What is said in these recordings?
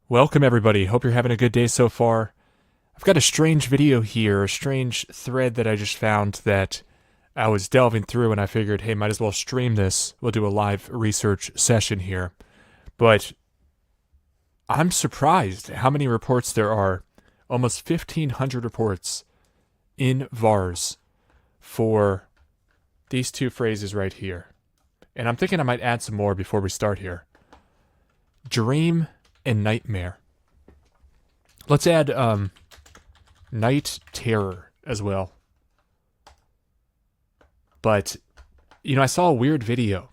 Welcome, everybody. Hope you're having a good day so far. I've got a strange video here, a strange thread that I just found that I was delving through, and I figured, hey, might as well stream this. We'll do a live research session here. But I'm surprised how many reports there are. Almost 1,500 reports in VAERS for these two phrases right here. And I'm thinking I might add some more before we start here. Dream and nightmare. Let's add night terror as well. But, I saw a weird video.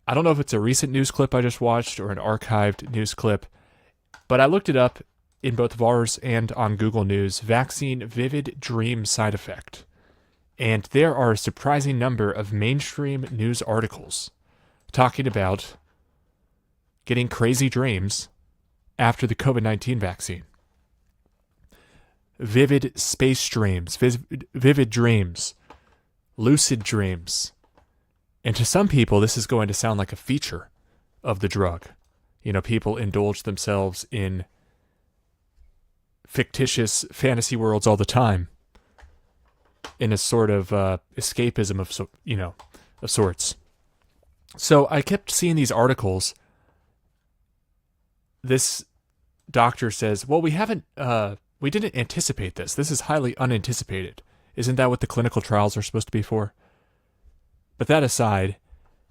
I don't know if it's a recent news clip I just watched or an archived news clip, but I looked it up in both VAERS and on Google News, vaccine vivid dream side effect. And there are a surprising number of mainstream news articles talking about getting crazy dreams after the COVID-19 vaccine. Vivid space dreams, vivid dreams, lucid dreams. And to some people, this is going to sound like a feature of the drug. People indulge themselves in fictitious fantasy worlds all the time in a sort of escapism of sorts. So I kept seeing these articles. This doctor says, well, we didn't anticipate this. This is highly unanticipated. Isn't that what the clinical trials are supposed to be for? But that aside,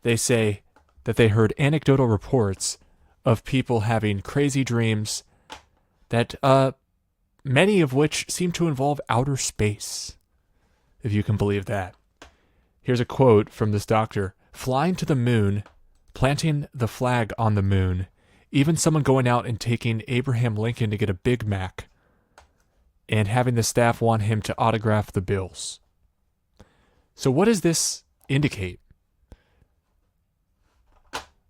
they say that they heard anecdotal reports of people having crazy dreams that many of which seem to involve outer space, if you can believe that. Here's a quote from this doctor. Flying to the moon, planting the flag on the moon, even someone going out and taking Abraham Lincoln to get a Big Mac and having the staff want him to autograph the bills. So what does this indicate?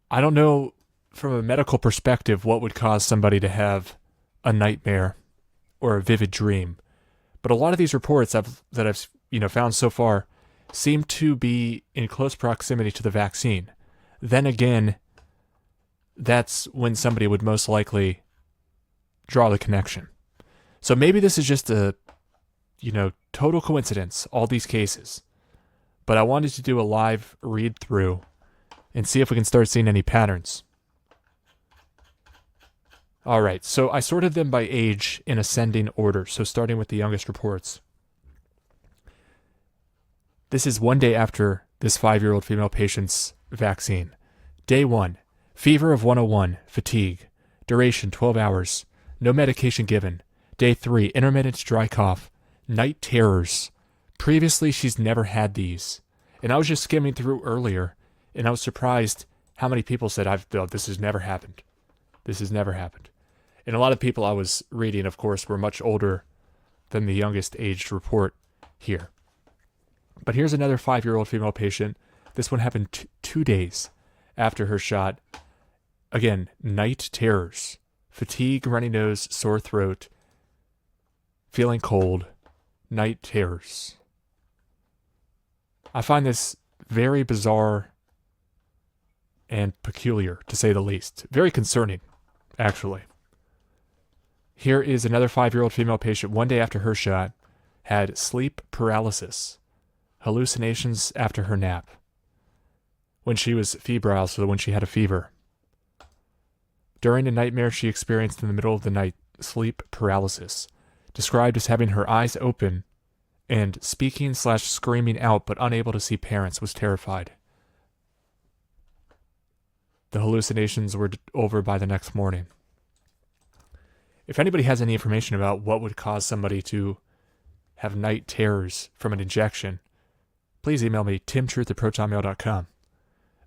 I don't know from a medical perspective what would cause somebody to have a nightmare or a vivid dream. But a lot of these reports that I've found so far seem to be in close proximity to the vaccine. Then again, that's when somebody would most likely draw the connection. So maybe this is just a, total coincidence, all these cases. But I wanted to do a live read through and see if we can start seeing any patterns. All right, so I sorted them by age in ascending order, so starting with the youngest reports. This is one day after this 5-year-old female patient's vaccine. Day 1. Fever of 101, fatigue. Duration 12 hours. No medication given. Day 3, intermittent dry cough. Night terrors. Previously, she's never had these. And I was just skimming through earlier, and I was surprised how many people said, this has never happened. This has never happened. And a lot of people I was reading, of course, were much older than the youngest aged report here. But here's another 5-year-old female patient. This one happened 2 days after her shot. Again, night terrors, fatigue, runny nose, sore throat, feeling cold, night terrors. I find this very bizarre and peculiar, to say the least. Very concerning, actually. Here is another 5-year-old female patient, one day after her shot, had sleep paralysis, hallucinations after her nap, when she was febrile, so when she had a fever. During a nightmare she experienced in the middle of the night, sleep paralysis, described as having her eyes open and speaking/screaming out but unable to see parents, was terrified. The hallucinations were over by the next morning. If anybody has any information about what would cause somebody to have night terrors from an injection, please email me, timtruth@protonmail.com.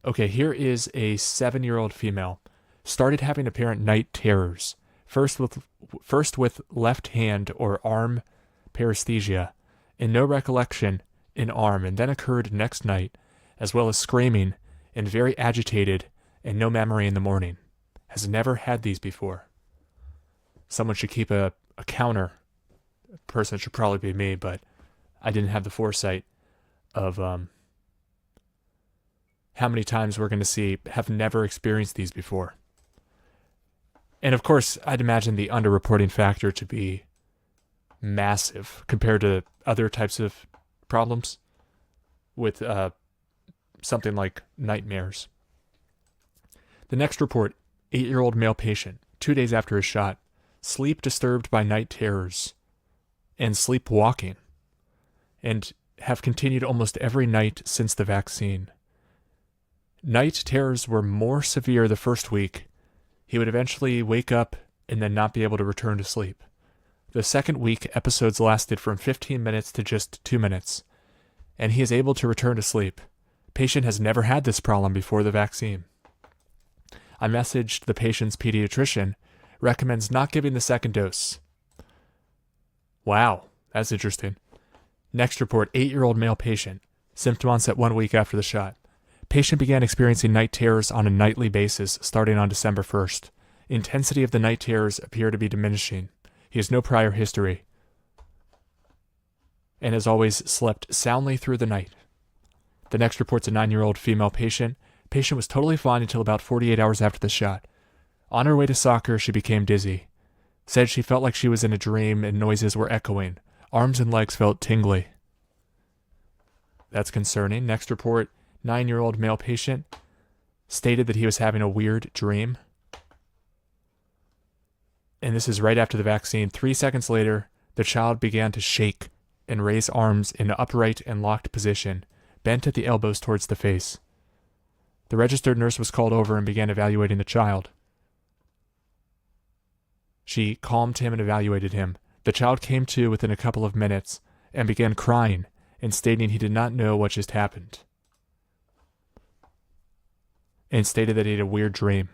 Okay, here is a 7-year-old female. Started having apparent night terrors, first with left hand or arm paresthesia, and no recollection in arm, and then occurred next night, as well as screaming and very agitated and no memory in the morning. Has never had these before. Someone should keep a counter. A person should probably be me, but I didn't have the foresight of how many times we're going to see have never experienced these before. And of course, I'd imagine the underreporting factor to be massive compared to other types of problems with something like nightmares. The next report, 8-year-old male patient, 2 days after his shot, sleep disturbed by night terrors and sleepwalking, and have continued almost every night since the vaccine. Night terrors were more severe the first week. He would eventually wake up and then not be able to return to sleep. The second week, episodes lasted from 15 minutes to just 2 minutes, and he is able to return to sleep. Patient has never had this problem before the vaccine. I messaged the patient's pediatrician, recommends not giving the second dose. Wow, that's interesting. Next report, 8-year-old male patient, symptom onset 1 week after the shot. Patient began experiencing night terrors on a nightly basis starting on December 1st. Intensity of the night terrors appear to be diminishing. He has no prior history and has always slept soundly through the night. The next report's a 9-year-old female patient. Patient was totally fine until about 48 hours after the shot. On her way to soccer, she became dizzy. Said she felt like she was in a dream and noises were echoing. Arms and legs felt tingly. That's concerning. Next report, 9-year-old male patient stated that he was having a weird dream. And this is right after the vaccine. 3 seconds later, the child began to shake and raise arms in an upright and locked position, bent at the elbows towards the face. The registered nurse was called over and began evaluating the child. She calmed him and evaluated him. The child came to within a couple of minutes and began crying and stating he did not know what just happened, and stated that he had a weird dream.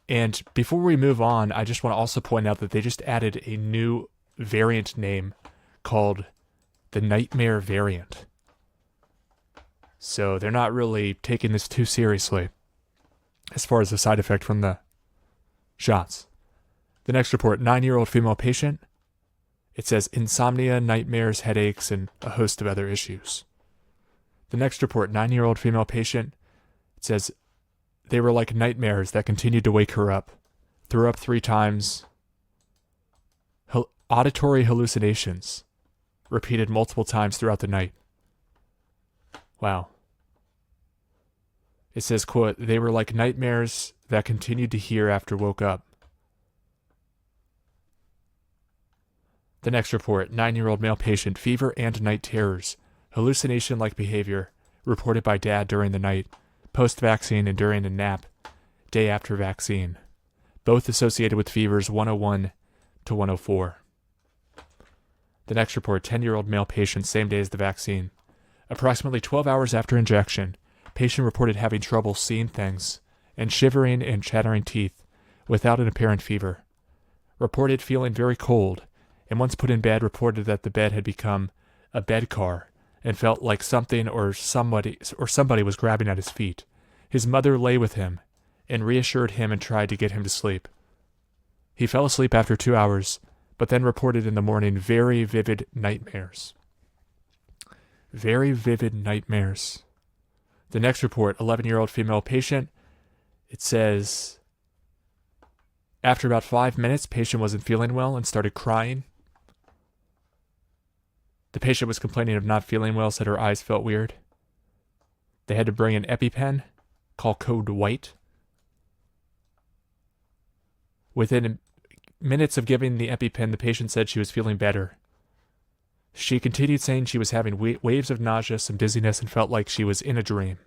And before we move on, I just want to also point out that they just added a new variant name called the Nightmare variant. So they're not really taking this too seriously as far as the side effect from the shots. The next report, 9-year-old female patient. It says insomnia, nightmares, headaches, and a host of other issues. The next report, 9-year-old female patient. It says they were like nightmares that continued to wake her up. Threw up 3 times. Auditory hallucinations. Repeated multiple times throughout the night. Wow. It says, quote, they were like nightmares that continued to hear after woke up. The next report, 9-year-old male patient, fever and night terrors. Hallucination-like behavior reported by dad during the night, post-vaccine and during a nap, day after vaccine. Both associated with fevers 101 to 104. The next report, 10-year-old male patient, same day as the vaccine. Approximately 12 hours after injection, patient reported having trouble seeing things and shivering and chattering teeth without an apparent fever. Reported feeling very cold, and once put in bed reported that the bed had become a bed car and felt like something or somebody was grabbing at his feet. His mother lay with him and reassured him and tried to get him to sleep. He fell asleep after 2 hours, but then reported in the morning very vivid nightmares. Very vivid nightmares. The next report, 11-year-old female patient. It says, after about 5 minutes, patient wasn't feeling well and started crying. The patient was complaining of not feeling well, said her eyes felt weird. They had to bring an EpiPen, call code white. Within minutes of giving the EpiPen, the patient said she was feeling better. She continued saying she was having waves of nausea, some dizziness, and felt like she was in a dream.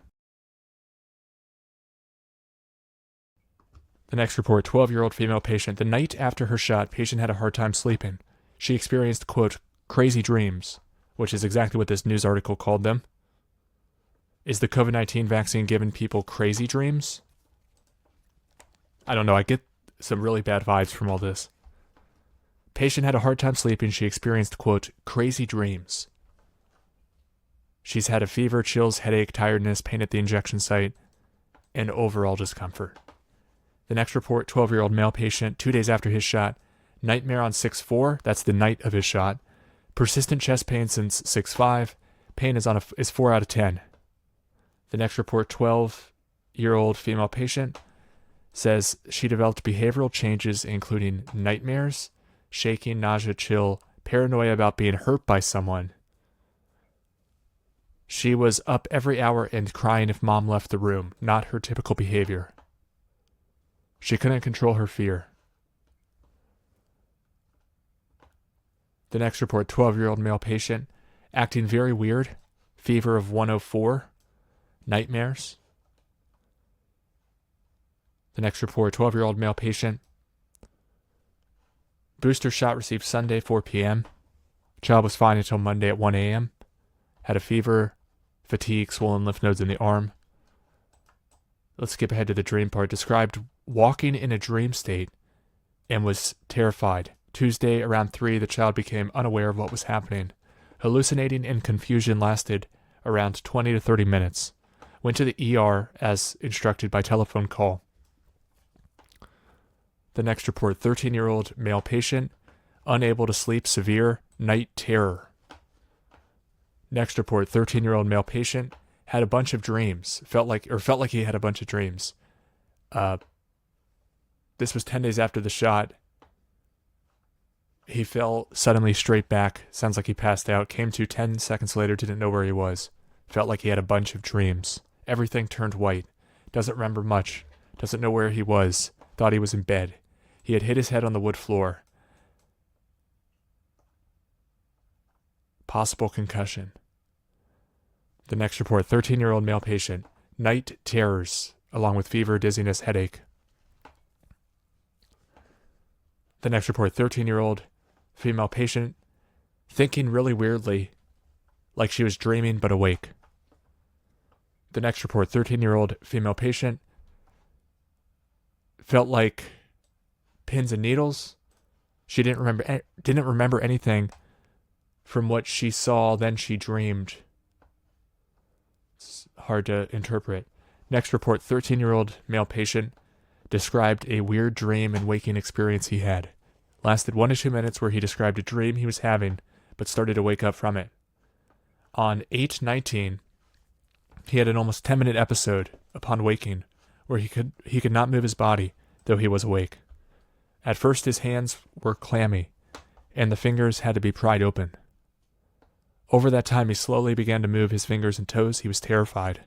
The next report, 12-year-old female patient. The night after her shot, patient had a hard time sleeping. She experienced, quote, crazy dreams, which is exactly what this news article called them. Is the COVID-19 vaccine giving people crazy dreams? I don't know. I get some really bad vibes from all this. Patient had a hard time sleeping. She experienced, quote, crazy dreams. She's had a fever, chills, headache, tiredness, pain at the injection site, and overall discomfort. The next report, 12-year-old male patient, 2 days after his shot, nightmare on 6/4, that's the night of his shot. Persistent chest pain since 6/5. Pain is 4 out of 10. The next report, 12-year-old female patient. says she developed behavioral changes including nightmares, shaking, nausea, chill, paranoia about being hurt by someone. She was up every hour and crying if mom left the room, not her typical behavior. She couldn't control her fear. The next report, 12-year-old male patient, acting very weird, fever of 104, nightmares. The next report, 12-year-old male patient, booster shot received Sunday, 4 p.m. Child was fine until Monday at 1 a.m. Had a fever, fatigue, swollen lymph nodes in the arm. Let's skip ahead to the dream part. Described walking in a dream state and was terrified. Tuesday around 3, the child became unaware of what was happening. Hallucinating and confusion lasted around 20 to 30 minutes. Went to the ER as instructed by telephone call. The next report, 13-year-old male patient, unable to sleep, severe night terror. Next report, 13-year-old male patient, had a bunch of dreams. Felt like he had a bunch of dreams. This was 10 days after the shot. He fell suddenly straight back. Sounds like he passed out. Came to 10 seconds later, didn't know where he was. Felt like he had a bunch of dreams. Everything turned white. Doesn't remember much. Doesn't know where he was. Thought he was in bed. He had hit his head on the wood floor. Possible concussion. The next report, 13-year-old male patient, night terrors, along with fever, dizziness, headache. The next report, 13-year-old female patient, thinking really weirdly, like she was dreaming but awake. The next report, 13-year-old female patient, felt like pins and needles. She didn't remember anything from what she saw, then she dreamed. It's hard to interpret. Next report, 13-year-old male patient described a weird dream and waking experience he had. Lasted 1 to 2 minutes where he described a dream he was having, but started to wake up from it. On 8/19, he had an almost 10-minute episode upon waking where he could not move his body, though he was awake. At first his hands were clammy, and the fingers had to be pried open. Over that time, he slowly began to move his fingers and toes. He was terrified.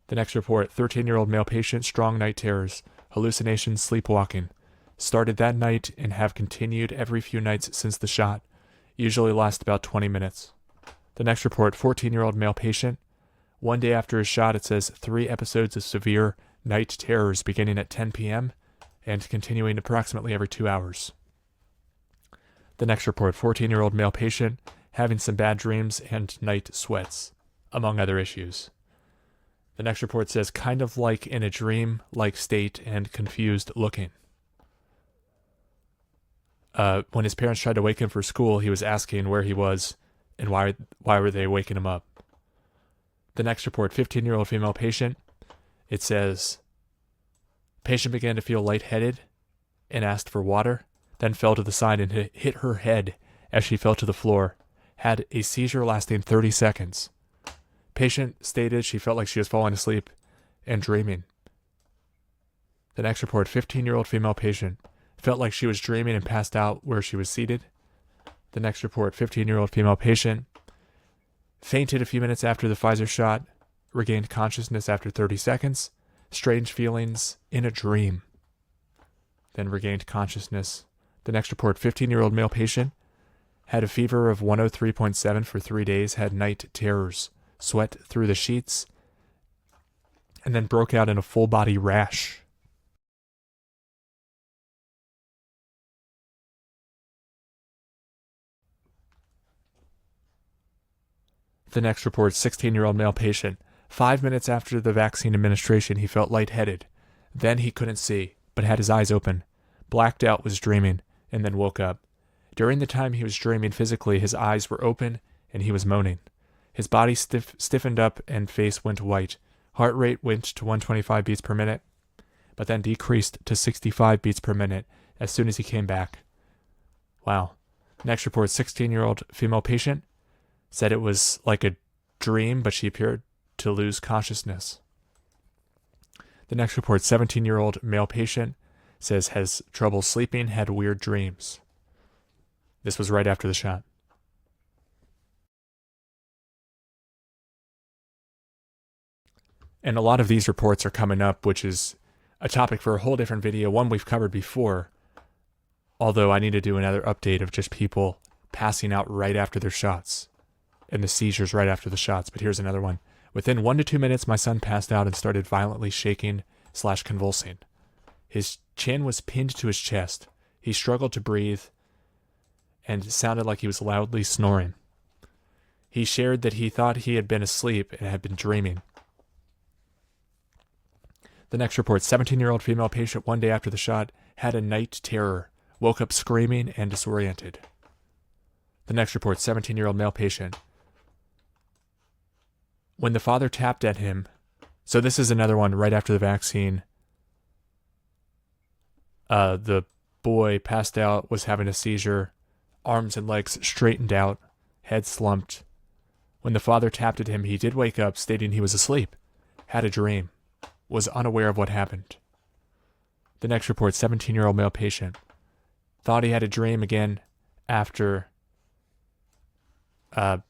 The next report, 13-year-old male patient, strong night terrors, hallucinations, sleepwalking. Started that night and have continued every few nights since the shot. Usually last about 20 minutes. The next report, 14-year-old male patient. 1 day after his shot, it says 3 episodes of severe night terrors beginning at 10 p.m. and continuing approximately every 2 hours. The next report, 14-year-old male patient, having some bad dreams and night sweats, among other issues. The next report says kind of like in a dream-like state and confused looking. When his parents tried to wake him for school, he was asking where he was and why were they waking him up. The next report, 15-year-old female patient, it says, patient began to feel lightheaded and asked for water, then fell to the side and hit her head as she fell to the floor. Had a seizure lasting 30 seconds. Patient stated she felt like she was falling asleep and dreaming. The next report, 15-year-old female patient, felt like she was dreaming and passed out where she was seated. The next report, 15-year-old female patient, fainted a few minutes after the Pfizer shot, regained consciousness after 30 seconds, strange feelings in a dream, then regained consciousness. The next report, 15-year-old male patient, had a fever of 103.7 for 3 days, had night terrors, sweat through the sheets, and then broke out in a full-body rash. The next report, 16-year-old male patient. 5 minutes after the vaccine administration, he felt lightheaded. Then he couldn't see, but had his eyes open. Blacked out, was dreaming, and then woke up. During the time he was dreaming physically, his eyes were open, and he was moaning. His body stiffened up and face went white. Heart rate went to 125 beats per minute, but then decreased to 65 beats per minute as soon as he came back. Wow. Next report, 16-year-old female patient, said it was like a dream, but she appeared to lose consciousness. The next report, 17-year-old male patient, says has trouble sleeping, had weird dreams. This was right after the shot. And a lot of these reports are coming up, which is a topic for a whole different video, one we've covered before, although I need to do another update of just people passing out right after their shots and the seizures right after the shots. But here's another one. Within 1 to 2 minutes, my son passed out and started violently shaking/convulsing. His chin was pinned to his chest. He struggled to breathe and sounded like he was loudly snoring. He shared that he thought he had been asleep and had been dreaming. The next report, 17-year-old female patient 1 day after the shot had a night terror, woke up screaming and disoriented. The next report, 17-year-old male patient. When the father tapped at him, so this is another one right after the vaccine. The boy passed out, was having a seizure, arms and legs straightened out, head slumped. When the father tapped at him, he did wake up, stating he was asleep, had a dream, was unaware of what happened. The next report, 17-year-old male patient, thought he had a dream again after a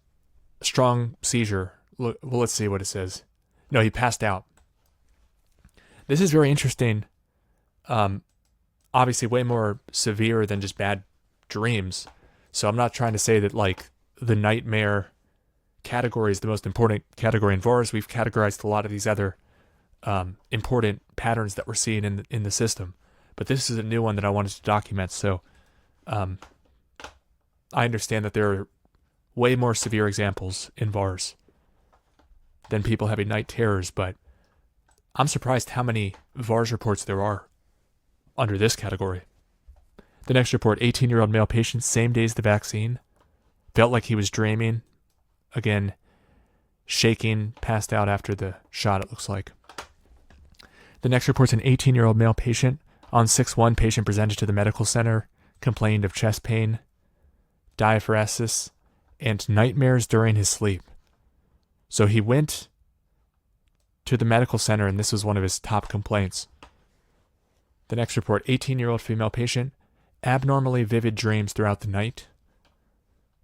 strong seizure. Well, let's see what it says. No, he passed out. This is very interesting. Obviously way more severe than just bad dreams. So I'm not trying to say that like the nightmare category is the most important category in VAERS. We've categorized a lot of these other important patterns that we're seeing in the system. But this is a new one that I wanted to document. So I understand that there are way more severe examples in VAERS than people having night terrors, but I'm surprised how many VAERS reports there are under this category. The next report, 18-year-old male patient, same day as the vaccine, felt like he was dreaming. Again, shaking, passed out after the shot, it looks like. The next report's an 18-year-old male patient. On 6/1, patient presented to the medical center, complained of chest pain, diaphoresis, and nightmares during his sleep. So he went to the medical center, and this was one of his top complaints. The next report, 18-year-old female patient, abnormally vivid dreams throughout the night.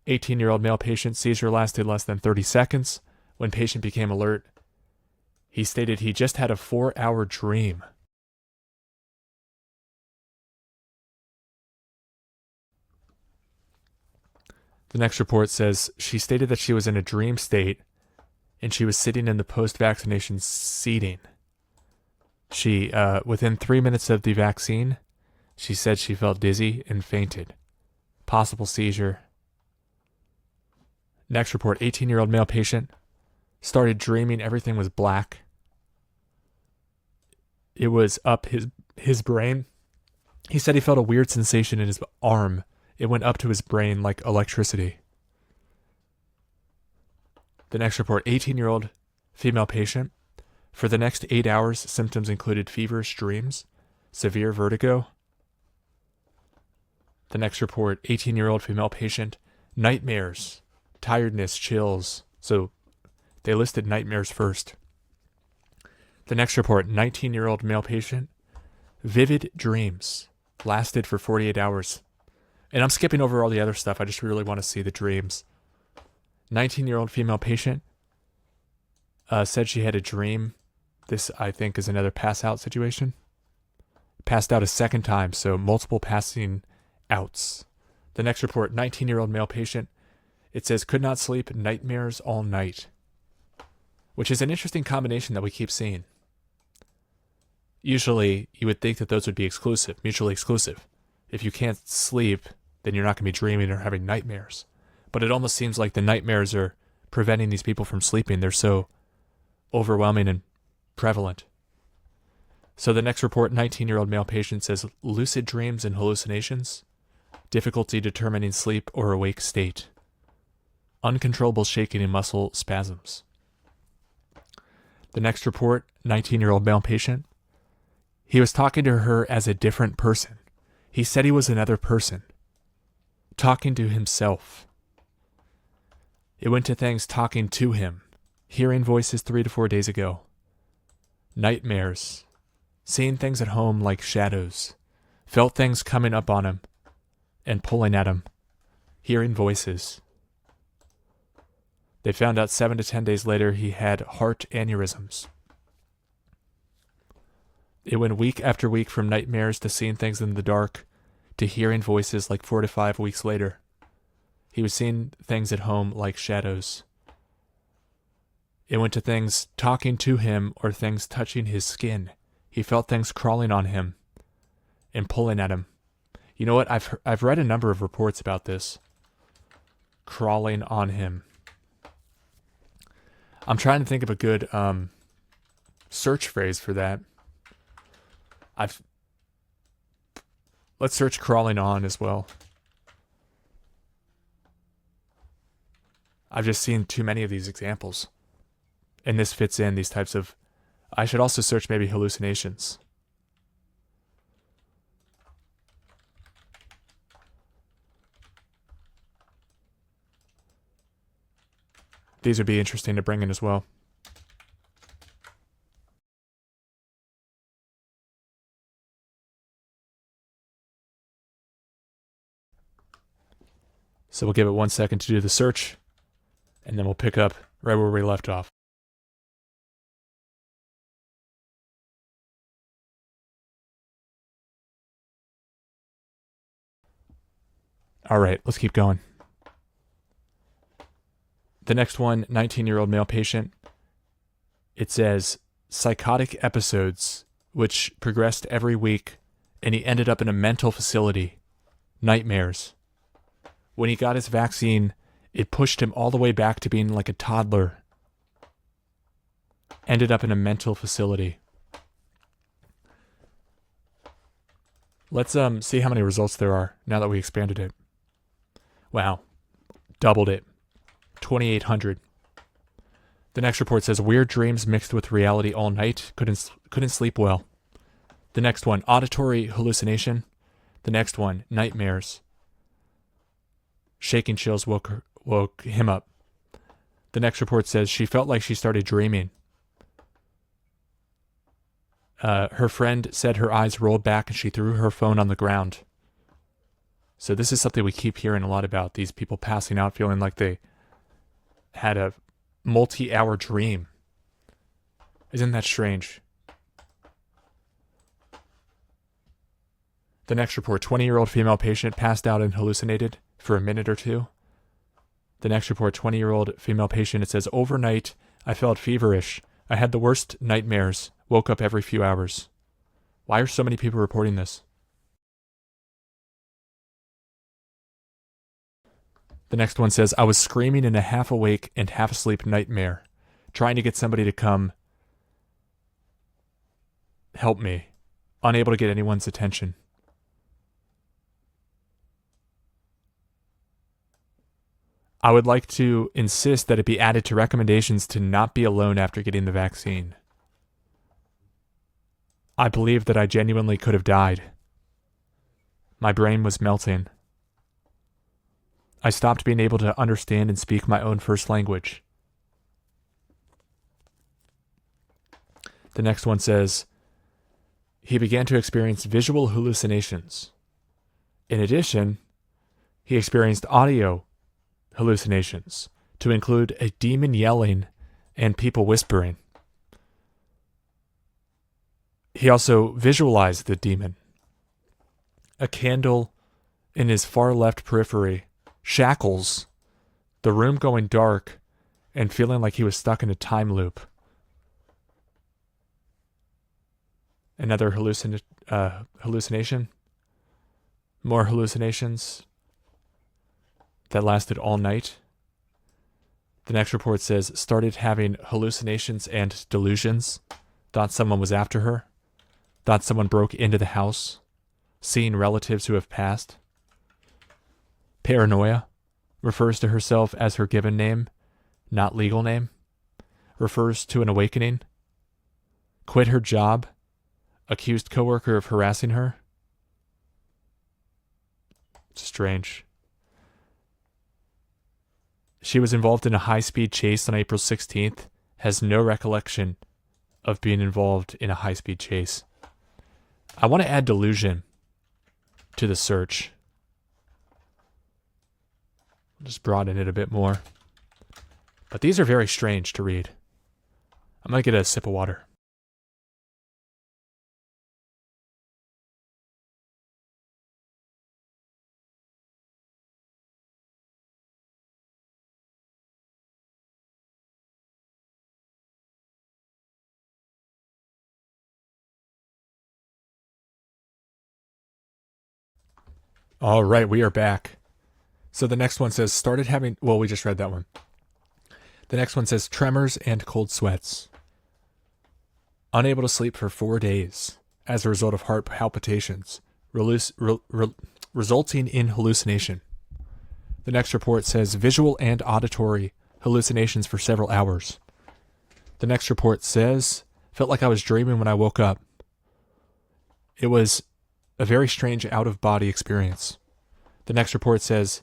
18-year-old male patient, seizure lasted less than 30 seconds. When patient became alert, he stated he just had a 4-hour dream. The next report says she stated that she was in a dream state and she was sitting in the post-vaccination seating. She, within 3 minutes of the vaccine, she said she felt dizzy and fainted. Possible seizure. Next report, 18-year-old male patient, started dreaming everything was black. It was up his brain. He said he felt a weird sensation in his arm. It went up to his brain like electricity. The next report, 18-year-old female patient. For the next 8 hours, symptoms included feverish dreams, severe vertigo. The next report, 18-year-old female patient, nightmares, tiredness, chills. So they listed nightmares first. The next report, 19-year-old male patient, vivid dreams, lasted for 48 hours. And I'm skipping over all the other stuff. I just really want to see the dreams. 19-year-old female patient said she had a dream. This, I think, is another pass-out situation. Passed out a second time, so multiple passing outs. The next report, 19-year-old male patient. It says, could not sleep, nightmares all night. Which is an interesting combination that we keep seeing. Usually, you would think that those would be exclusive, mutually exclusive. If you can't sleep, then you're not going to be dreaming or having nightmares. But it almost seems like the nightmares are preventing these people from sleeping. They're so overwhelming and prevalent. So the next report, 19-year-old male patient says, lucid dreams and hallucinations, difficulty determining sleep or awake state, uncontrollable shaking and muscle spasms. The next report, 19-year-old male patient, he was talking to her as a different person. He said he was another person, talking to himself. It went to things talking to him, hearing voices 3 to 4 days ago, nightmares, seeing things at home like shadows, felt things coming up on him and pulling at him, hearing voices. They found out 7 to 10 days later he had heart aneurysms. It went week after week from nightmares to seeing things in the dark to hearing voices like 4 to 5 weeks later. He was seeing things at home like shadows. It went to things talking to him or things touching his skin. He felt things crawling on him and pulling at him. You know what? I've read a number of reports about this. Crawling on him. I'm trying to think of a good search phrase for that. Let's search crawling on as well. I've just seen too many of these examples. And this fits in these types of... I should also search maybe hallucinations. These would be interesting to bring in as well. So we'll give it 1 second to do the search, and then we'll pick up right where we left off. All right, let's keep going. The next one, 19-year-old male patient. It says psychotic episodes, which progressed every week, and he ended up in a mental facility. Nightmares. When he got his vaccine, it pushed him all the way back to being like a toddler. Ended up in a mental facility. Let's see how many results there are now that we expanded it. Wow. Doubled it. 2,800. The next report says weird dreams mixed with reality all night. Couldn't sleep well. The next one, auditory hallucination. The next one, nightmares. Shaking chills woke him up. The next report says she felt like she started dreaming. Her friend said her eyes rolled back and she threw her phone on the ground. So this is something we keep hearing a lot about. These people passing out feeling like they had a multi-hour dream. Isn't that strange? The next report, 20-year-old female patient passed out and hallucinated for a minute or two. The next report, 20-year-old female patient, it says, overnight, I felt feverish. I had the worst nightmares. Woke up every few hours. Why are so many people reporting this? The next one says, I was screaming in a half-awake and half-asleep nightmare, trying to get somebody to come help me, unable to get anyone's attention. I would like to insist that it be added to recommendations to not be alone after getting the vaccine. I believe that I genuinely could have died. My brain was melting. I stopped being able to understand and speak my own first language. The next one says, he began to experience visual hallucinations. In addition, he experienced audio hallucinations, to include a demon yelling and people whispering. He also visualized the demon. A candle in his far left periphery, shackles, the room going dark, and feeling like he was stuck in a time loop. Another hallucination. More hallucinations that lasted all night. The next report says, started having hallucinations and delusions. Thought someone was after her. Thought someone broke into the house. Seeing relatives who have passed. Paranoia. Refers to herself as her given name, not legal name. Refers to an awakening. Quit her job. Accused coworker of harassing her. Strange. She was involved in a high-speed chase on April 16th, has no recollection of being involved in a high-speed chase. I want to add delusion to the search. Just broaden it a bit more. But these are very strange to read. I'm going to get a sip of water. All right, we are back. So the next one says, we just read that one. The next one says, tremors and cold sweats. Unable to sleep for 4 days as a result of heart palpitations, resulting in hallucination. The next report says, visual and auditory hallucinations for several hours. The next report says, felt like I was dreaming when I woke up. It was a very strange out-of-body experience. The next report says,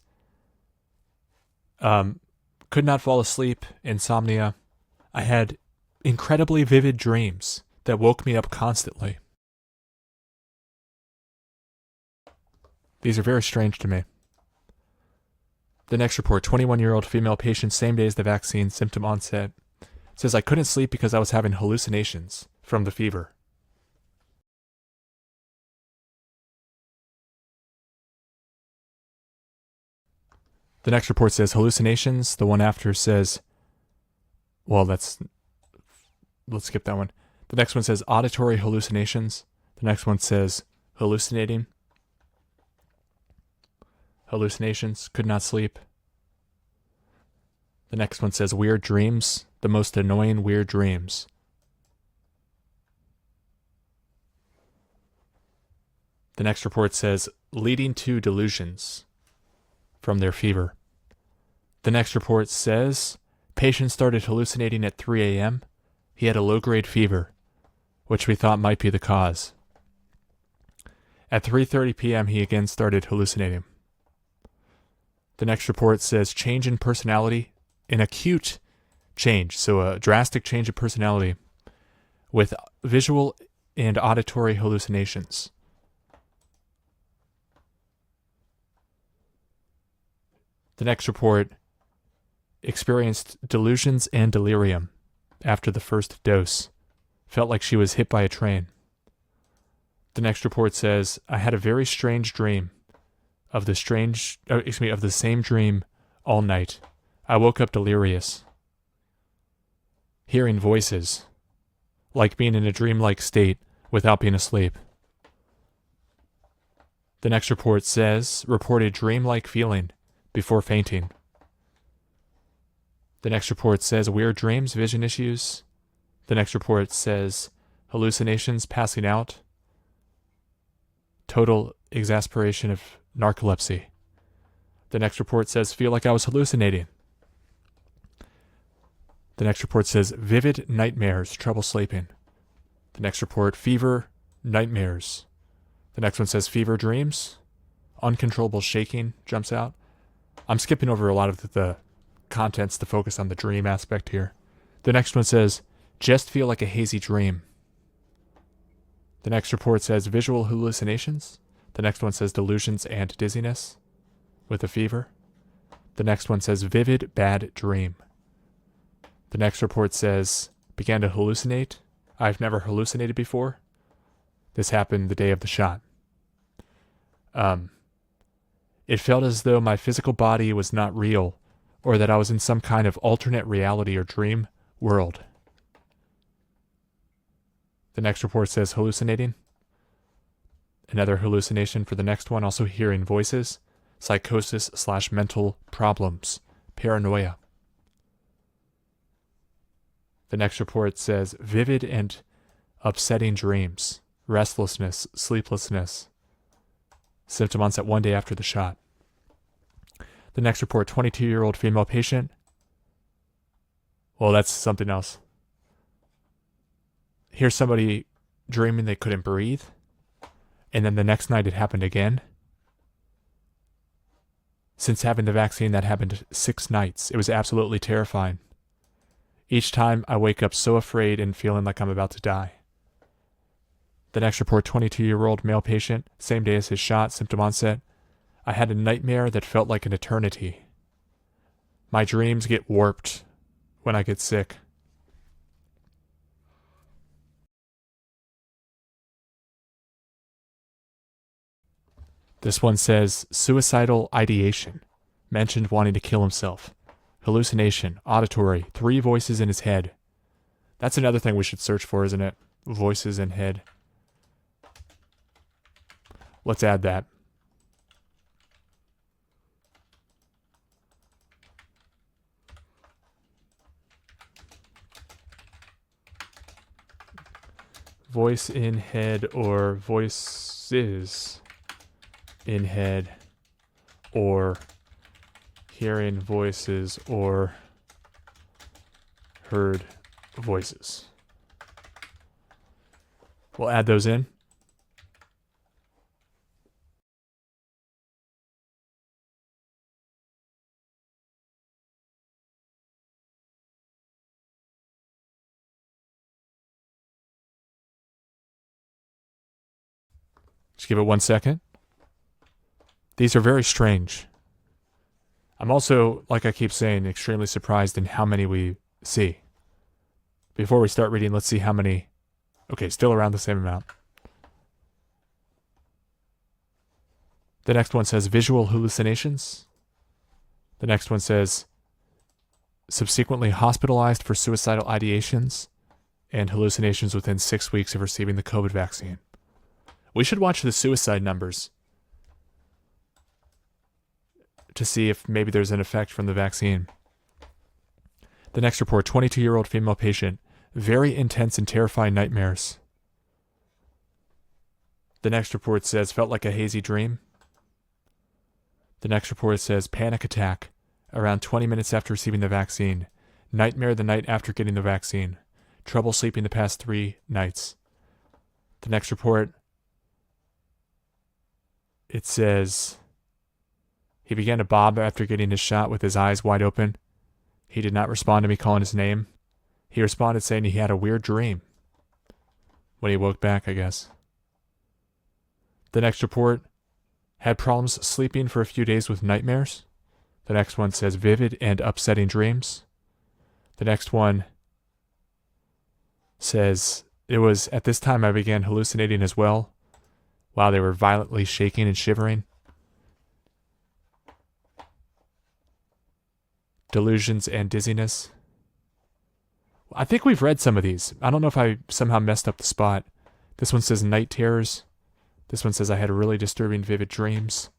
could not fall asleep, insomnia. I had incredibly vivid dreams that woke me up constantly. These are very strange to me. The next report, 21-year-old female patient, same day as the vaccine, symptom onset. Says, I couldn't sleep because I was having hallucinations from the fever. The next report says hallucinations. The one after says, let's skip that one. The next one says auditory hallucinations. The next one says hallucinating. Hallucinations, could not sleep. The next one says weird dreams, the most annoying weird dreams. The next report says leading to delusions from their fever. The next report says patient started hallucinating at 3 a.m. He had a low-grade fever, which we thought might be the cause. At 3:30 p.m. he again started hallucinating. The next report says change in personality, an acute change, so a drastic change of personality with visual and auditory hallucinations. The next report experienced delusions and delirium after the first dose. Felt like she was hit by a train. The next report says, I had a very strange dream of the same dream all night. I woke up delirious, hearing voices, like being in a dreamlike state without being asleep. The next report says, reported dreamlike feeling before fainting. The next report says weird dreams, vision issues. The next report says hallucinations, passing out, total exasperation of narcolepsy. The next report says feel like I was hallucinating. The next report says vivid nightmares, trouble sleeping. The next report, fever, nightmares. The next one says fever dreams, uncontrollable shaking jumps out. I'm skipping over a lot of the contents to focus on the dream aspect here. The next one says, just feel like a hazy dream. The next report says visual hallucinations. The next one says delusions and dizziness with a fever. The next one says vivid bad dream. The next report says began to hallucinate. I've never hallucinated before. This happened the day of the shot. It felt as though my physical body was not real, or that I was in some kind of alternate reality or dream world. The next report says hallucinating. Another hallucination for the next one, also hearing voices, psychosis/mental problems, paranoia. The next report says vivid and upsetting dreams, restlessness, sleeplessness. Symptom onset 1 day after the shot. The next report, 22-year-old female patient. Well, that's something else. Here's somebody dreaming they couldn't breathe. And then the next night it happened again. Since having the vaccine, that happened 6 nights. It was absolutely terrifying. Each time I wake up so afraid and feeling like I'm about to die. The next report, 22-year-old male patient, same day as his shot, symptom onset. I had a nightmare that felt like an eternity. My dreams get warped when I get sick. This one says, suicidal ideation. Mentioned wanting to kill himself. Hallucination, auditory, 3 voices in his head. That's another thing we should search for, isn't it? Voices in head. Let's add that. Voice in head or voices in head or hearing voices or heard voices. We'll add those in. Just give it 1 second. These are very strange. I'm also, like I keep saying, extremely surprised in how many we see. Before we start reading, let's see how many. Okay, still around the same amount. The next one says visual hallucinations. The next one says subsequently hospitalized for suicidal ideations and hallucinations within 6 weeks of receiving the COVID vaccine. We should watch the suicide numbers to see if maybe there's an effect from the vaccine. The next report, 22-year-old female patient, very intense and terrifying nightmares. The next report says felt like a hazy dream. The next report says panic attack around 20 minutes after receiving the vaccine. Nightmare the night after getting the vaccine. Trouble sleeping the past 3 nights. The next report, it says he began to bob after getting his shot with his eyes wide open. He did not respond to me calling his name. He responded saying he had a weird dream when he woke back, I guess. The next report, had problems sleeping for a few days with nightmares. The next one says vivid and upsetting dreams. The next one says it was at this time I began hallucinating as well, while they were violently shaking and shivering. Delusions and dizziness. I think we've read some of these. I don't know if I somehow messed up the spot. This one says night terrors. This one says I had really disturbing vivid dreams.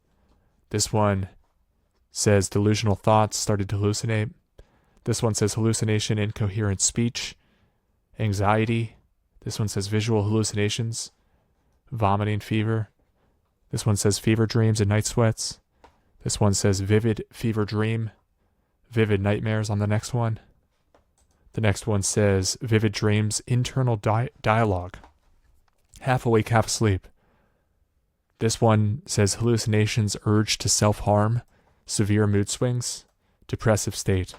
This one says delusional thoughts, started to hallucinate. This one says hallucination, incoherent speech, anxiety. This one says visual hallucinations, vomiting, fever. This one says fever dreams and night sweats. This one says vivid fever dream, vivid nightmares on the next one. The next one says vivid dreams, internal dialogue, half awake, half asleep. This one says hallucinations, urge to self-harm, severe mood swings, depressive state.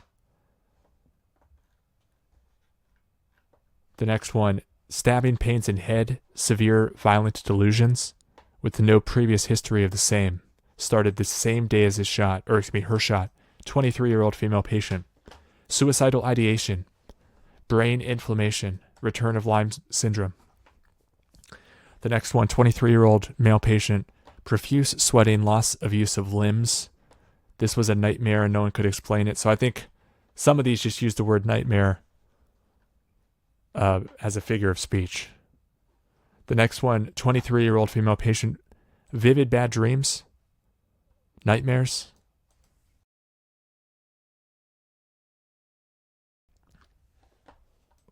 The next one, stabbing pains in head, severe violent delusions, with no previous history of the same. Started the same day as his shot, or excuse me, her shot. 23-year-old female patient. Suicidal ideation, brain inflammation, return of Lyme syndrome. The next one, 23-year-old male patient, profuse sweating, loss of use of limbs. This was a nightmare and no one could explain it. So I think some of these just use the word nightmare as a figure of speech. The next one, 23-year-old female patient, vivid bad dreams, nightmares.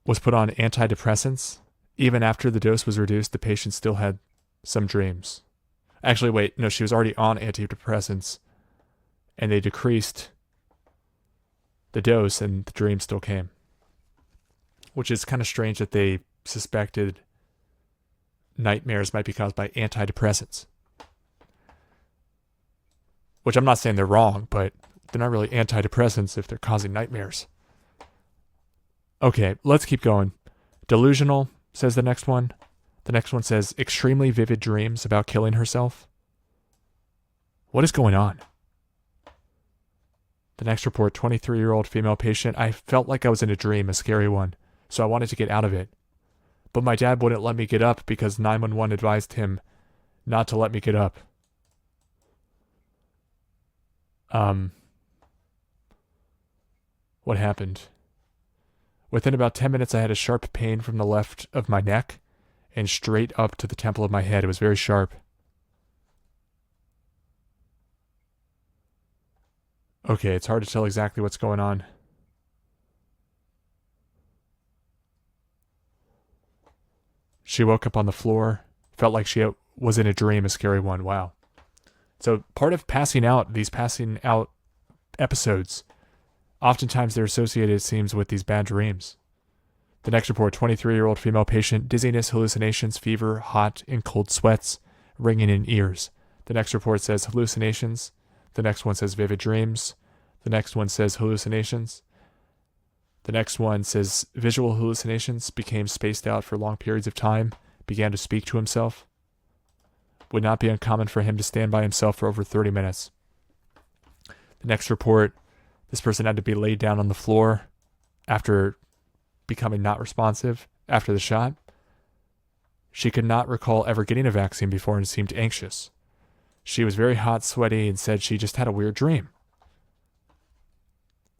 Was put on antidepressants. Even after the dose was reduced, the patient still had some dreams. Actually, wait, no, she was already on antidepressants, and they decreased the dose, and the dreams still came. Which is kind of strange that they suspected nightmares might be caused by antidepressants. Which I'm not saying they're wrong, but they're not really antidepressants if they're causing nightmares. Okay, let's keep going. Delusional, says the next one. The next one says extremely vivid dreams about killing herself. What is going on? The next report, 23-year-old female patient. I felt like I was in a dream, a scary one, so I wanted to get out of it. But my dad wouldn't let me get up because 911 advised him not to let me get up. What happened? Within about 10 minutes, I had a sharp pain from the left of my neck and straight up to the temple of my head. It was very sharp. Okay, it's hard to tell exactly what's going on. She woke up on the floor, felt like she was in a dream, a scary one. Wow. So part of these passing out episodes, oftentimes they're associated, it seems, with these bad dreams. The next report, 23-year-old female patient, dizziness, hallucinations, fever, hot and cold sweats, ringing in ears. The next report says hallucinations. The next one says vivid dreams. The next one says hallucinations. The next one says visual hallucinations, became spaced out for long periods of time, began to speak to himself. Would not be uncommon for him to stand by himself for over 30 minutes. The next report, this person had to be laid down on the floor after becoming not responsive after the shot. She could not recall ever getting a vaccine before and seemed anxious. She was very hot, sweaty, and said she just had a weird dream.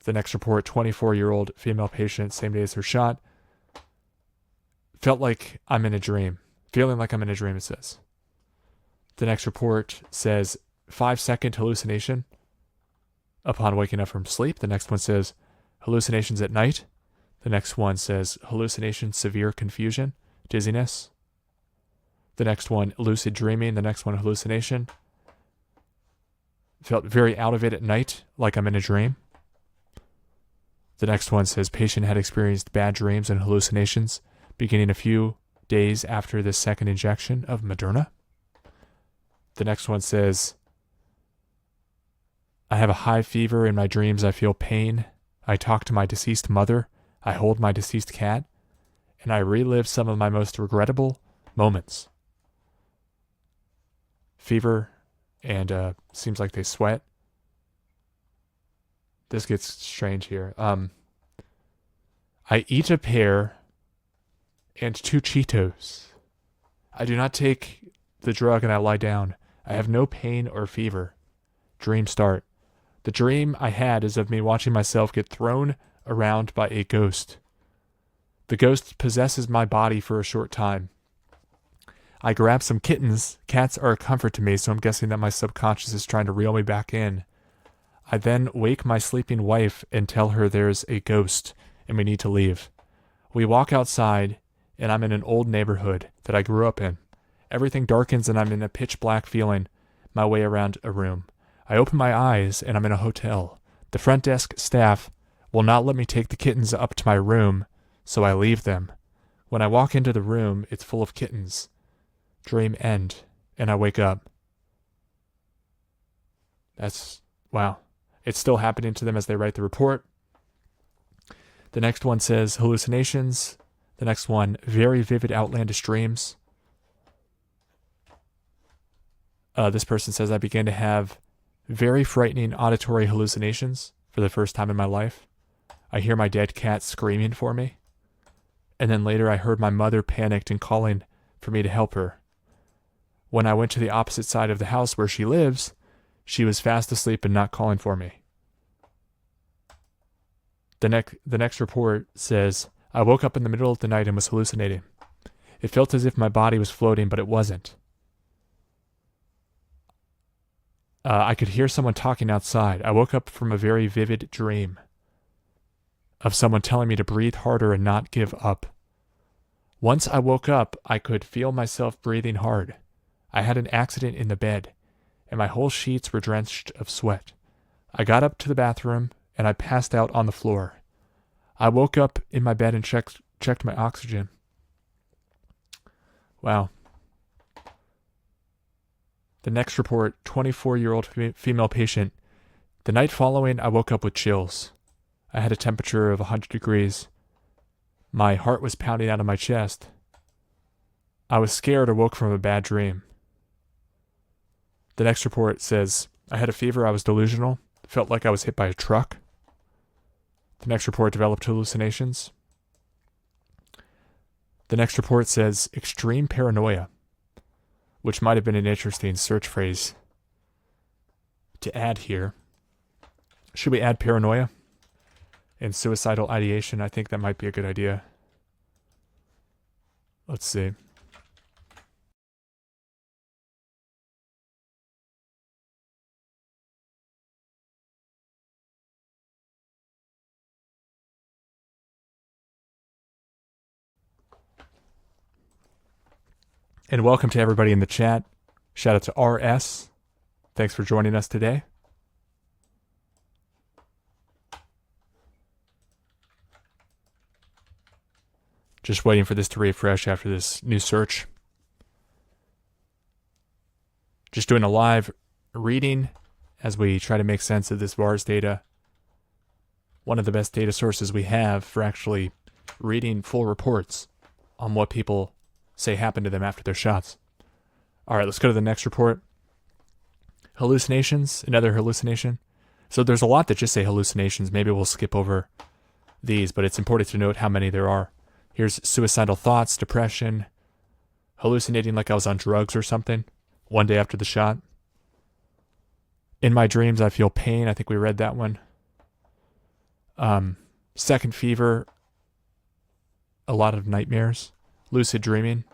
The next report, 24-year-old female patient, same day as her shot. Felt like I'm in a dream. Feeling like I'm in a dream, it says. The next report says 5-second hallucination upon waking up from sleep. The next one says hallucinations at night. The next one says hallucination, severe confusion, dizziness. The next one, lucid dreaming. The next one, hallucination. Felt very out of it at night, like I'm in a dream. The next one says patient had experienced bad dreams and hallucinations beginning a few days after the second injection of Moderna. The next one says, I have a high fever. In my dreams, I feel pain. I talk to my deceased mother. I hold my deceased cat. And I relive some of my most regrettable moments. Fever, and seems like they sweat. This gets strange here. I eat a pear and 2 Cheetos. I do not take the drug and I lie down. I have no pain or fever. Dream start. The dream I had is of me watching myself get thrown around by a ghost. The ghost possesses my body for a short time. I grab some kittens. Cats are a comfort to me, so I'm guessing that my subconscious is trying to reel me back in. I then wake my sleeping wife and tell her there's a ghost and we need to leave. We walk outside and I'm in an old neighborhood that I grew up in. Everything darkens and I'm in a pitch black feeling my way around a room. I open my eyes and I'm in a hotel. The front desk staff will not let me take the kittens up to my room, so I leave them. When I walk into the room, it's full of kittens. Dream end, and I wake up. Wow. It's still happening to them as they write the report. The next one says hallucinations. The next one, very vivid outlandish dreams. This person says, I began to have very frightening auditory hallucinations for the first time in my life. I hear my dead cat screaming for me. And then later I heard my mother panicked and calling for me to help her. When I went to the opposite side of the house where she lives, she was fast asleep and not calling for me. The next report says, I woke up in the middle of the night and was hallucinating. It felt as if my body was floating, but it wasn't. I could hear someone talking outside. I woke up from a very vivid dream of someone telling me to breathe harder and not give up. Once I woke up, I could feel myself breathing hard. I had an accident in the bed, and my whole sheets were drenched of sweat. I got up to the bathroom, and I passed out on the floor. I woke up in my bed and checked my oxygen. Wow. The next report, 24-year-old female patient. The night following, I woke up with chills. I had a temperature of 100 degrees. My heart was pounding out of my chest. I was scared or woke from a bad dream. The next report says, I had a fever, I was delusional, felt like I was hit by a truck. The next report developed hallucinations. The next report says, extreme paranoia, which might have been an interesting search phrase to add here. Should we add paranoia and suicidal ideation? I think that might be a good idea. Let's see. And welcome to everybody in the chat. Shout out to RS. Thanks for joining us today. Just waiting for this to refresh after this new search. Just doing a live reading as we try to make sense of this VAERS data. One of the best data sources we have for actually reading full reports on what people say happened to them after their shots. All right, let's go to the next report. Hallucinations, another hallucination. So there's a lot that just say hallucinations. Maybe we'll skip over these, but it's important to note how many there are. Here's suicidal thoughts, depression, hallucinating like I was on drugs or something one day after the shot. In my dreams, I feel pain. I think we read that one. Second fever, a lot of nightmares, lucid dreaming,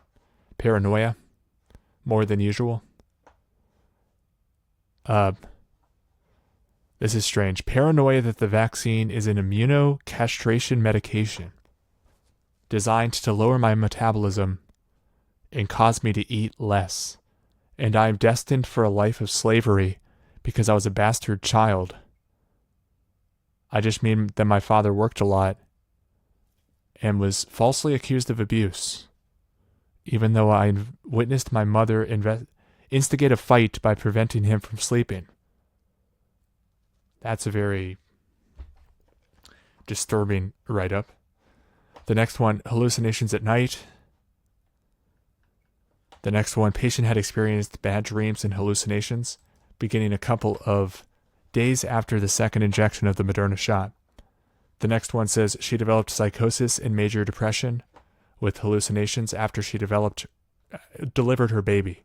paranoia, more than usual. This is strange. Paranoia that the vaccine is an immunocastration medication designed to lower my metabolism and cause me to eat less. And I am destined for a life of slavery because I was a bastard child. I just mean that my father worked a lot and was falsely accused of abuse, even though I witnessed my mother instigate a fight by preventing him from sleeping. That's a very disturbing write-up. The next one, hallucinations at night. The next one, patient had experienced bad dreams and hallucinations beginning a couple of days after the second injection of the Moderna shot. The next one says she developed psychosis and major depression with hallucinations after she delivered her baby.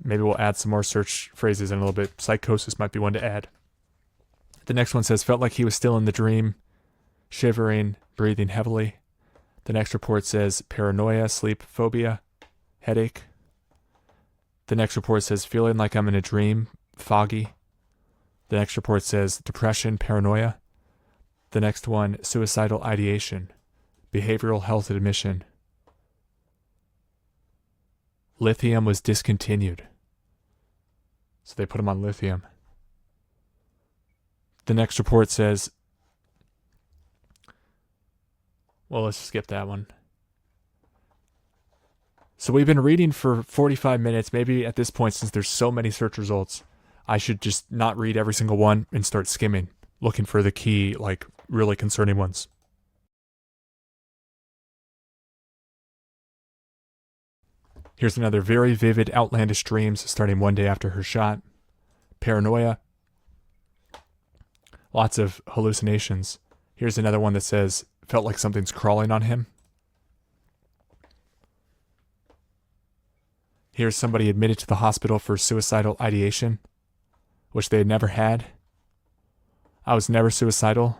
Maybe we'll add some more search phrases in a little bit. Psychosis might be one to add. The next one says felt like he was still in the dream, shivering, breathing heavily. The next report says paranoia, sleep phobia, headache. The next report says feeling like I'm in a dream, foggy. The next report says depression, paranoia. The next one, suicidal ideation, behavioral health admission. Lithium was discontinued, so they put him on lithium. The next report says, well, let's skip that one. So we've been reading for 45 minutes. Maybe at this point, since there's so many search results, I should just not read every single one and start skimming, looking for the key, like, really concerning ones. Here's another very vivid, outlandish dreams starting one day after her shot. Paranoia. Lots of hallucinations. Here's another one that says, felt like something's crawling on him. Here's somebody admitted to the hospital for suicidal ideation, which they had never had. I was never suicidal.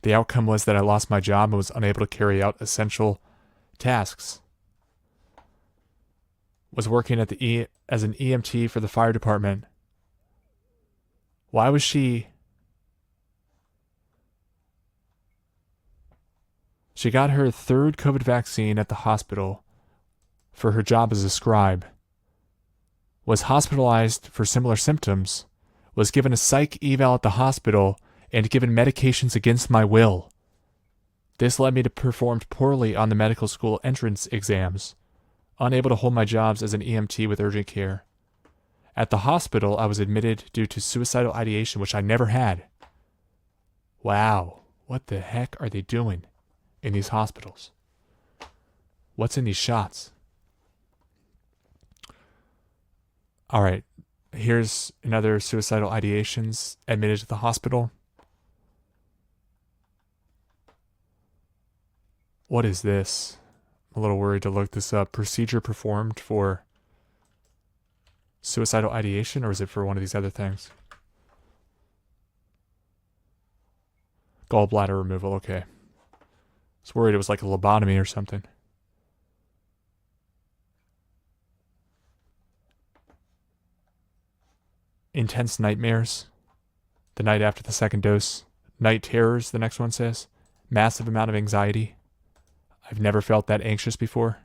The outcome was that I lost my job and was unable to carry out essential tasks. Was working at as an EMT for the fire department. Why was she... She got her third COVID vaccine at the hospital for her job as a scribe, was hospitalized for similar symptoms, was given a psych eval at the hospital, and given medications against my will. This led me to perform poorly on the medical school entrance exams, unable to hold my jobs as an EMT with urgent care. At the hospital, I was admitted due to suicidal ideation, which I never had. Wow, what the heck are they doing in these hospitals? What's in these shots? All right, here's another suicidal ideations, admitted to the hospital. What is this? I'm a little worried to look this up. Procedure performed for suicidal ideation, or is it for one of these other things? Gallbladder removal, okay. I was worried it was like a lobotomy or something. Intense nightmares the night after the second dose. Night terrors, the next one says. Massive amount of anxiety. I've never felt that anxious before.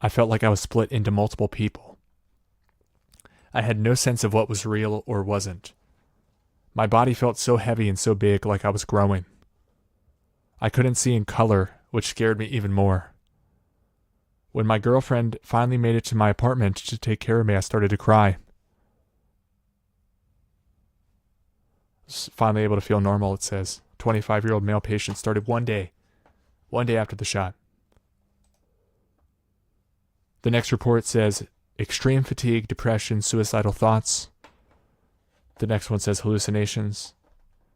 I felt like I was split into multiple people. I had no sense of what was real or wasn't. My body felt so heavy and so big, like I was growing. I couldn't see in color, which scared me even more. When my girlfriend finally made it to my apartment to take care of me, I started to cry. I was finally able to feel normal, it says. 25-year-old male patient started one day after the shot. The next report says extreme fatigue, depression, suicidal thoughts. The next one says hallucinations.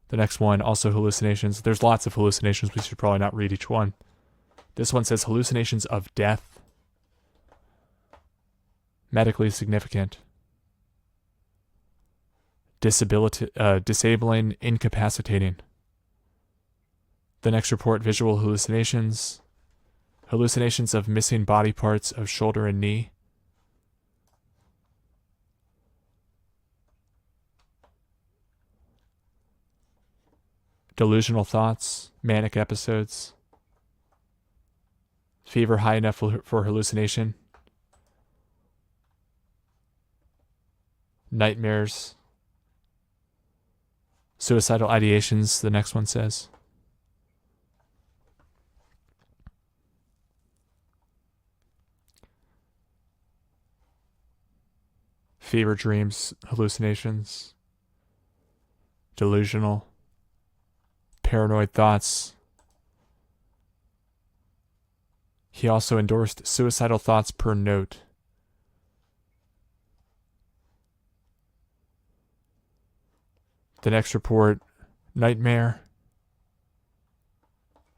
The next one, also hallucinations. There's lots of hallucinations. We should probably not read each one. This one says hallucinations of death. Medically significant. Disabling, incapacitating. The next report, visual hallucinations. Hallucinations of missing body parts of shoulder and knee. Delusional thoughts, manic episodes. Fever high enough for hallucination. Nightmares. Suicidal ideations, the next one says. Fever dreams, hallucinations. Delusional. Paranoid thoughts. He also endorsed suicidal thoughts per note. The next report, nightmare.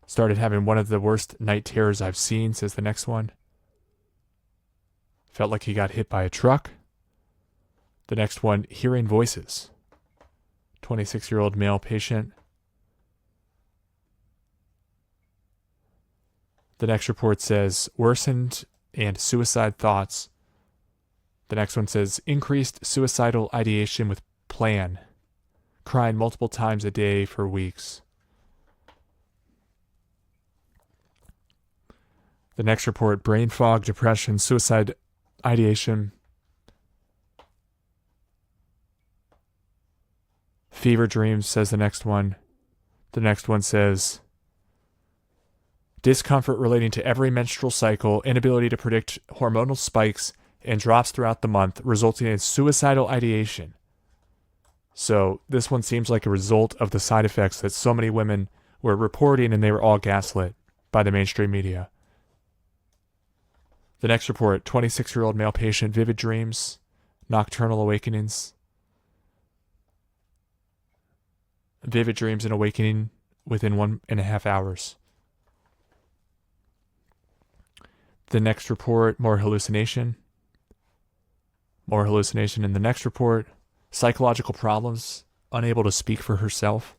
Started having one of the worst night terrors I've seen, says the next one. Felt like he got hit by a truck. The next one, hearing voices. 26-year-old male patient. The next report says worsened and suicide thoughts. The next one says increased suicidal ideation with plan. Crying multiple times a day for weeks. The next report, brain fog, depression, suicide ideation. Fever dreams, says the next one. The next one says discomfort relating to every menstrual cycle, inability to predict hormonal spikes and drops throughout the month, resulting in suicidal ideation. So this one seems like a result of the side effects that so many women were reporting, and they were all gaslit by the mainstream media. The next report, 26-year-old male patient, vivid dreams, nocturnal awakenings. Vivid dreams and awakening within 1.5 hours. The next report, more hallucination. More hallucination in the next report. Psychological problems, unable to speak for herself.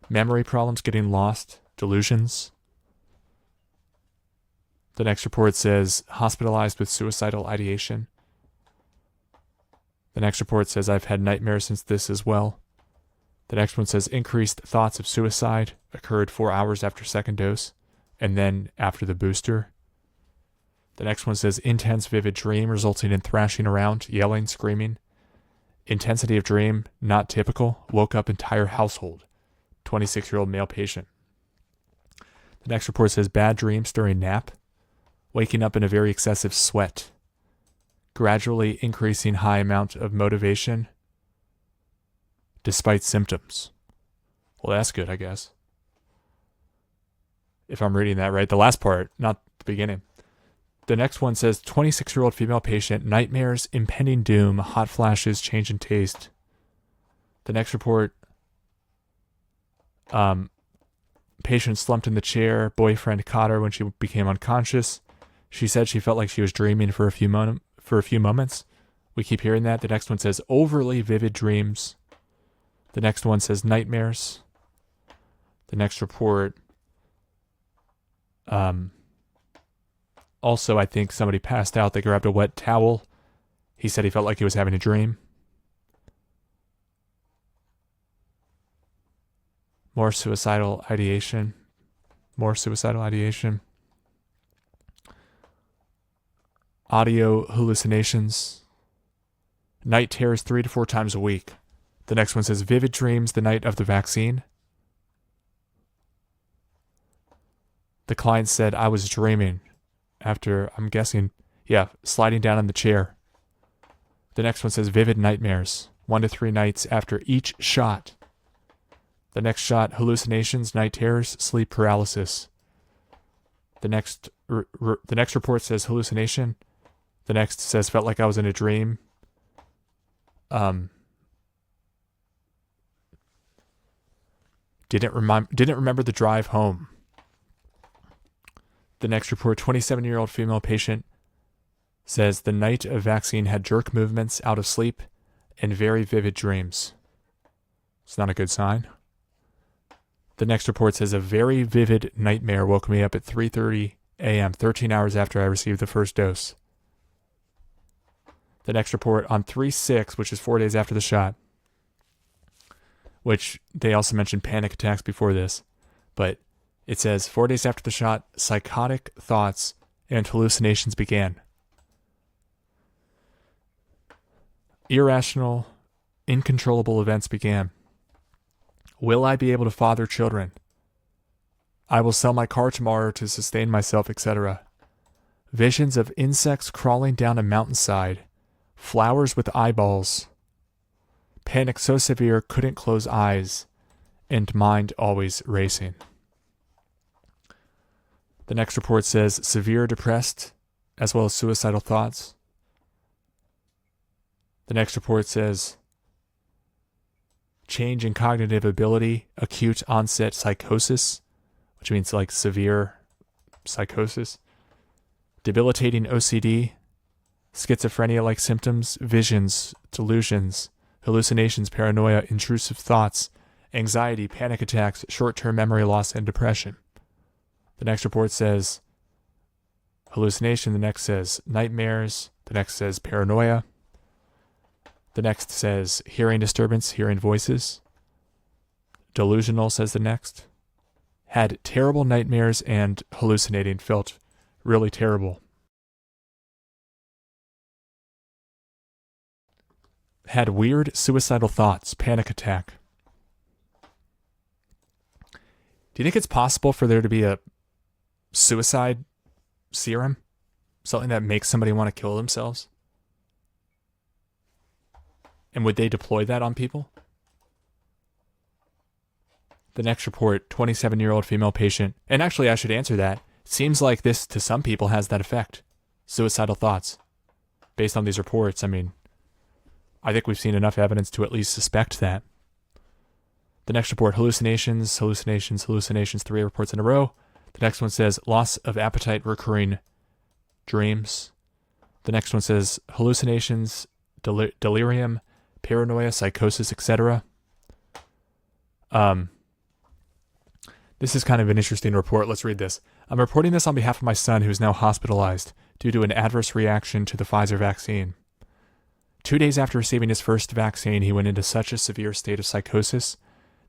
Memory problems, getting lost. Delusions. The next report says hospitalized with suicidal ideation. The next report says I've had nightmares since this as well. The next one says increased thoughts of suicide occurred 4 hours after second dose and then after the booster. The next one says intense vivid dream resulting in thrashing around, yelling, screaming. Intensity of dream, not typical, woke up entire household. 26-year-old male patient. The next report says bad dreams during nap, waking up in a very excessive sweat, gradually increasing high amount of motivation despite symptoms. Well, that's good, I guess. if I'm reading that right. The last part, not the beginning. The next one says 26-year-old female patient, nightmares, impending doom, hot flashes, change in taste. The next report, patient slumped in the chair, boyfriend caught her when she became unconscious. She said she felt like she was dreaming for a few moments. We keep hearing that. The next one says overly vivid dreams. The next one says nightmares. The next report, also, I think somebody passed out. They grabbed a wet towel. He said he felt like he was having a dream. More suicidal ideation. Audio hallucinations. Night terrors 3 to 4 times a week. The next one says vivid dreams the night of the vaccine. The client said, I was dreaming after, I'm guessing, sliding down in the chair. The next one says vivid nightmares 1 to 3 nights after each shot. The next shot, hallucinations, night terrors, sleep paralysis. The next report says hallucination. The next says felt like I was in a dream. Didn't remember the drive home. The next report, 27-year-old female patient says the night of vaccine had jerk movements, out of sleep, and very vivid dreams. It's not a good sign. The next report says a very vivid nightmare woke me up at 3:30 a.m., 13 hours after I received the first dose. The next report on 3/6, which is 4 days after the shot, which they also mentioned panic attacks before this, but it says 4 days after the shot, psychotic thoughts and hallucinations began. Irrational, uncontrollable events began. Will I be able to father children? I will sell my car tomorrow to sustain myself, etc. Visions of insects crawling down a mountainside. Flowers with eyeballs. Panic so severe couldn't close eyes. And mind always racing. The next report says severe depressed, as well as suicidal thoughts. The next report says change in cognitive ability, acute onset psychosis, which means like severe psychosis, debilitating OCD, schizophrenia-like symptoms, visions, delusions, hallucinations, paranoia, intrusive thoughts, anxiety, panic attacks, short-term memory loss, and depression. The next report says hallucination. The next says nightmares. The next says paranoia. The next says hearing disturbance, hearing voices. Delusional, says the next. Had terrible nightmares and hallucinating, felt really terrible. Had weird suicidal thoughts, panic attack. Do you think it's possible for there to be a suicide serum? Something that makes somebody want to kill themselves? And would they deploy that on people? The next report, 27-year-old female patient. And actually, I should answer that. It seems like this, to some people, has that effect. Suicidal thoughts. Based on these reports, I mean, I think we've seen enough evidence to at least suspect that. The next report, hallucinations, 3 reports in a row. The next one says loss of appetite, recurring dreams. The next one says hallucinations, delirium, paranoia, psychosis, etc. This is kind of an interesting report. Let's read this. I'm reporting this on behalf of my son, who is now hospitalized due to an adverse reaction to the Pfizer vaccine. 2 days after receiving his first vaccine, he went into such a severe state of psychosis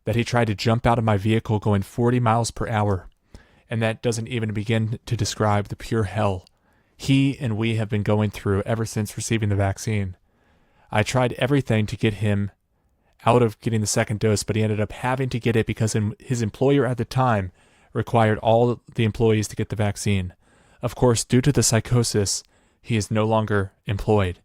that he tried to jump out of my vehicle going 40 miles per hour. And that doesn't even begin to describe the pure hell he and we have been going through ever since receiving the vaccine. I tried everything to get him out of getting the second dose, but he ended up having to get it because his employer at the time required all the employees to get the vaccine. Of course, due to the psychosis, he is no longer employed.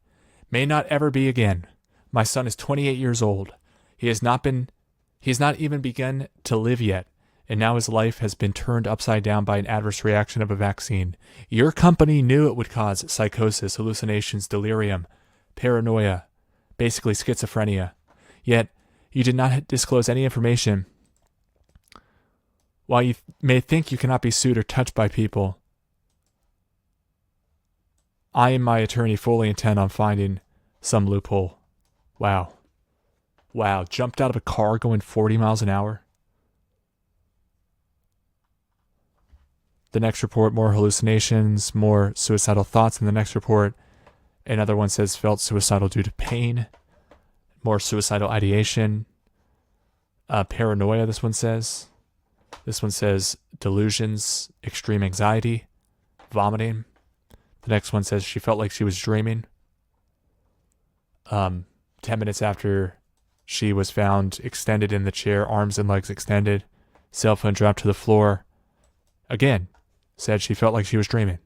May not ever be again. My son is 28 years old. He has not even begun to live yet, and now his life has been turned upside down by an adverse reaction of a vaccine. Your company knew it would cause psychosis, hallucinations, delirium, paranoia, basically schizophrenia. Yet, you did not disclose any information. While you may think you cannot be sued or touched by people, I and my attorney fully intend on finding some loophole. Wow. Wow. Jumped out of a car going 40 miles an hour. The next report, more hallucinations, more suicidal thoughts in the next report. Another one says felt suicidal due to pain. More suicidal ideation. Paranoia, this one says. This one says delusions, extreme anxiety, vomiting. The next one says she felt like she was dreaming. 10 minutes after she was found extended in the chair, arms and legs extended, cell phone dropped to the floor. Again, said she felt like she was dreaming.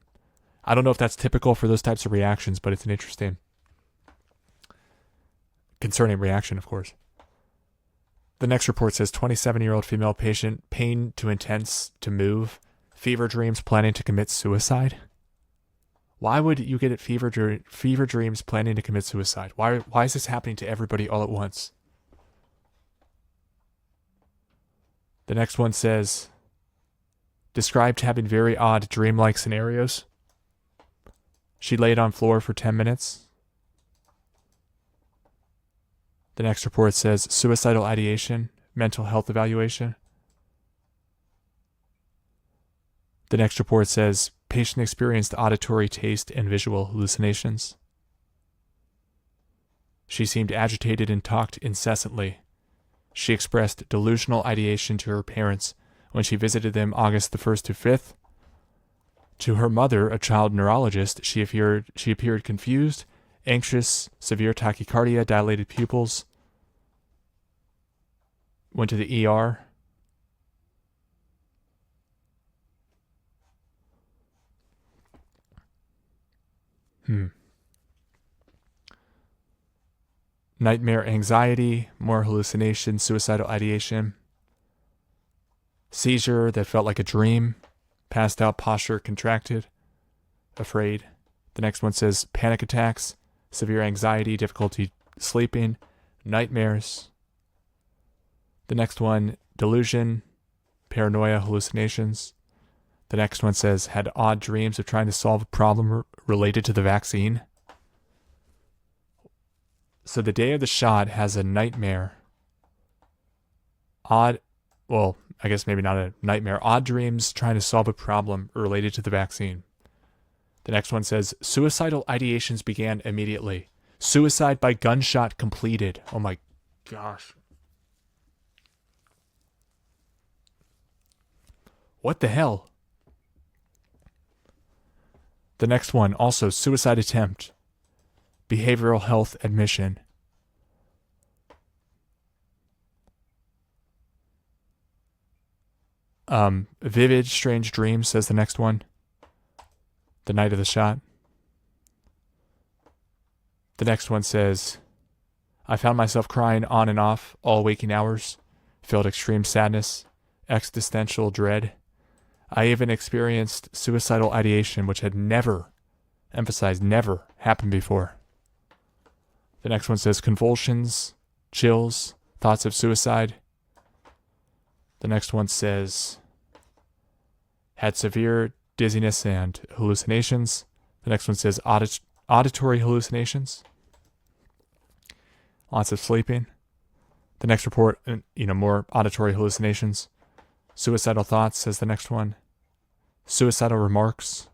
I don't know if that's typical for those types of reactions, but it's an interesting, concerning reaction, of course. The next report says 27-year-old female patient, pain too intense to move, fever dreams, planning to commit suicide. Why would you get fever dreams planning to commit suicide? Why is this happening to everybody all at once? The next one says, described having very odd dreamlike scenarios. She laid on floor for 10 minutes. The next report says suicidal ideation, mental health evaluation. The next report says patient experienced auditory, taste, and visual hallucinations. She seemed agitated and talked incessantly. She expressed delusional ideation to her parents when she visited them August the 1st to 5th. To her mother, a child neurologist, she appeared confused, anxious, severe tachycardia, dilated pupils. Went to the ER. Nightmare anxiety, more hallucination, suicidal ideation. Seizure that felt like a dream. Passed out, posture contracted, afraid. The next one says panic attacks, severe anxiety, difficulty sleeping, nightmares. The next one, delusion, paranoia, hallucinations. The next one says had odd dreams of trying to solve a problem related to the vaccine. So the day of the shot has a nightmare. I guess maybe not a nightmare. Odd dreams trying to solve a problem related to the vaccine. The next one says suicidal ideations began immediately. Suicide by gunshot completed. Oh my gosh. What the hell? The next one, also suicide attempt. Behavioral health admission. Vivid, strange dreams, says the next one. The night of the shot. The next one says, I found myself crying on and off all waking hours, felt extreme sadness, existential dread. I even experienced suicidal ideation, which had never, emphasized never, happened before. The next one says convulsions, chills, thoughts of suicide. The next one says had severe dizziness and hallucinations. The next one says auditory hallucinations. Lots of sleeping. The next report, more auditory hallucinations. Suicidal thoughts, says the next one. Suicidal remarks.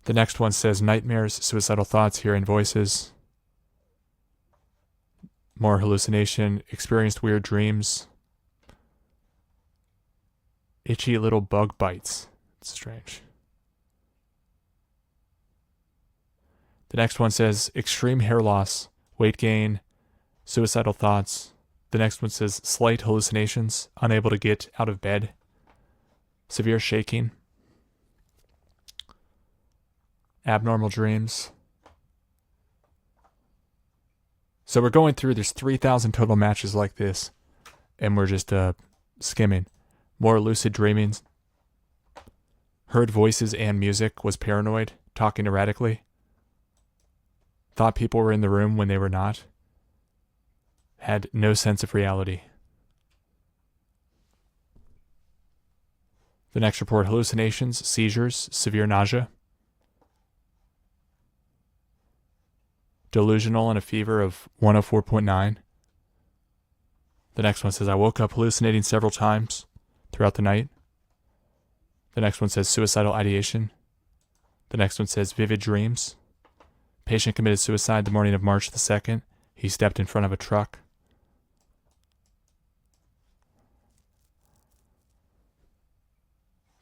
The next one says nightmares, suicidal thoughts, hearing voices. More hallucination, experienced weird dreams. Itchy little bug bites. It's strange. The next one says extreme hair loss, weight gain, suicidal thoughts. The next one says slight hallucinations, unable to get out of bed, severe shaking, abnormal dreams. So we're going through, there's 3,000 total matches like this, and we're just skimming. More lucid dreamings. Heard voices and music, was paranoid, talking erratically. Thought people were in the room when they were not. Had no sense of reality. The next report, hallucinations, seizures, severe nausea. Delusional and a fever of 104.9. The next one says, I woke up hallucinating several times throughout the night. The next one says suicidal ideation. The next one says vivid dreams. Patient committed suicide the morning of March the 2nd. He stepped in front of a truck.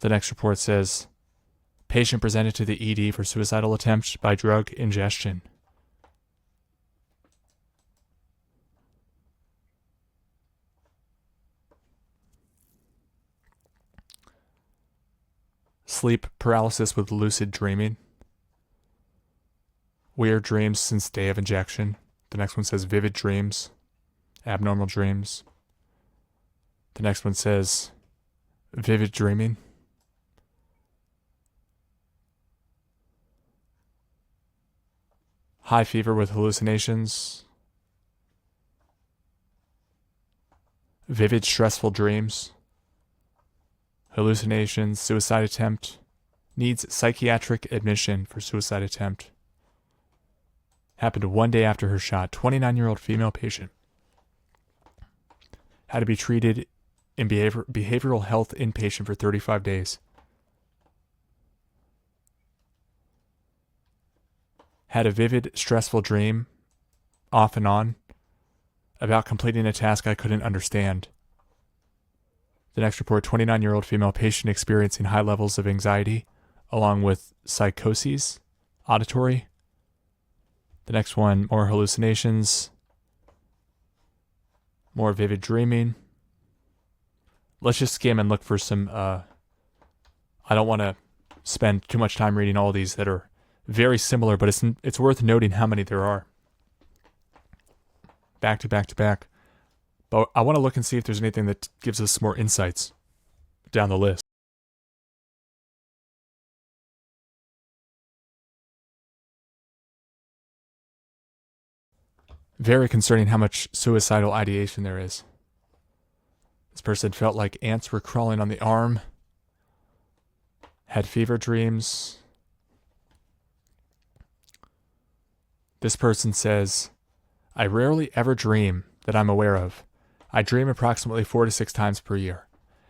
The next report says, patient presented to the ED for suicidal attempt by drug ingestion. Sleep paralysis with lucid dreaming. Weird dreams since day of injection. The next one says vivid dreams, abnormal dreams. The next one says vivid dreaming. High fever with hallucinations. Vivid stressful dreams. Hallucinations, suicide attempt. Needs psychiatric admission for suicide attempt. Happened 1 day after her shot. 29-year-old female patient. Had to be treated in behavioral health inpatient for 35 days. Had a vivid, stressful dream, off and on, about completing a task I couldn't understand. The next report, 29-year-old female patient experiencing high levels of anxiety, along with psychoses, auditory. The next one, more hallucinations, more vivid dreaming. Let's just skim and look for some, I don't want to spend too much time reading all these that are very similar, but it's worth noting how many there are. Back to back to back. But I want to look and see if there's anything that gives us more insights down the list. Very concerning how much suicidal ideation there is. This person felt like ants were crawling on the arm. Had fever dreams. This person says, I rarely ever dream that I'm aware of. I dream approximately 4 to 6 times per year.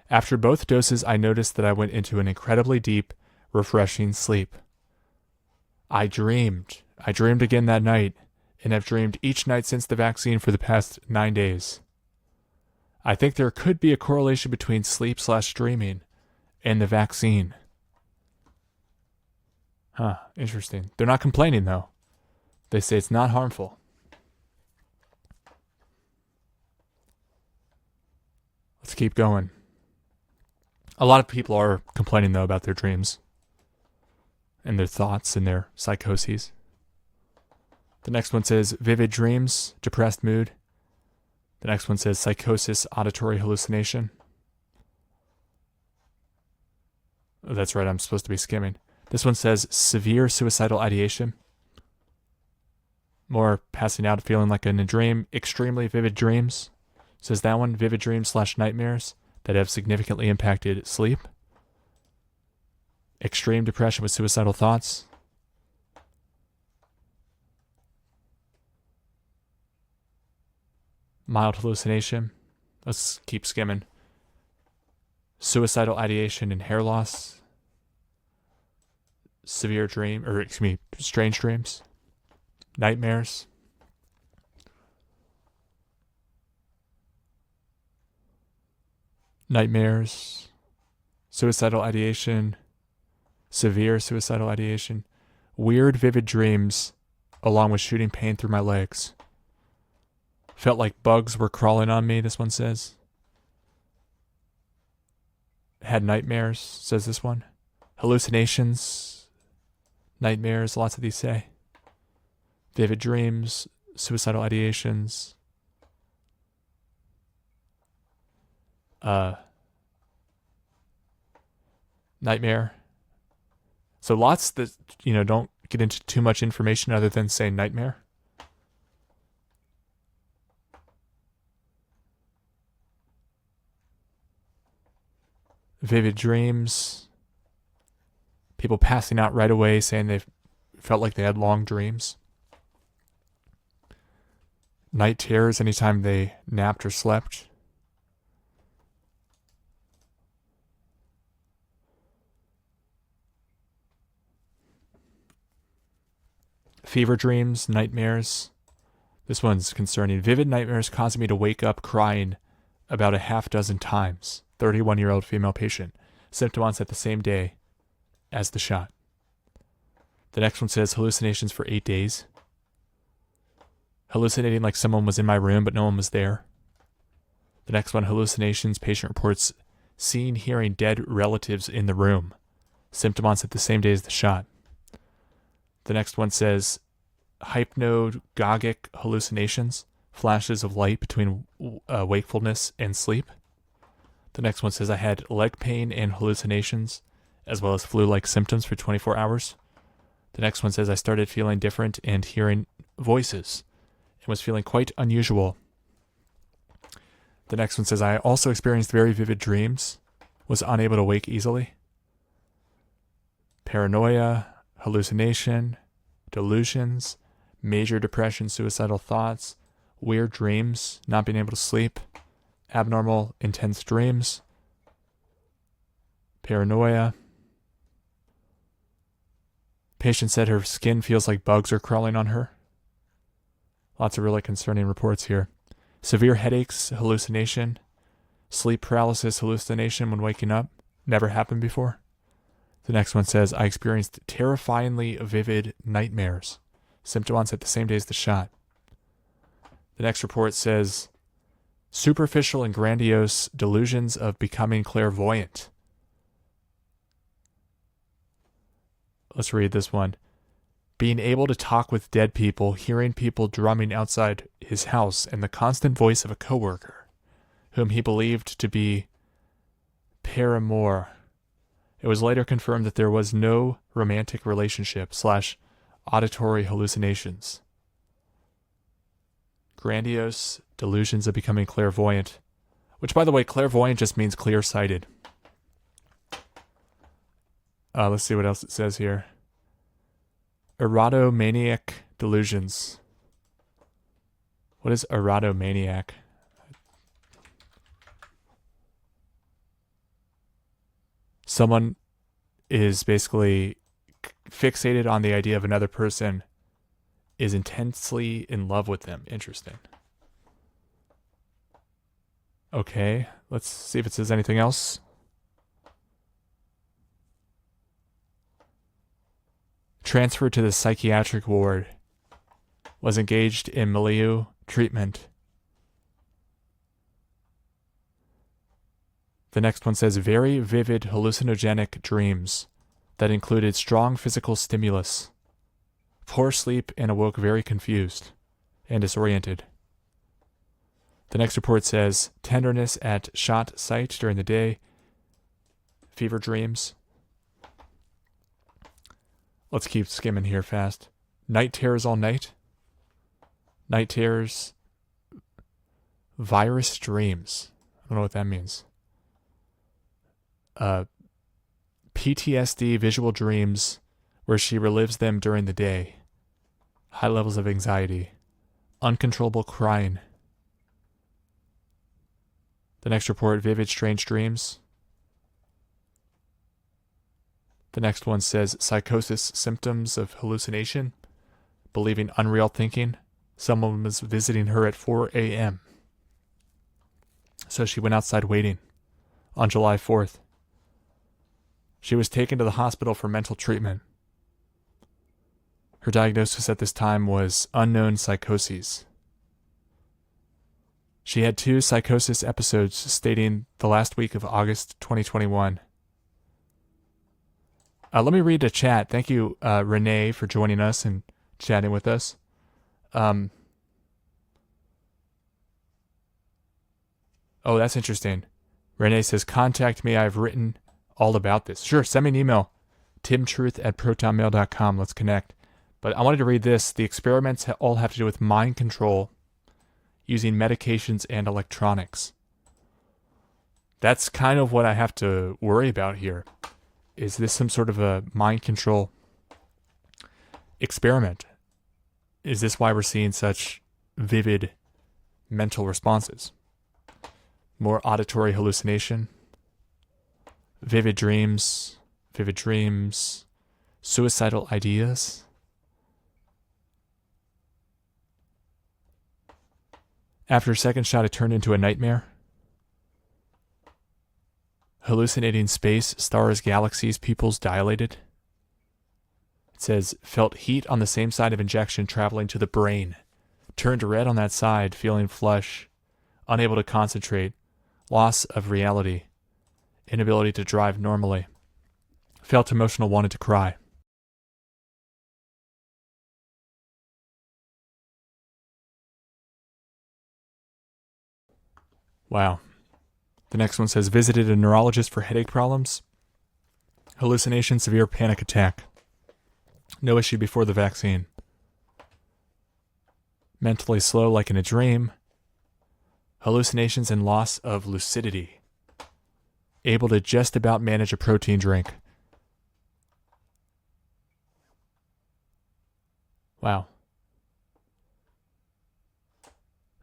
After both doses, I noticed that I went into an incredibly deep, refreshing sleep. I dreamed again that night, and have dreamed each night since the vaccine for the past 9 days. I think there could be a correlation between sleep/dreaming and the vaccine. Interesting. They're not complaining though. They say it's not harmful. Let's keep going. A lot of people are complaining though about their dreams and their thoughts and their psychoses. The next one says vivid dreams, depressed mood. The next one says psychosis, auditory hallucination. Oh, that's right, I'm supposed to be skimming. This one says severe suicidal ideation. More passing out, feeling like in a dream. Extremely vivid dreams. Says that one, vivid dreams/nightmares that have significantly impacted sleep. Extreme depression with suicidal thoughts. Mild hallucination. Let's keep skimming. Suicidal ideation and hair loss. Severe strange dreams. Nightmares. Nightmares. Suicidal ideation. Severe suicidal ideation. Weird vivid dreams along with shooting pain through my legs. Felt like bugs were crawling on me, this one says. Had nightmares, says this one. Hallucinations. Nightmares, lots of these say. Vivid dreams, suicidal ideations. Nightmare. So lots that, don't get into too much information other than say nightmare. Vivid dreams. People passing out right away saying they felt like they had long dreams. Night terrors anytime they napped or slept. Fever dreams, nightmares. This one's concerning. Vivid nightmares causing me to wake up crying about a half dozen times. 31-year-old female patient. Symptom onset the same day as the shot. The next one says hallucinations for 8 days. Hallucinating like someone was in my room, but no one was there. The next one, hallucinations. Patient reports seeing, hearing dead relatives in the room. Symptom onset the same day as the shot. The next one says hypnagogic hallucinations, flashes of light between wakefulness and sleep. The next one says I had leg pain and hallucinations, as well as flu-like symptoms for 24 hours. The next one says I started feeling different and hearing voices and was feeling quite unusual. The next one says I also experienced very vivid dreams, was unable to wake easily. Paranoia, hallucination, delusions, major depression, suicidal thoughts, weird dreams, not being able to sleep, abnormal, intense dreams, paranoia. Patient said her skin feels like bugs are crawling on her. Lots of really concerning reports here. Severe headaches, hallucination, sleep paralysis, hallucination when waking up. Never happened before. The next one says, I experienced terrifyingly vivid nightmares. Symptom onset the same day as the shot. The next report says, superficial and grandiose delusions of becoming clairvoyant. Let's read this one. Being able to talk with dead people, hearing people drumming outside his house, and the constant voice of a coworker, whom he believed to be paramour. It was later confirmed that there was no romantic relationship / auditory hallucinations. Grandiose delusions of becoming clairvoyant, which, by the way, clairvoyant just means clear-sighted. Let's see what else it says here. Erotomaniac delusions. What is erotomaniac? Someone is basically fixated on the idea of another person, is intensely in love with them. Interesting. Okay, let's see if it says anything else. Transferred to the psychiatric ward. Was engaged in milieu treatment. The next one says very vivid hallucinogenic dreams that included strong physical stimulus. Poor sleep and awoke very confused and disoriented. The next report says tenderness at shot site during the day. Fever dreams. Let's keep skimming here fast. Night terrors all night. Night terrors. Virus dreams. I don't know what that means. PTSD visual dreams where she relives them during the day. High levels of anxiety. Uncontrollable crying. The next report, vivid strange dreams. The next one says psychosis symptoms of hallucination, believing unreal thinking. Someone was visiting her at 4 a.m. So she went outside waiting on July 4th. She was taken to the hospital for mental treatment. Her diagnosis at this time was unknown psychoses. She had 2 psychosis episodes stating the last week of August 2021. Let me read the chat. Thank you, Renee, for joining us and chatting with us. Oh, that's interesting. Renee says, contact me. I've written all about this. Sure, send me an email. timtruth@protonmail.com. Let's connect. But I wanted to read this. The experiments all have to do with mind control using medications and electronics. That's kind of what I have to worry about here. Is this some sort of a mind control experiment? Is this why we're seeing such vivid mental responses? More auditory hallucination, vivid dreams, suicidal ideas. After a second shot, it turned into a nightmare. Hallucinating space, stars, galaxies, pupils dilated. It says, felt heat on the same side of injection traveling to the brain. Turned red on that side, feeling flush. Unable to concentrate. Loss of reality. Inability to drive normally. Felt emotional, wanted to cry. Wow. The next one says, visited a neurologist for headache problems. Hallucination, severe panic attack. No issue before the vaccine. Mentally slow like in a dream. Hallucinations and loss of lucidity. Able to just about manage a protein drink. Wow.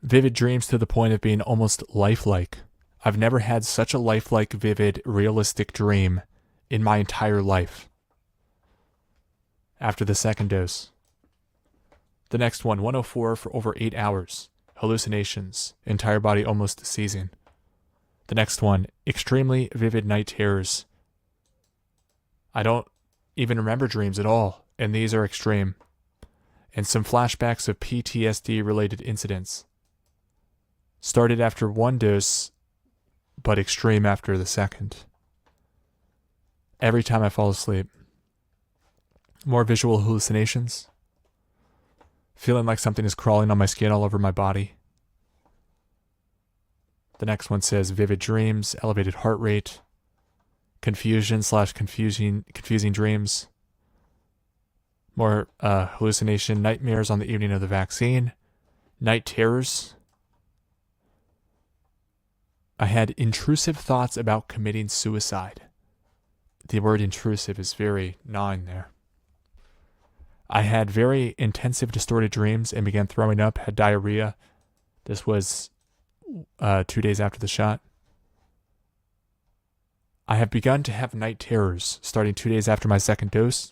Vivid dreams to the point of being almost lifelike. I've never had such a lifelike, vivid, realistic dream in my entire life. After the second dose. The next one, 104 for over 8 hours. Hallucinations. Entire body almost seizing. The next one, extremely vivid night terrors. I don't even remember dreams at all, and these are extreme. And some flashbacks of PTSD-related incidents. Started after one dose, but extreme after the second. Every time I fall asleep. More visual hallucinations. Feeling like something is crawling on my skin all over my body. The next one says vivid dreams, elevated heart rate, confusing dreams. More hallucination, nightmares on the evening of the vaccine, night terrors. I had intrusive thoughts about committing suicide. The word intrusive is very gnawing there. I had very intensive distorted dreams and began throwing up, had diarrhea. This was 2 days after the shot. I have begun to have night terrors starting 2 days after my second dose.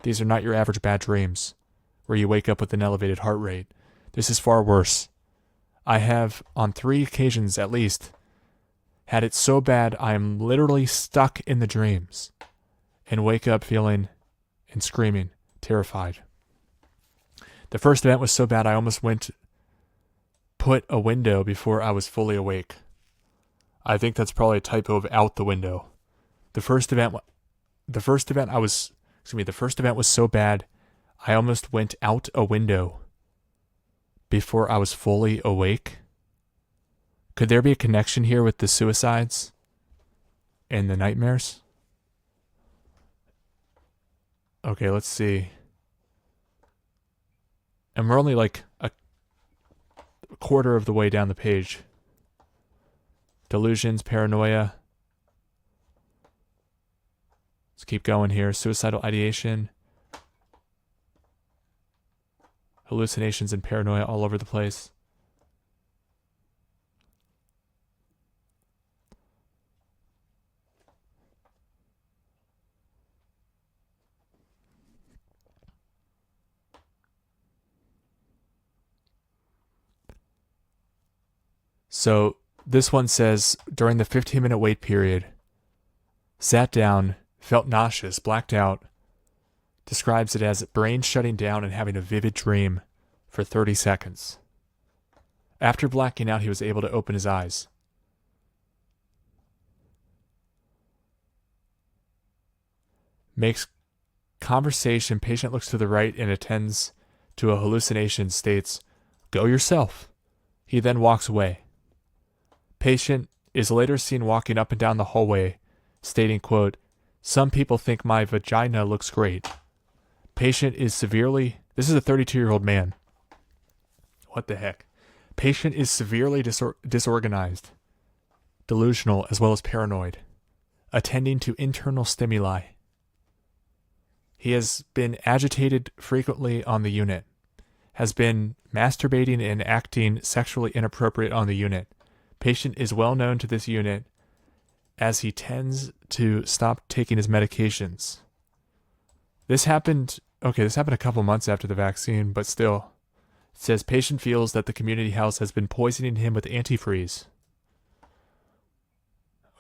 These are not your average bad dreams, where you wake up with an elevated heart rate. This is far worse. I have, on 3 occasions at least, had it so bad I am literally stuck in the dreams and wake up feeling and screaming, terrified. The first event was so bad I almost put a window before I was fully awake. I think that's probably a typo of out the window. The first event was so bad I almost went out a window before I was fully awake. Could there be a connection here with the suicides and the nightmares? Okay, let's see. And we're only like a quarter of the way down the page. Delusions, paranoia. Let's keep going here. Suicidal ideation. Hallucinations and paranoia all over the place. So this one says, during the 15-minute wait period, sat down, felt nauseous, blacked out, describes it as brain shutting down and having a vivid dream for 30 seconds. After blacking out, he was able to open his eyes. Makes conversation, patient looks to the right and attends to a hallucination, states, "Go yourself." He then walks away. Patient is later seen walking up and down the hallway, stating, quote, "Some people think my vagina looks great." Patient is severely... This is a 32-year-old man. What the heck? Patient is severely disorganized, delusional, as well as paranoid, attending to internal stimuli. He has been agitated frequently on the unit, has been masturbating and acting sexually inappropriate on the unit. Patient is well known to this unit as he tends to stop taking his medications. This happened a couple months after the vaccine, but still. It says patient feels that the community house has been poisoning him with antifreeze.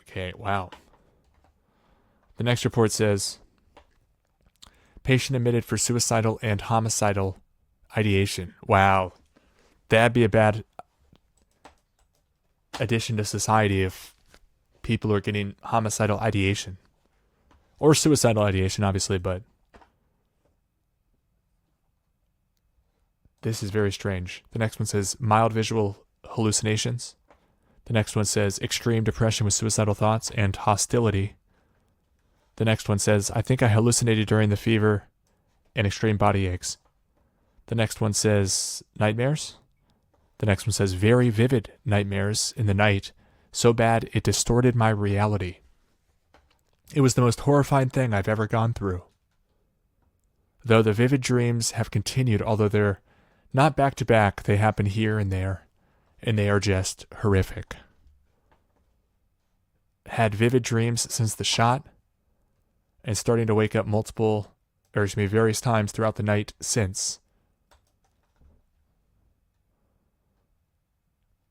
Okay, wow. The next report says patient admitted for suicidal and homicidal ideation. Wow. That'd be a bad addition to society if people are getting homicidal ideation. Or suicidal ideation, obviously, but this is very strange. The next one says mild visual hallucinations. The next one says extreme depression with suicidal thoughts and hostility. The next one says, I think I hallucinated during the fever and extreme body aches. The next one says nightmares. The next one says very vivid nightmares in the night, so bad it distorted my reality. It was the most horrifying thing I've ever gone through. Though the vivid dreams have continued, although they're not back to back, they happen here and there, and they are just horrific. Had vivid dreams since the shot, and starting to wake up various times throughout the night since.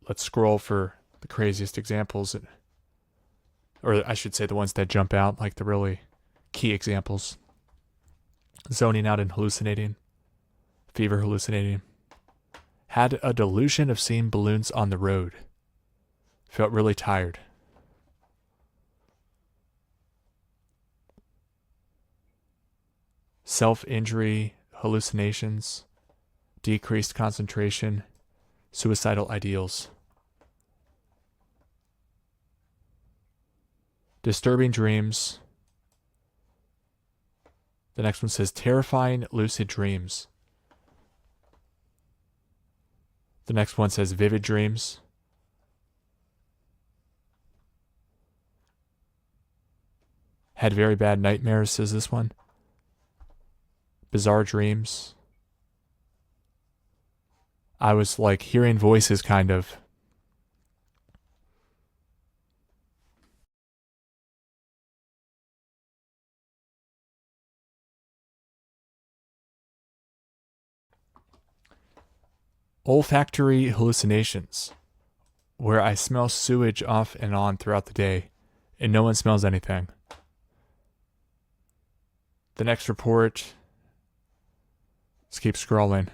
Let's scroll for the craziest examples, or I should say the ones that jump out, like the really key examples. Zoning out and hallucinating. Fever hallucinating. Had a delusion of seeing balloons on the road. Felt really tired. Self-injury, hallucinations, decreased concentration, suicidal ideals. Disturbing dreams. The next one says terrifying lucid dreams. The next one says vivid dreams. Had very bad nightmares, says this one. Bizarre dreams. I was like hearing voices, kind of. Olfactory hallucinations, where I smell sewage off and on throughout the day, and no one smells anything. The next report, let's keep scrolling.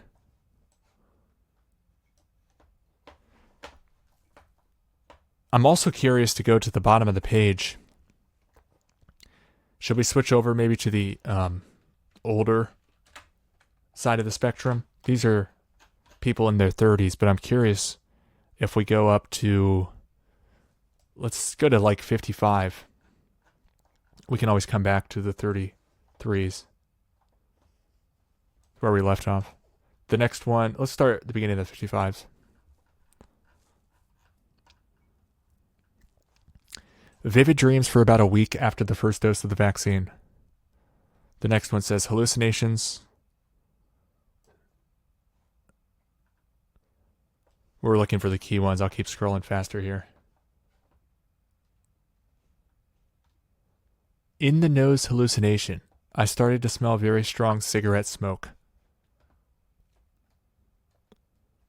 I'm also curious to go to the bottom of the page. Should we switch over maybe to the older side of the spectrum? These are people in their 30s, but I'm curious if we go up to, let's go to like 55. We can always come back to the 33s where we left off. The next one, let's start at the beginning of the 55s. Vivid dreams for about a week after the first dose of the vaccine. The next one says hallucinations. We're looking for the key ones. I'll keep scrolling faster here. In the nose hallucination, I started to smell very strong cigarette smoke.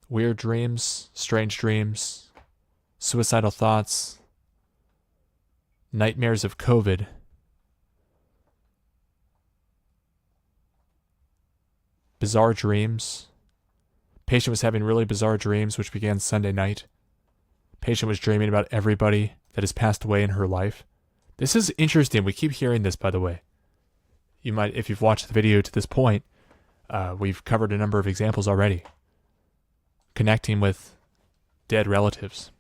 Weird dreams, strange dreams, suicidal thoughts, nightmares of COVID, bizarre dreams. Patient was having really bizarre dreams, which began Sunday night. Patient was dreaming about everybody that has passed away in her life. This is interesting. We keep hearing this, by the way. You might, if you've watched the video to this point, we've covered a number of examples already. Connecting with dead relatives.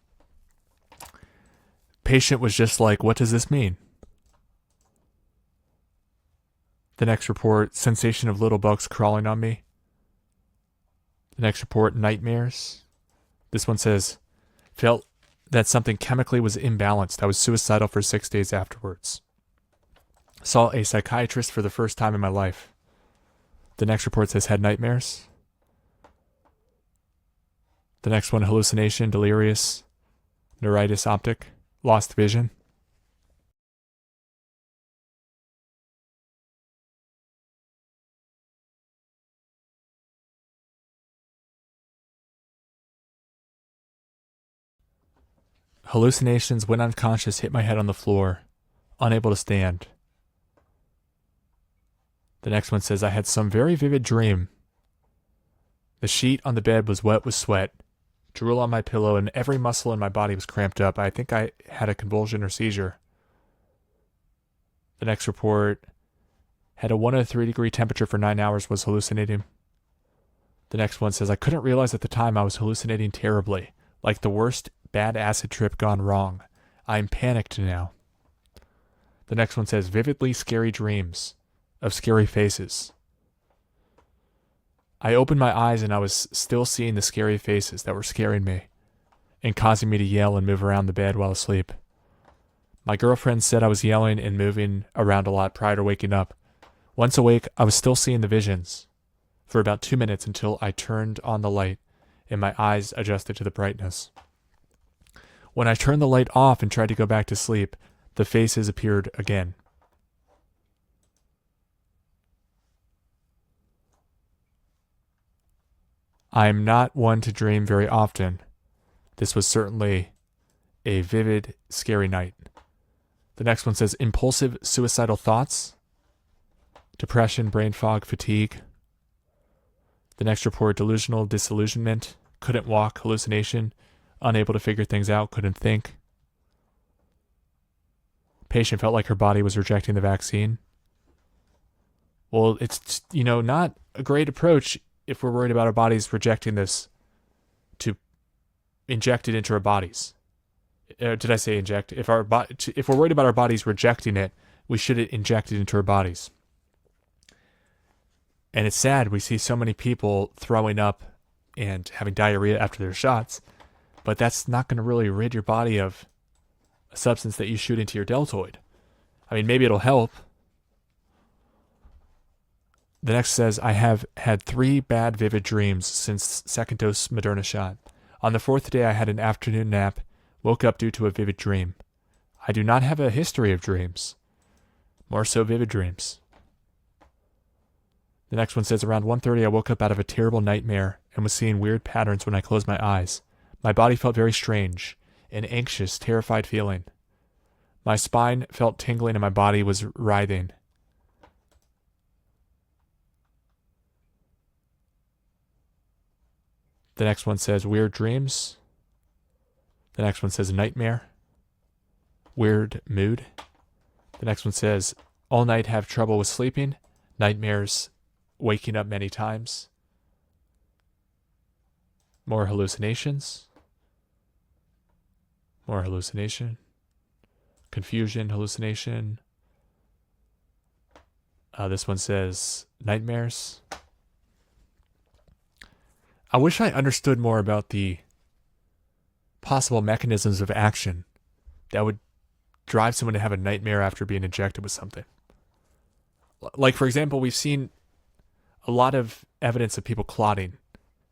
patient was just like, what does this mean? The next report, sensation of little bugs crawling on me. The next report, nightmares. This one says, felt that something chemically was imbalanced. I was suicidal for 6 days afterwards. Saw a psychiatrist for the first time in my life. The next report says, had nightmares. The next one, hallucination, delirious, neuritis optic, lost vision. Hallucinations, went unconscious, hit my head on the floor, unable to stand. The next one says, I had some very vivid dream. The sheet on the bed was wet with sweat, drool on my pillow, and every muscle in my body was cramped up. I think I had a convulsion or seizure. The next report, had a 103-degree temperature for 9 hours, was hallucinating. The next one says, I couldn't realize at the time I was hallucinating terribly, like the worst bad acid trip gone wrong. I'm panicked now. The next one says, vividly scary dreams of scary faces. I opened my eyes and I was still seeing the scary faces that were scaring me and causing me to yell and move around the bed while asleep. My girlfriend said I was yelling and moving around a lot prior to waking up. Once awake, I was still seeing the visions for about 2 minutes until I turned on the light and my eyes adjusted to the brightness. When I turned the light off and tried to go back to sleep, the faces appeared again. I'm not one to dream very often. This was certainly a vivid, scary night. The next one says, impulsive, suicidal thoughts, depression, brain fog, fatigue. The next report, delusional disillusionment, couldn't walk, hallucination, unable to figure things out, couldn't think. Patient felt like her body was rejecting the vaccine. Well, it's, not a great approach if we're worried about our bodies rejecting this to inject it into our bodies. Did I say inject? If we're worried about our bodies rejecting it, we should inject it into our bodies. And it's sad we see so many people throwing up and having diarrhea after their shots, but that's not going to really rid your body of a substance that you shoot into your deltoid. I mean, maybe it'll help. The next says, I have had 3 bad vivid dreams since second dose Moderna shot. On the 4th day, I had an afternoon nap, woke up due to a vivid dream. I do not have a history of dreams. More so vivid dreams. The next one says, around 1:30, I woke up out of a terrible nightmare and was seeing weird patterns when I closed my eyes. My body felt very strange, an anxious, terrified feeling. My spine felt tingling and my body was writhing. The next one says weird dreams. The next one says nightmare. Weird mood. The next one says all night have trouble with sleeping. Nightmares, waking up many times. More hallucinations. More hallucination. Confusion, hallucination. This one says nightmares. I wish I understood more about the possible mechanisms of action that would drive someone to have a nightmare after being injected with something. Like, for example, we've seen a lot of evidence of people clotting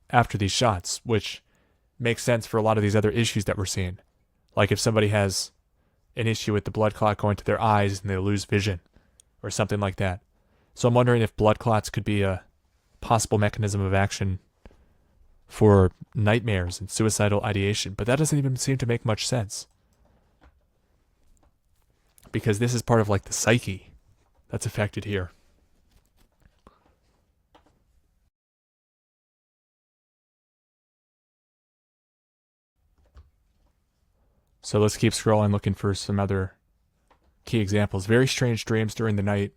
after these shots, which makes sense for a lot of these other issues that we're seeing. Like if somebody has an issue with the blood clot going to their eyes and they lose vision or something like that. So I'm wondering if blood clots could be a possible mechanism of action for nightmares and suicidal ideation, but that doesn't even seem to make much sense. Because this is part of like the psyche that's affected here. So let's keep scrolling, looking for some other key examples. Very strange dreams during the night.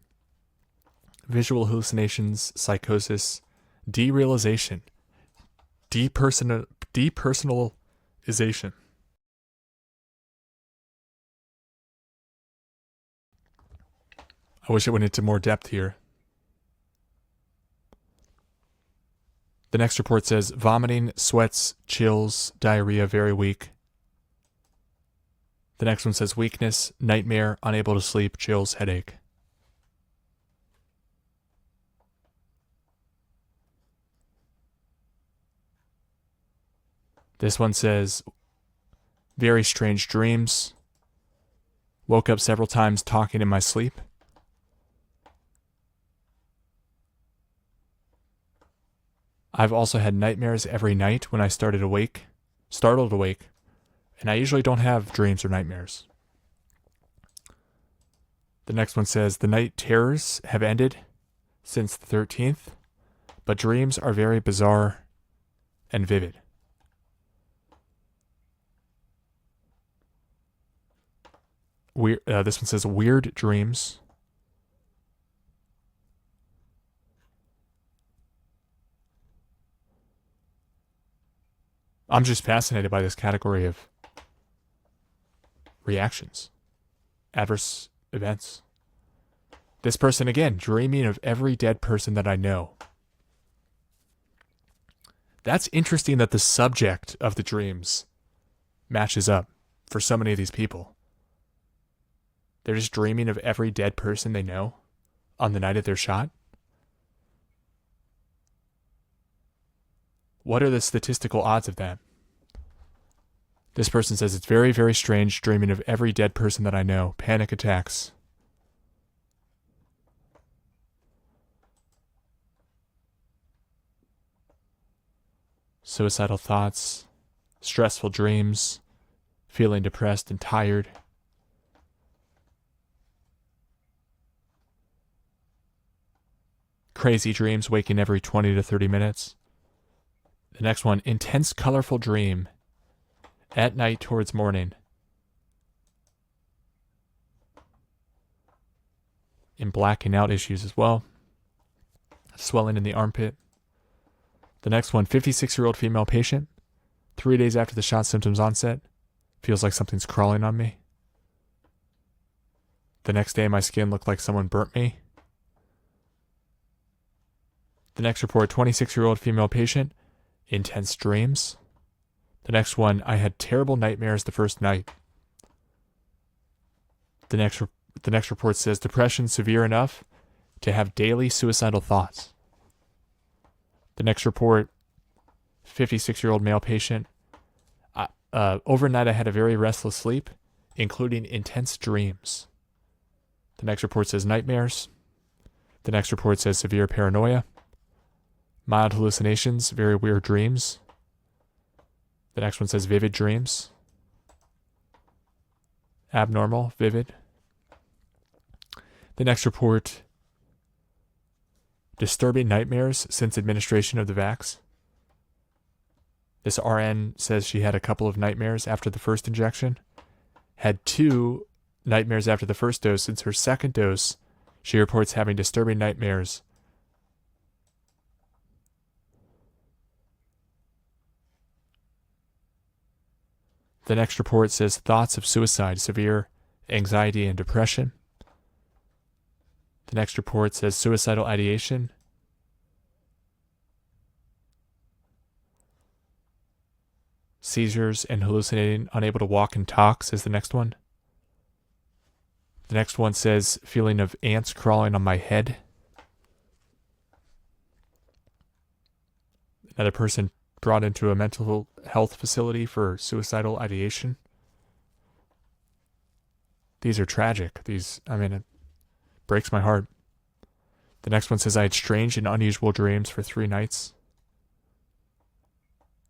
Visual hallucinations, psychosis, derealization, depersonalization. I wish it went into more depth here. The next report says vomiting, sweats, chills, diarrhea, very weak. The next one says weakness, nightmare, unable to sleep, chills, headache. This one says very strange dreams. Woke up several times talking in my sleep. I've also had nightmares every night when I startled awake, and I usually don't have dreams or nightmares. The next one says the night terrors have ended since the 13th, but dreams are very bizarre and vivid. This one says weird dreams. I'm just fascinated by this category of reactions, adverse events. This person, again, dreaming of every dead person that I know. That's interesting that the subject of the dreams matches up for so many of these people. They're just dreaming of every dead person they know on the night of their shot. What are the statistical odds of that? This person says it's very, very strange dreaming of every dead person that I know. Panic attacks. Suicidal thoughts. Stressful dreams. Feeling depressed and tired. Crazy dreams, waking every 20 to 30 minutes. The next one, intense colorful dream at night towards morning. And blacking out issues as well. Swelling in the armpit. The next one, 56-year-old female patient. 3 days after the shot symptoms onset. Feels like something's crawling on me. The next day my skin looked like someone burnt me. The next report, 26-year-old female patient. Intense dreams. The next one, I had terrible nightmares the first night. The next report says depression severe enough to have daily suicidal thoughts. The next report, 56-year-old male patient. Overnight I had a very restless sleep, including intense dreams. The next report says nightmares. The next report says severe paranoia. Mild hallucinations, very weird dreams. The next one says vivid dreams. Abnormal, vivid. The next report, disturbing nightmares since administration of the vax. This RN says she had a couple of nightmares after the first injection. Had 2 nightmares after the first dose. Since her second dose, she reports having disturbing nightmares. The next report says thoughts of suicide, severe anxiety and depression. The next report says suicidal ideation. Seizures and hallucinating, unable to walk and talk, says the next one. The next one says feeling of ants crawling on my head. Another person brought into a mental health facility for suicidal ideation. These are tragic. It breaks my heart. The next one says I had strange and unusual dreams for 3 nights.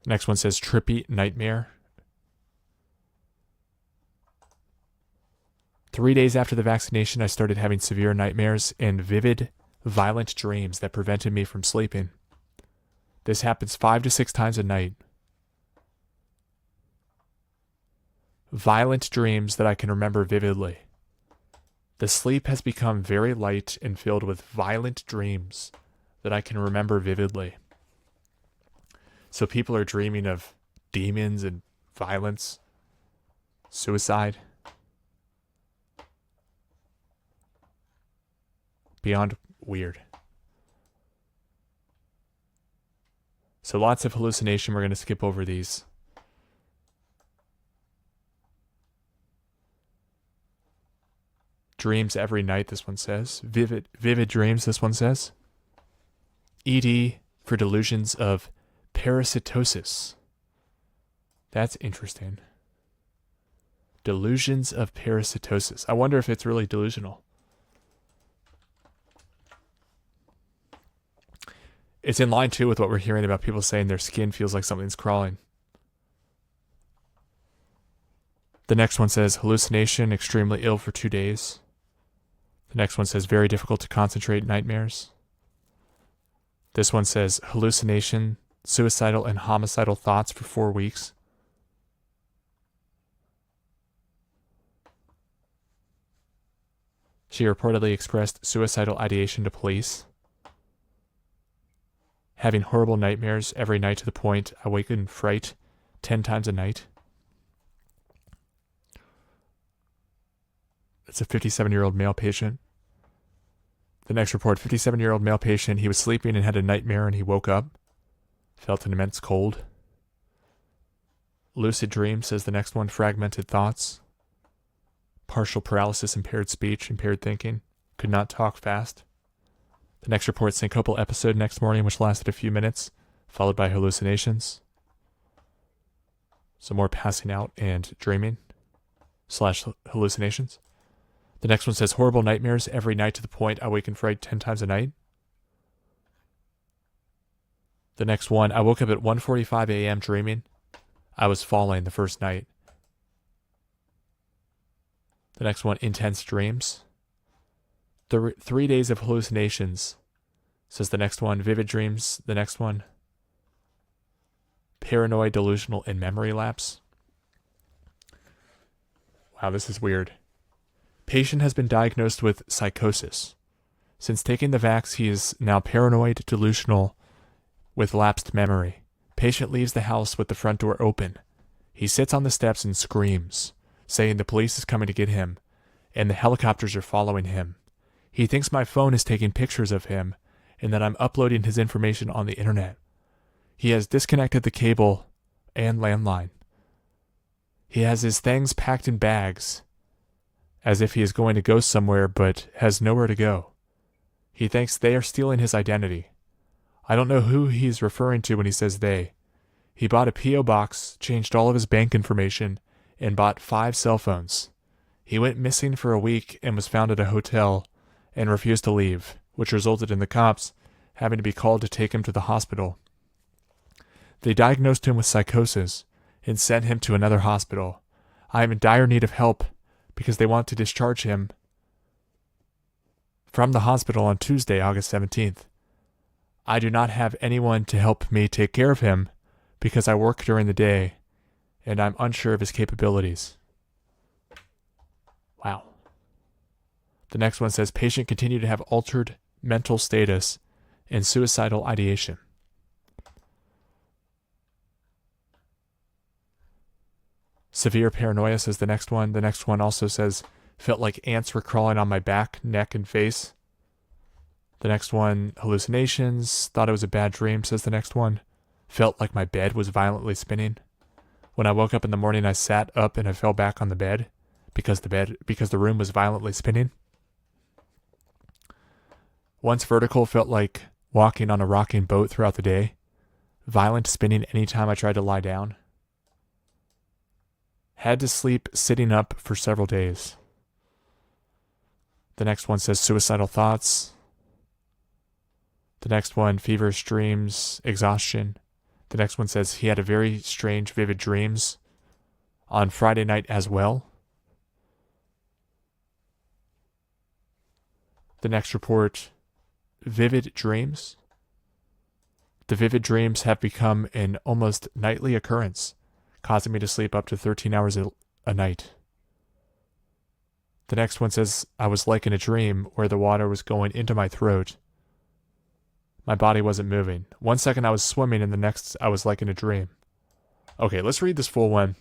The next one says trippy nightmare. 3 days after the vaccination, I started having severe nightmares and vivid, violent dreams that prevented me from sleeping. This happens 5 to 6 times a night. Violent dreams that I can remember vividly. The sleep has become very light and filled with violent dreams that I can remember vividly. So people are dreaming of demons and violence, suicide. Beyond weird. So lots of hallucination. We're going to skip over these. Dreams every night, this one says. Vivid dreams, this one says. ED for delusions of parasitosis. That's interesting. Delusions of parasitosis. I wonder if it's really delusional. It's in line too with what we're hearing about people saying their skin feels like something's crawling. The next one says hallucination, extremely ill for 2 days. The next one says very difficult to concentrate, nightmares. This one says hallucination, suicidal and homicidal thoughts for 4 weeks. She reportedly expressed suicidal ideation to police. Having horrible nightmares every night to the point I wake in fright 10 times a night. It's a 57-year-old male patient. The next report, 57-year-old male patient. He was sleeping and had a nightmare and he woke up. Felt an immense cold. Lucid dream, says the next one. Fragmented thoughts. Partial paralysis, impaired speech, impaired thinking. Could not talk fast. The next report, syncopal episode next morning, which lasted a few minutes, followed by hallucinations. Some more passing out and dreaming / hallucinations. The next one says horrible nightmares every night to the point I wake in fright 10 times a night. The next one, I woke up at 1:45 a.m. dreaming I was falling the first night. The next one, intense dreams. 3 days of hallucinations, says the next one. Vivid dreams, the next one. Paranoid, delusional, and memory lapse. Wow, this is weird. Patient has been diagnosed with psychosis. Since taking the vax, he is now paranoid, delusional, with lapsed memory. Patient leaves the house with the front door open. He sits on the steps and screams, saying the police is coming to get him, and the helicopters are following him. He thinks my phone is taking pictures of him, and that I'm uploading his information on the internet. He has disconnected the cable and landline. He has his things packed in bags, as if he is going to go somewhere but has nowhere to go. He thinks they are stealing his identity. I don't know who he's referring to when he says they. He bought a P.O. box, changed all of his bank information, and bought 5 cell phones. He went missing for a week and was found at a hotel and refused to leave, which resulted in the cops having to be called to take him to the hospital. They diagnosed him with psychosis and sent him to another hospital. I am in dire need of help because they want to discharge him from the hospital on Tuesday, August 17th. I do not have anyone to help me take care of him because I work during the day and I'm unsure of his capabilities. Wow. The next one says, patient continued to have altered mental status and suicidal ideation. Severe paranoia, says the next one. The next one also says, felt like ants were crawling on my back, neck, and face. The next one, hallucinations, thought it was a bad dream, says the next one. Felt like my bed was violently spinning. When I woke up in the morning, I sat up and I fell back on the bed because the room was violently spinning. Once vertical, felt like walking on a rocking boat throughout the day. Violent spinning anytime I tried to lie down. Had to sleep sitting up for several days. The next one says suicidal thoughts. The next one, feverish dreams, exhaustion. The next one says he had a very strange, vivid dreams on Friday night as well. The next report, vivid dreams. The vivid dreams have become an almost nightly occurrence, causing me to sleep up to 13 hours a night. The next one says I was like in a dream where the water was going into my throat. My body wasn't moving. 1 second I was swimming and the next I was like in a dream. Okay, let's read this full one.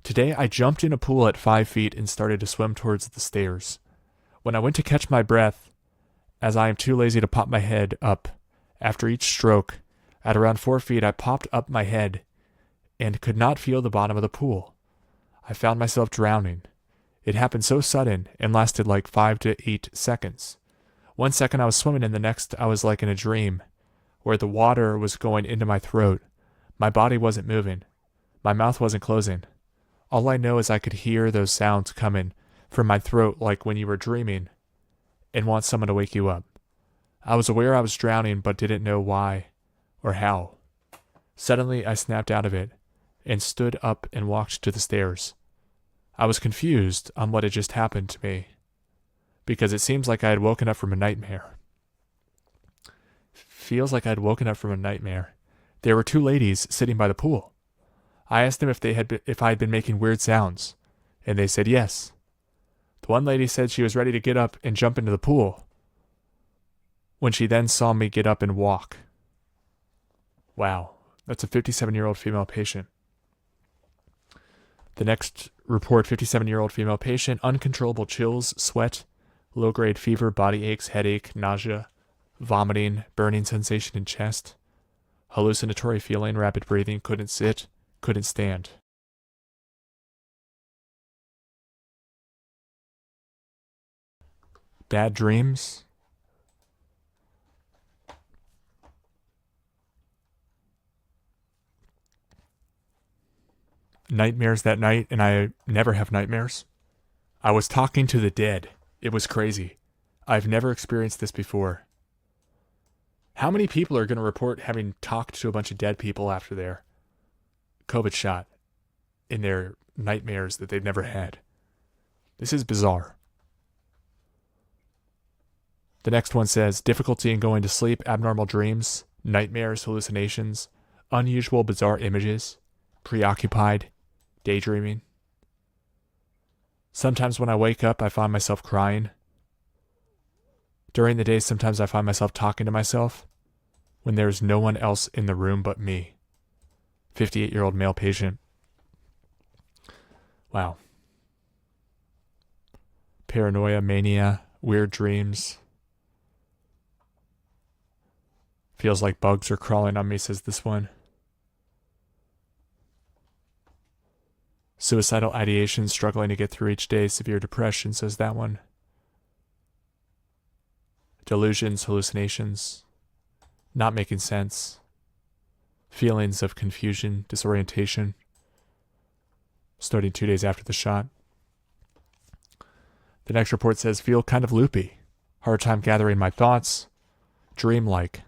Today I jumped in a pool at 5 feet and started to swim towards the stairs. When I went to catch my breath, as I am too lazy to pop my head up after each stroke, at around 4 feet I popped up my head and could not feel the bottom of the pool. I found myself drowning. It happened so sudden and lasted like 5 to 8 seconds. 1 second I was swimming and the next I was like in a dream, where the water was going into my throat. My body wasn't moving. My mouth wasn't closing. All I know is I could hear those sounds coming from my throat like when you were dreaming and want someone to wake you up. I was aware I was drowning but didn't know why or how. Suddenly I snapped out of it and stood up and walked to the stairs. I was confused on what had just happened to me because it seems like I had woken up from a nightmare. Feels like I had woken up from a nightmare. There were 2 ladies sitting by the pool. I asked them if I had been making weird sounds, and they said yes. The one lady said she was ready to get up and jump into the pool when she then saw me get up and walk. Wow, that's a 57-year-old female patient. The next report, 57-year-old female patient, uncontrollable chills, sweat, low-grade fever, body aches, headache, nausea, vomiting, burning sensation in chest, hallucinatory feeling, rapid breathing, couldn't sit, couldn't stand. Bad dreams. Nightmares that night, and I never have nightmares. I was talking to the dead. It was crazy. I've never experienced this before. How many people are going to report having talked to a bunch of dead people after their COVID shot in their nightmares that they've never had? This is bizarre. The next one says, difficulty in going to sleep, abnormal dreams, nightmares, hallucinations, unusual bizarre images, preoccupied, daydreaming. Sometimes when I wake up, I find myself crying. During the day, sometimes I find myself talking to myself when there's no one else in the room but me. 58-year-old male patient. Wow. Paranoia, mania, weird dreams. Feels like bugs are crawling on me, says this one. Suicidal ideation, struggling to get through each day, severe depression, says that one. Delusions, hallucinations, not making sense. Feelings of confusion, disorientation, starting 2 days after the shot. The next report says, feel kind of loopy, hard time gathering my thoughts, dreamlike.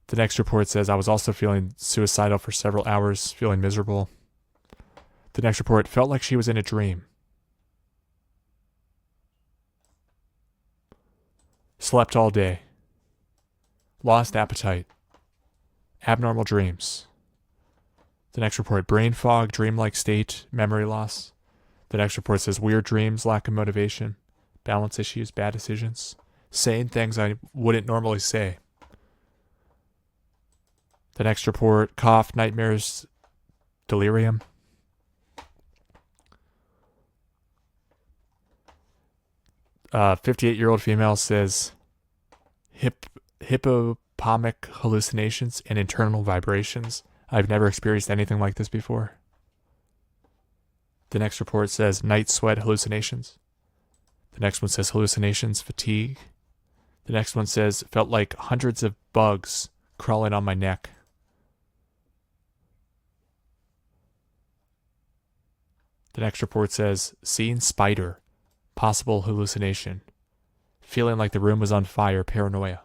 The next report says, I was also feeling suicidal for several hours, feeling miserable. The next report felt like she was in a dream. Slept all day. Lost appetite. Abnormal dreams. The next report, brain fog, dreamlike state, memory loss. The next report says weird dreams, lack of motivation, balance issues, bad decisions, saying things I wouldn't normally say. The next report, cough, nightmares, delirium. A 58-year-old female says hippopamic hallucinations and internal vibrations. I've never experienced anything like this before. The next report says night sweat hallucinations. The next one says hallucinations, fatigue. The next one says felt like hundreds of bugs crawling on my neck. The next report says seeing spider, possible hallucination. Feeling like the room was on fire, paranoia.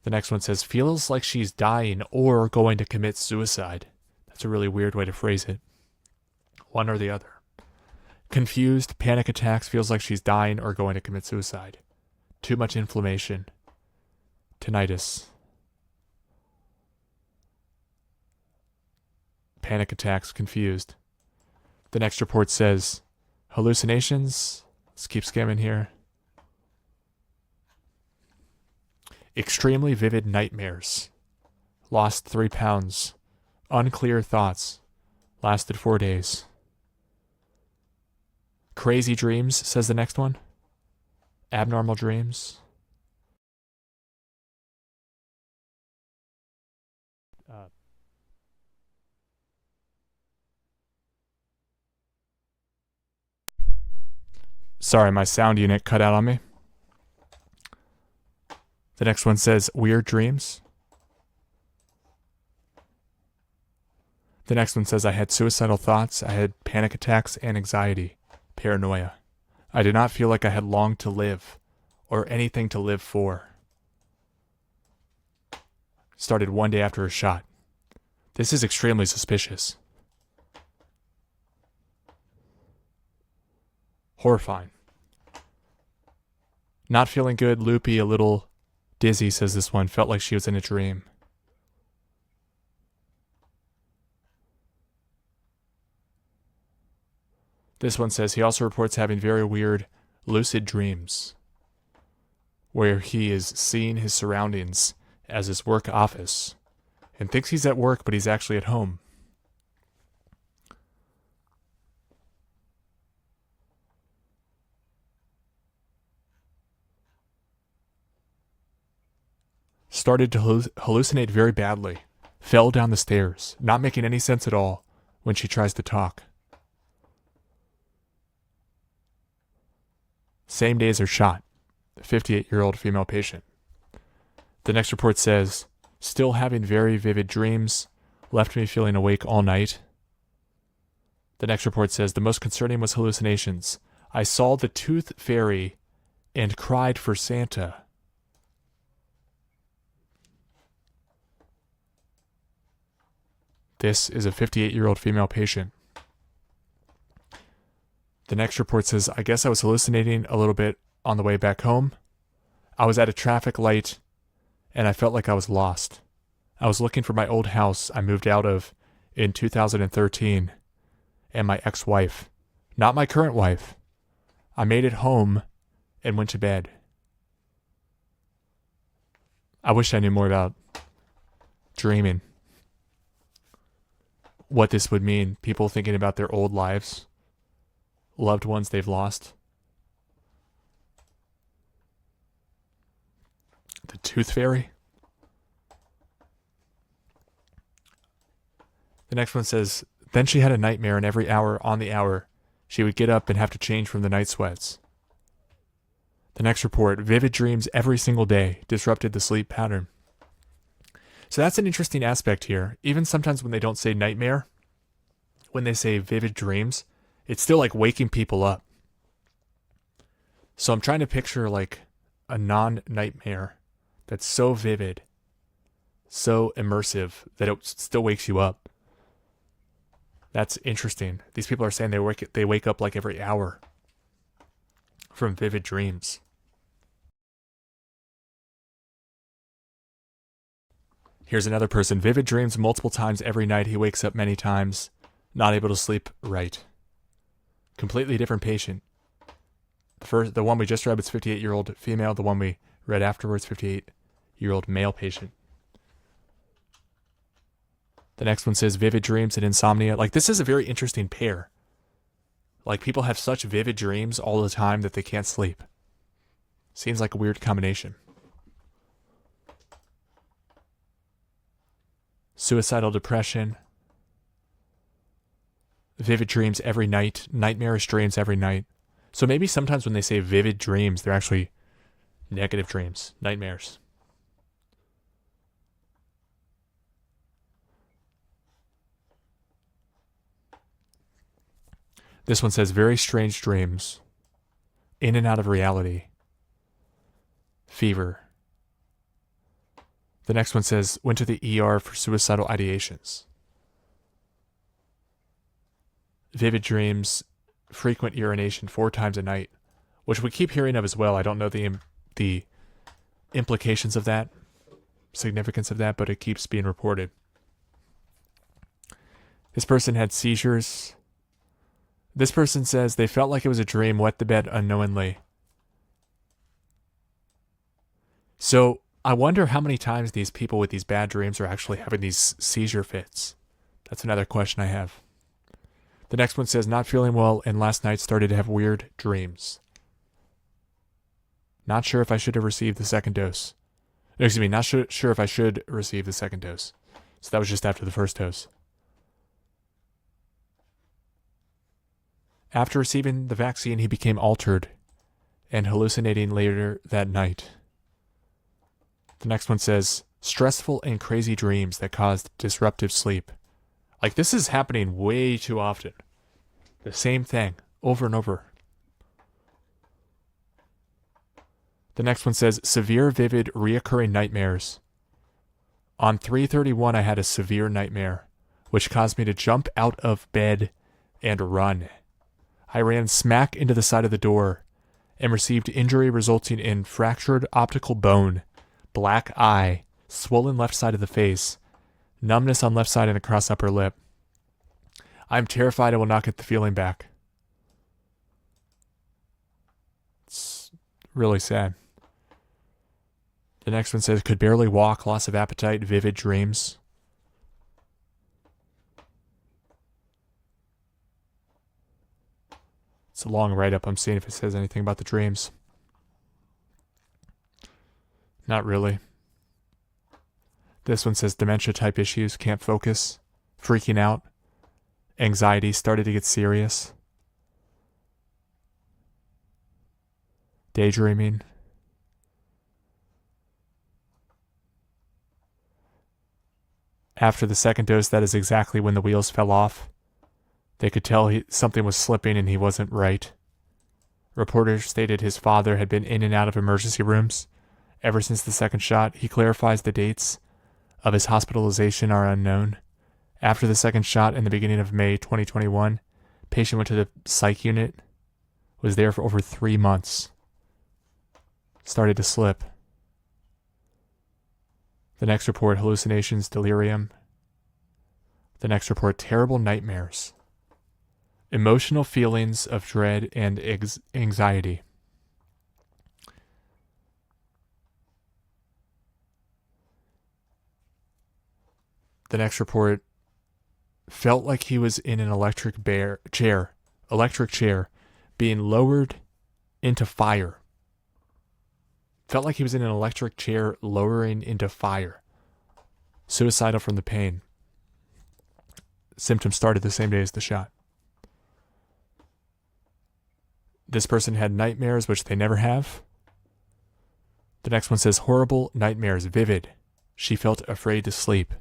The next one says feels like she's dying or going to commit suicide. That's a really weird way to phrase it. One or the other. Confused, panic attacks, feels like she's dying or going to commit suicide. Too much inflammation. Tinnitus. Panic attacks, confused. The next report says hallucinations. Let's keep skimming here. Extremely vivid nightmares. Lost 3 pounds. Unclear thoughts. Lasted 4 days. crazy dreams, says the next one. Abnormal dreams. Sorry, my sound unit cut out on me. The next one says weird dreams. The next one says I had suicidal thoughts, I had panic attacks and anxiety, paranoia. I did not feel like I had long to live or anything to live for. Started one day after a shot. This is extremely suspicious. Horrifying. Not feeling good, loopy, a little dizzy, says this one. Felt like she was in a dream. This one says he also reports having very weird lucid dreams, where he is seeing his surroundings as his work office and thinks he's at work, but he's actually at home. Started to hallucinate very badly. Fell down the stairs, not making any sense at all when she tries to talk. Same day as her shot, 58-year-old female patient. The next report says, still having very vivid dreams, left me feeling awake all night. The next report says, the most concerning was hallucinations. I saw the tooth fairy and cried for Santa. This is a 58-year-old female patient. The next report says, I guess I was hallucinating a little bit on the way back home. I was at a traffic light and I felt like I was lost. I was looking for my old house I moved out of in 2013 and my ex-wife, not my current wife. I made it home and went to bed. I wish I knew more about dreaming. What this would mean, people thinking about their old lives, loved ones they've lost. The tooth fairy. The next one says, then she had a nightmare, and every hour on the hour, she would get up and have to change from the night sweats. The next report, vivid dreams every single day, disrupted the sleep pattern. So that's an interesting aspect here. Even sometimes when they don't say nightmare, when they say vivid dreams, it's still like waking people up. So I'm trying to picture like a non-nightmare that's so vivid, so immersive that it still wakes you up. That's interesting. These people are saying they wake up like every hour from vivid dreams. Here's another person. Vivid dreams multiple times every night. He wakes up many times, not able to sleep right. Completely different patient. The one we just read was 58-year-old female. The one we read afterwards, 58-year-old male patient. The next one says vivid dreams and insomnia. Like, this is a very interesting pair. Like, people have such vivid dreams all the time that they can't sleep. Seems like a weird combination. Suicidal depression. Vivid dreams every night. Nightmarish dreams every night. So maybe sometimes when they say vivid dreams, they're actually negative dreams, nightmares. This one says very strange dreams. In and out of reality. Fever. The next one says went to the ER for suicidal ideations. Vivid dreams, frequent urination 4 times a night, which we keep hearing of as well. I don't know the implications of that, significance of that, but it keeps being reported. This person had seizures. This person says they felt like it was a dream, wet the bed unknowingly. So I wonder how many times these people with these bad dreams are actually having these seizure fits. That's another question I have. The next one says, not feeling well and last night started to have weird dreams. Not sure if I should have received the second dose. No, excuse me, not sure if I should receive the second dose. So that was just after the first dose. After receiving the vaccine, he became altered and hallucinating later that night. The next one says, stressful and crazy dreams that caused disruptive sleep. Like, this is happening way too often. The same thing, over and over. The next one says, severe, vivid, reoccurring nightmares. On 3/31, I had a severe nightmare, which caused me to jump out of bed and run. I ran smack into the side of the door and received injury resulting in fractured optical bone, black eye, swollen left side of the face, numbness on left side and across upper lip. I'm terrified I will not get the feeling back. It's really sad. The next one says, could barely walk, loss of appetite, vivid dreams. It's a long write-up. I'm seeing if it says anything about the dreams. Not really. This one says dementia-type issues, can't focus, freaking out, anxiety started to get serious, daydreaming. After the second dose, that is exactly when the wheels fell off. They could tell something was slipping and he wasn't right. Reporters stated his father had been in and out of emergency rooms ever since the second shot. He clarifies the dates of his hospitalization are unknown. After the second shot in the beginning of May 2021, patient went to the psych unit, was there for over 3 months. Started to slip. The next report, hallucinations, delirium. The next report, terrible nightmares. Emotional feelings of dread and anxiety. The next report, felt like he was in an electric chair, being lowered into fire. Felt like he was in an electric chair lowering into fire. Suicidal from the pain. Symptoms started the same day as the shot. This person had nightmares, which they never have. The next one says, horrible nightmares, vivid. She felt afraid to sleep.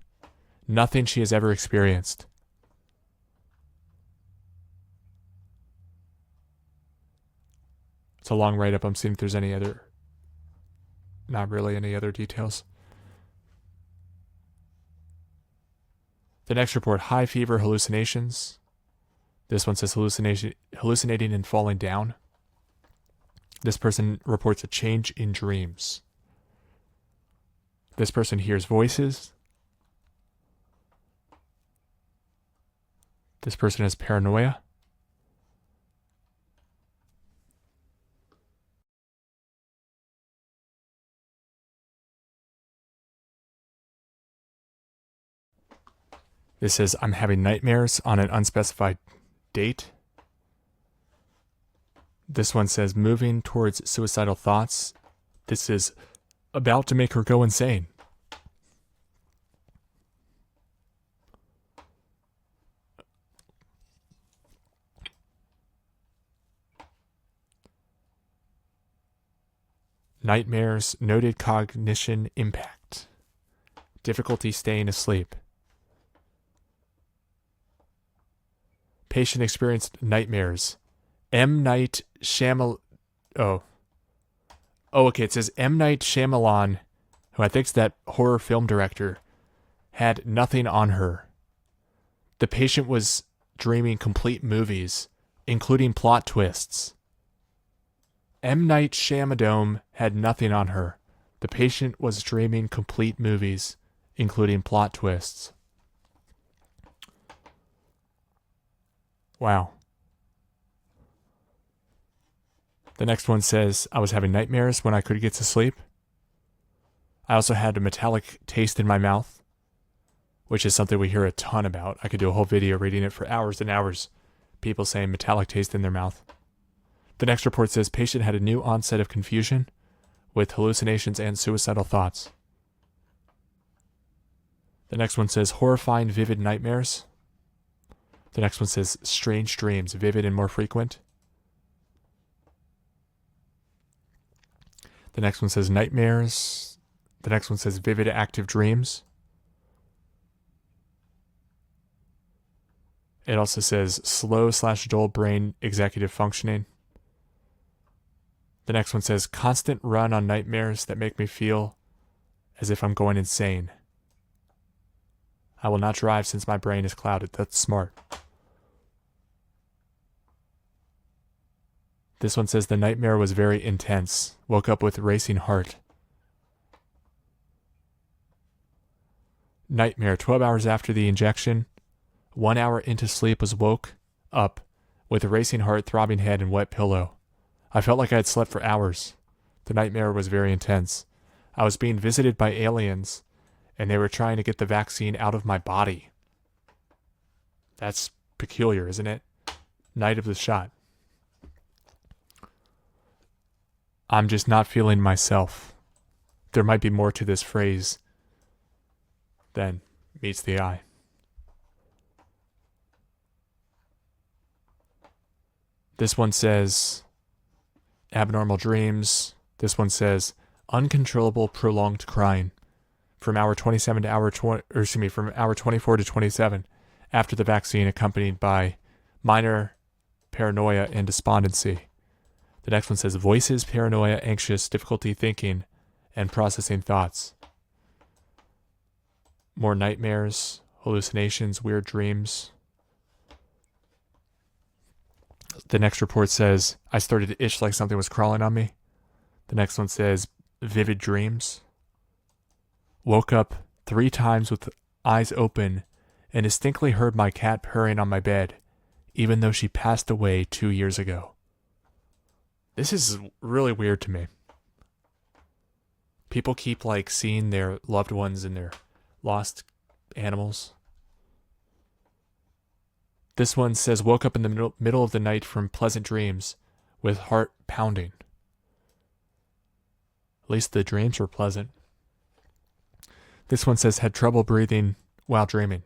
Nothing she has ever experienced. It's a long write-up. I'm seeing if there's any other... Not really any other details. The next report, high fever, hallucinations. This one says hallucinating and falling down. This person reports a change in dreams. This person hears voices. This person has paranoia. This says, I'm having nightmares on an unspecified date. This one says, moving towards suicidal thoughts. This is about to make her go insane. Nightmares, noted cognition impact. Difficulty staying asleep. Patient experienced nightmares. M. Night Shyamalan. Okay. It says M. Night Shyamalan, who I think is that horror film director, had nothing on her. The patient was dreaming complete movies, including plot twists. M. Night Shyamalan had nothing on her. The patient was dreaming complete movies, including plot twists. Wow. The next one says, I was having nightmares when I could get to sleep. I also had a metallic taste in my mouth, which is something we hear a ton about. I could do a whole video reading it for hours and hours. people saying metallic taste in their mouth. The next report says patient had a new onset of confusion with hallucinations and suicidal thoughts. The next one says horrifying vivid nightmares. The next one says strange dreams, vivid and more frequent. The next one says nightmares. The next one says vivid active dreams. It also says slow/dull brain executive functioning. The next one says constant run on nightmares that make me feel as if I'm going insane. I will not drive since my brain is clouded. That's smart. This one says the nightmare was very intense. Woke up with racing heart. Nightmare 12 hours after the injection. 1 hour into sleep was woke up with a racing heart, throbbing head, and wet pillow. I felt like I had slept for hours. The nightmare was very intense. I was being visited by aliens, and they were trying to get the vaccine out of my body. That's peculiar, isn't it? Night of the shot. I'm just not feeling myself. There might be more to this phrase than meets the eye. This one says abnormal dreams. This one says uncontrollable prolonged crying from hour 27 to from hour 24 to 27 after the vaccine, accompanied by minor paranoia and despondency. The next one says voices, paranoia, anxious, difficulty thinking and processing thoughts. More nightmares, hallucinations, weird dreams. The next report says I started to itch like something was crawling on me. The next one says vivid dreams. Woke up 3 times with eyes open and distinctly heard my cat purring on my bed, even though she passed away 2 years ago. This is really weird to me. People keep seeing their loved ones and their lost animals. This one says woke up in the middle of the night from pleasant dreams with heart pounding. At least the dreams were pleasant. This one says had trouble breathing while dreaming.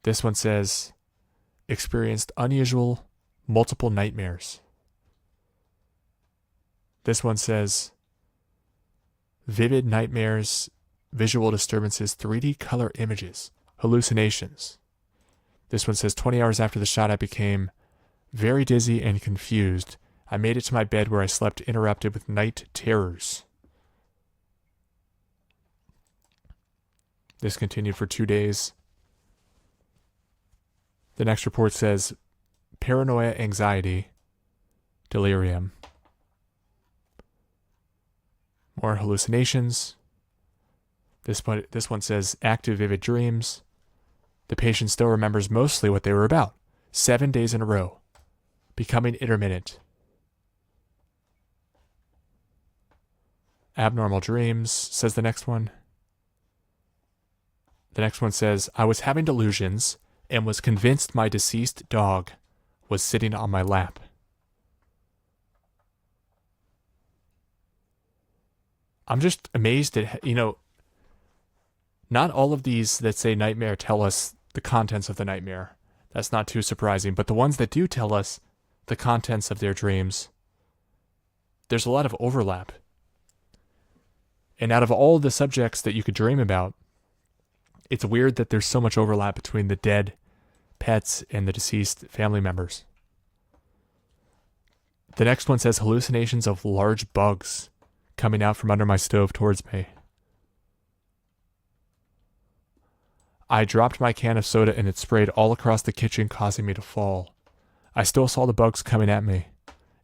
This one says experienced unusual multiple nightmares. This one says vivid nightmares, visual disturbances, 3D color images, hallucinations. This one says 20 hours after the shot, I became very dizzy and confused. I made it to my bed where I slept interrupted with night terrors. This continued for 2 days. The next report says paranoia, anxiety, delirium. More hallucinations. This one says active vivid dreams. The patient still remembers mostly what they were about. 7 days in a row. Becoming intermittent. Abnormal dreams, says the next one. The next one says, I was having delusions and was convinced my deceased dog was sitting on my lap. I'm just amazed at, not all of these that say nightmare tell us the contents of the nightmare. That's not too surprising. But the ones that do tell us the contents of their dreams, there's a lot of overlap. And out of all the subjects that you could dream about, it's weird that there's so much overlap between the dead pets and the deceased family members. The next one says hallucinations of large bugs coming out from under my stove towards me. I dropped my can of soda and it sprayed all across the kitchen, causing me to fall. I still saw the bugs coming at me,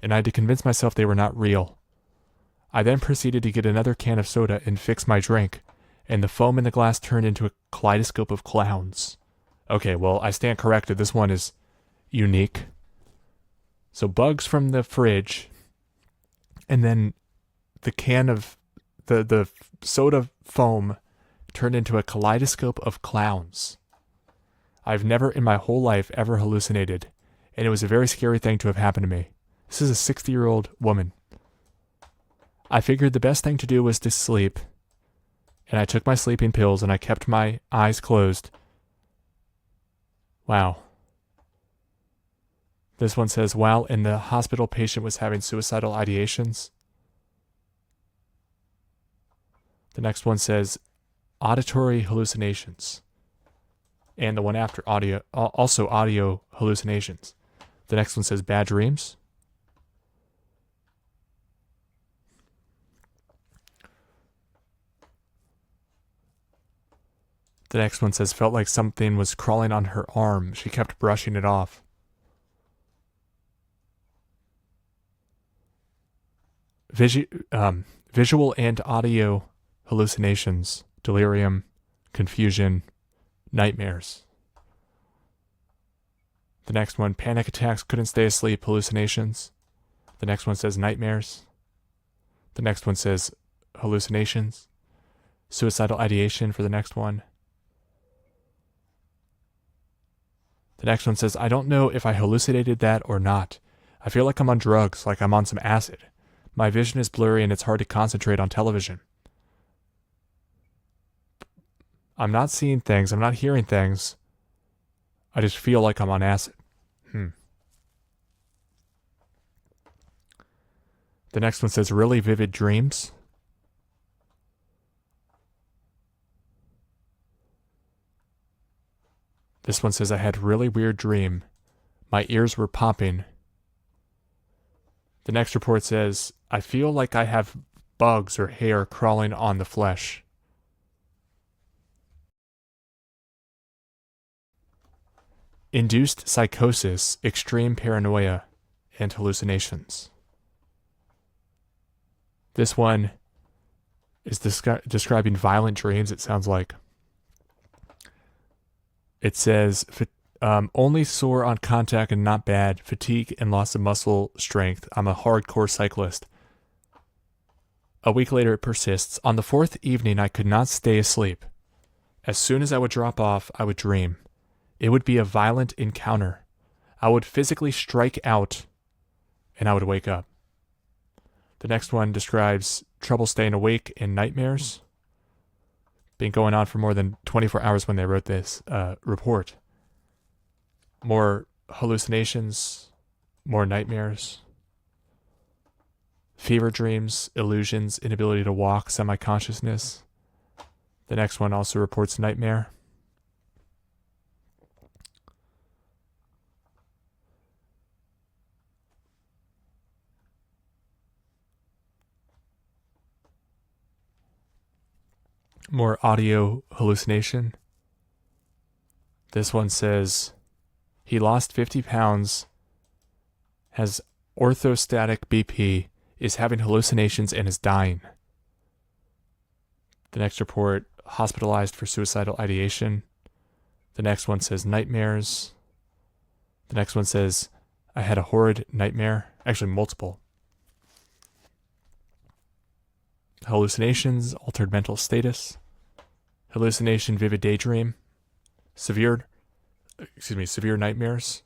and I had to convince myself they were not real. I then proceeded to get another can of soda and fix my drink, and the foam in the glass turned into a kaleidoscope of clowns. Okay, well, I stand corrected. This one is unique. So bugs from the fridge, and then the can of the soda foam turned into a kaleidoscope of clowns. I've never in my whole life ever hallucinated, and it was a very scary thing to have happened to me. This is a 60-year-old woman. I figured the best thing to do was to sleep, and I took my sleeping pills and I kept my eyes closed. Wow. This one says, while in the hospital, patient was having suicidal ideations. The next one says, auditory hallucinations. And the one after, also audio hallucinations. The next one says, bad dreams. The next one says, felt like something was crawling on her arm. She kept brushing it off. Visual and audio hallucinations, delirium, confusion, nightmares. The next one, panic attacks, couldn't stay asleep, hallucinations. The next one says nightmares. The next one says hallucinations. Suicidal ideation for the next one. The next one says, I don't know if I hallucinated that or not. I feel like I'm on drugs, like I'm on some acid. My vision is blurry and it's hard to concentrate on television. I'm not seeing things, I'm not hearing things. I just feel like I'm on acid. The next one says, really vivid dreams. This one says, I had a really weird dream. My ears were popping. The next report says, I feel like I have bugs or hair crawling on the flesh. Induced psychosis, extreme paranoia, and hallucinations. This one is describing violent dreams, it sounds like. It says, only sore on contact and not bad, fatigue and loss of muscle strength. I'm a hardcore cyclist. A week later, it persists. On the fourth evening, I could not stay asleep. As soon as I would drop off, I would dream. It would be a violent encounter. I would physically strike out, and I would wake up. The next one describes trouble staying awake and nightmares. Been going on for more than 24 hours when they wrote this report. More hallucinations, more nightmares, fever dreams, illusions, inability to walk, semi-consciousness. The next one also reports nightmare. More audio hallucination. This one says, he lost 50 pounds, has orthostatic BP, is having hallucinations, and is dying. The next report, hospitalized for suicidal ideation. The next one says nightmares. The next one says, I had a horrid nightmare, actually multiple. Hallucinations, altered mental status. Hallucination, vivid daydream. Severe nightmares.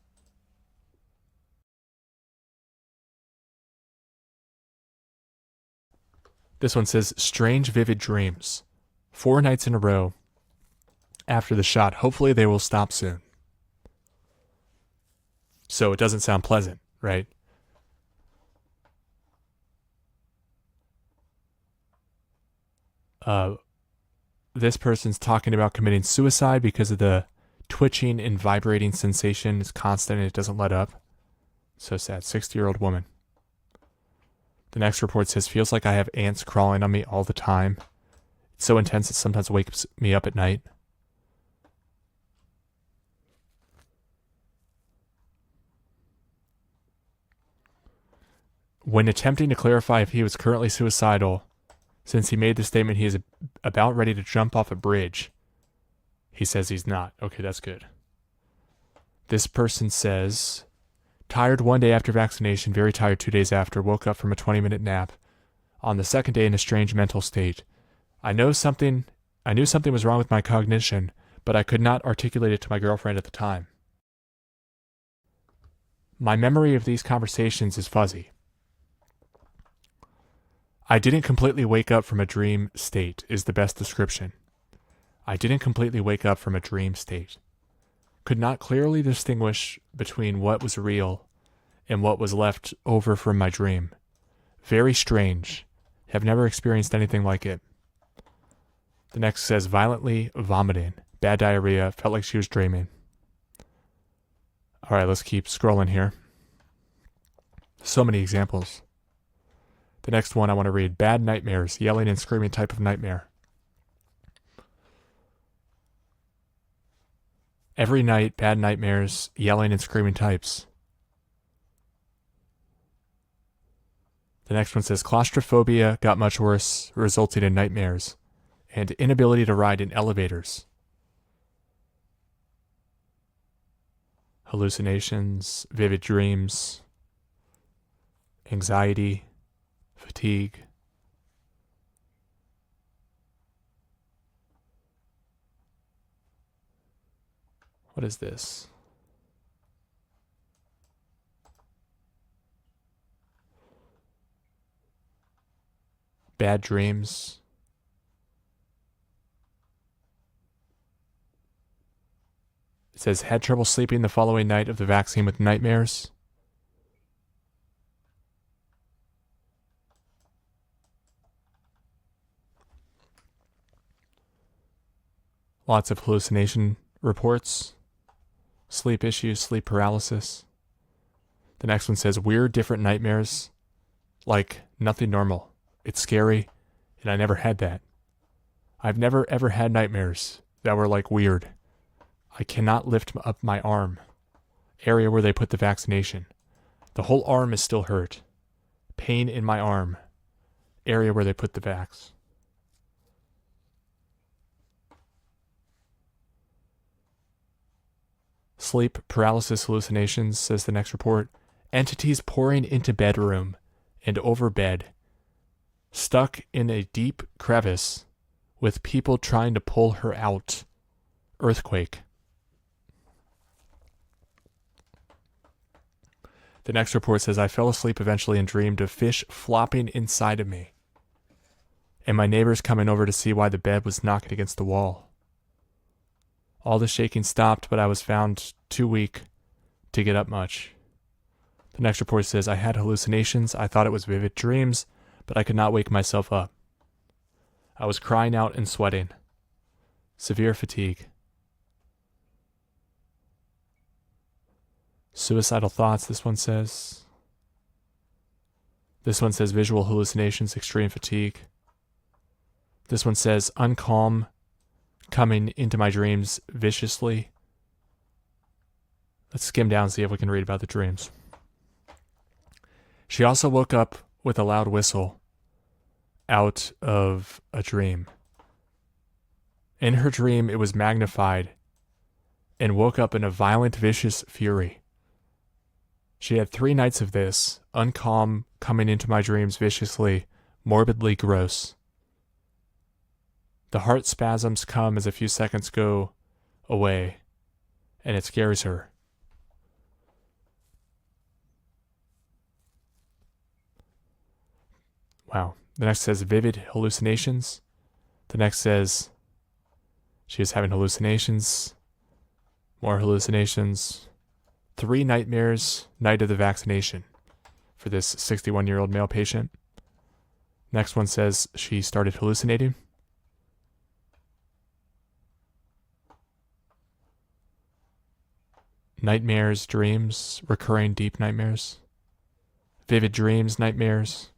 This one says, strange vivid dreams. 4 nights in a row after the shot. Hopefully they will stop soon. So it doesn't sound pleasant, right? This person's talking about committing suicide because of the twitching and vibrating sensation is constant and it doesn't let up. So sad. 60-year-old woman. The next report says, feels like I have ants crawling on me all the time. It's so intense it sometimes wakes me up at night. When attempting to clarify if he was currently suicidal, since he made the statement he is about ready to jump off a bridge, he says he's not. Okay, that's good. This person says, tired one day after vaccination, very tired 2 days after, woke up from a 20-minute nap. On the second day in a strange mental state. I knew something was wrong with my cognition, but I could not articulate it to my girlfriend at the time. My memory of these conversations is fuzzy. I didn't completely wake up from a dream state is the best description. I didn't completely wake up from a dream state. Could not clearly distinguish between what was real and what was left over from my dream. Very strange. Have never experienced anything like it. The next says violently vomiting, bad diarrhea, felt like she was dreaming. All right, let's keep scrolling here. So many examples. The next one I want to read, bad nightmares, yelling and screaming type of nightmare. Every night, bad nightmares, yelling and screaming types. The next one says claustrophobia got much worse, resulting in nightmares, and inability to ride in elevators. Hallucinations, vivid dreams, anxiety, fatigue. What is this? Bad dreams. It says, had trouble sleeping the following night of the vaccine with nightmares. Lots of hallucination reports. Sleep issues, sleep paralysis. The next one says, weird different nightmares. Like nothing normal. It's scary, and I never had that. I've never ever had nightmares that were like weird. I cannot lift up my arm. Area where they put the vaccination. The whole arm is still hurt. Pain in my arm. Area where they put the vax. Sleep paralysis hallucinations, says the next report. Entities pouring into bedroom and over bed. Stuck in a deep crevice with people trying to pull her out. Earthquake. The next report says, I fell asleep eventually and dreamed of fish flopping inside of me. And my neighbors coming over to see why the bed was knocking against the wall. All the shaking stopped, but I was found too weak to get up much. The next report says, I had hallucinations. I thought it was vivid dreams, but I could not wake myself up. I was crying out and sweating. Severe fatigue. Suicidal thoughts, this one says. This one says visual hallucinations, extreme fatigue. This one says uncalm, coming into my dreams viciously. Let's skim down and see if we can read about the dreams. She also woke up with a loud whistle out of a dream. In her dream, it was magnified and woke up in a violent, vicious fury. She had 3 nights of this, uncalm, coming into my dreams viciously, morbidly gross. The heart spasms come as a few seconds go away, and it scares her. Wow. The next says vivid hallucinations. The next says she is having hallucinations. More hallucinations. 3 nightmares, night of the vaccination for this 61-year-old male patient. Next one says she started hallucinating. Nightmares, dreams, recurring deep nightmares. Vivid dreams, nightmares.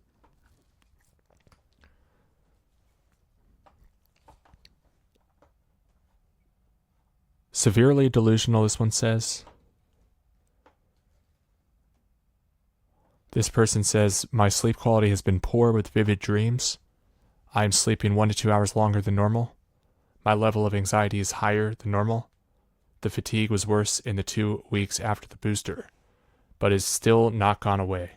Severely delusional, this one says. This person says, my sleep quality has been poor with vivid dreams. I am sleeping 1 to 2 hours longer than normal. My level of anxiety is higher than normal. The fatigue was worse in the 2 weeks after the booster, but is still not gone away.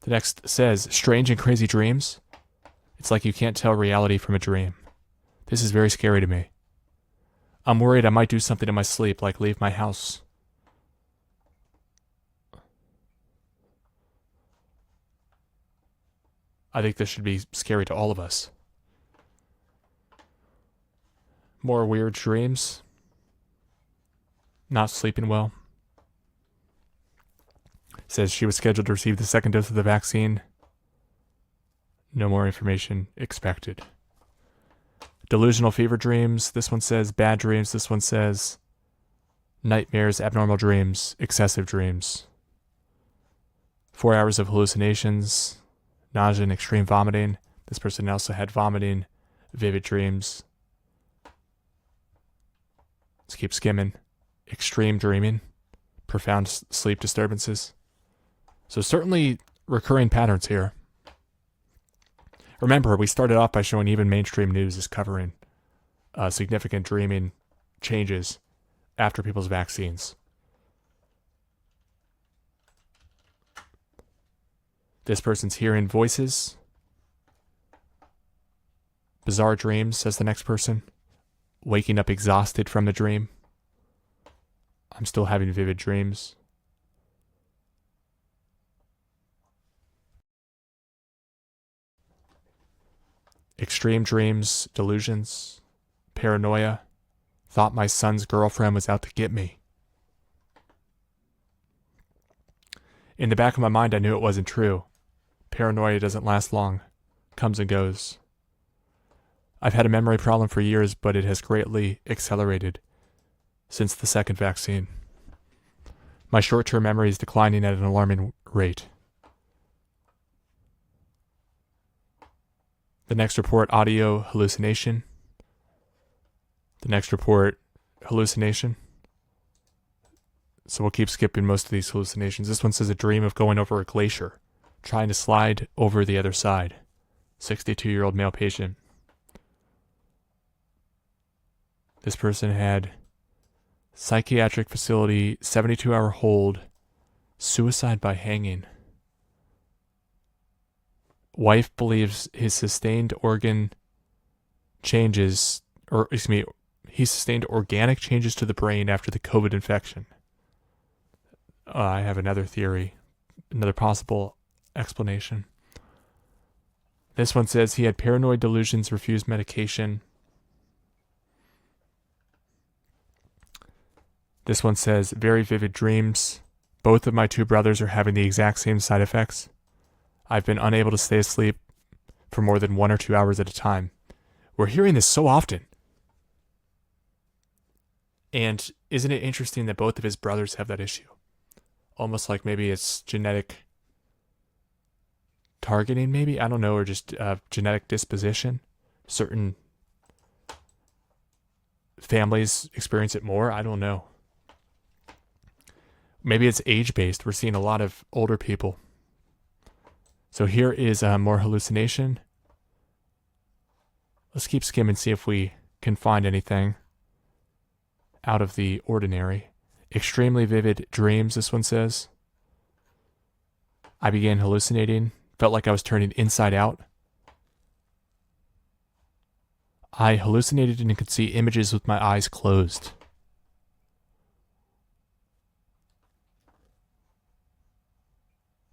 The next says, strange and crazy dreams. It's like you can't tell reality from a dream. This is very scary to me. I'm worried I might do something in my sleep, like leave my house. I think this should be scary to all of us. More weird dreams. Not sleeping well. Says she was scheduled to receive the second dose of the vaccine. No more information expected. Delusional fever dreams. This one says bad dreams. This one says nightmares, abnormal dreams, excessive dreams. 4 hours of hallucinations, nausea and extreme vomiting. This person also had vomiting, vivid dreams. Let's keep skimming. Extreme dreaming, profound sleep disturbances. So certainly recurring patterns here. Remember, we started off by showing even mainstream news is covering significant dreaming changes after people's vaccines. This person's hearing voices. Bizarre dreams, says the next person. Waking up exhausted from the dream. I'm still having vivid dreams. Extreme dreams, delusions, paranoia. Thought my son's girlfriend was out to get me. In the back of my mind, I knew it wasn't true. Paranoia doesn't last long. Comes and goes. I've had a memory problem for years, but it has greatly accelerated since the second vaccine. My short-term memory is declining at an alarming rate. The next report, audio hallucination. The next report, hallucination. So we'll keep skipping most of these hallucinations. This one says a dream of going over a glacier, trying to slide over the other side. 62-year-old male patient. This person had psychiatric facility, 72-hour hold, suicide by hanging. Wife believes his sustained organ changes, he sustained organic changes to the brain after the COVID infection. I have another theory, another possible explanation. This one says he had paranoid delusions, refused medication. This one says very vivid dreams. Both of my two brothers are having the exact same side effects. I've been unable to stay asleep for more than 1 or 2 hours at a time. We're hearing this so often. And isn't it interesting that both of his brothers have that issue? Almost like maybe it's genetic targeting, maybe? I don't know, or just genetic disposition. Certain families experience it more. I don't know. Maybe it's age-based. We're seeing a lot of older people. So here is more hallucination. Let's keep skimming, see if we can find anything out of the ordinary. Extremely vivid dreams, this one says. I began hallucinating. Felt like I was turning inside out. I hallucinated and could see images with my eyes closed.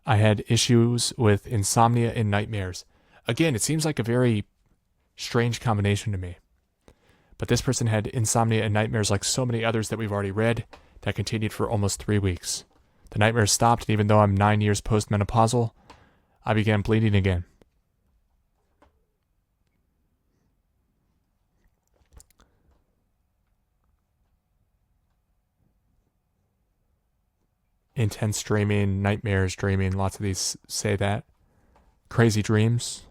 I had issues with insomnia and nightmares. Again, it seems like a very strange combination to me. But this person had insomnia and nightmares like so many others that we've already read that continued for almost 3 weeks. The nightmares stopped, and even though I'm 9 years postmenopausal, I began bleeding again. Intense dreaming, nightmares, dreaming, lots of these say that. Crazy dreams.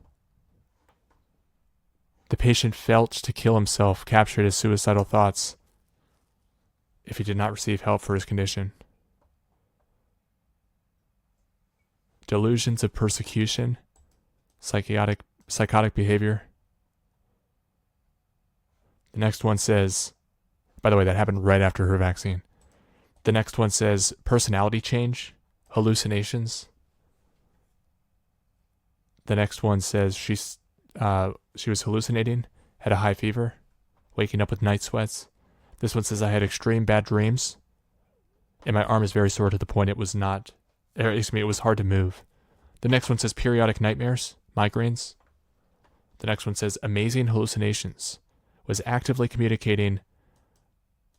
The patient felt to kill himself, captured his suicidal thoughts if he did not receive help for his condition. Delusions of persecution, psychotic behavior. The next one says, by the way, that happened right after her vaccine. The next one says personality change, hallucinations. The next one says she was hallucinating, had a high fever, waking up with night sweats. This one says I had extreme bad dreams, and my arm is very sore to the point it was hard to move. The next one says periodic nightmares, migraines. The next one says amazing hallucinations, was actively communicating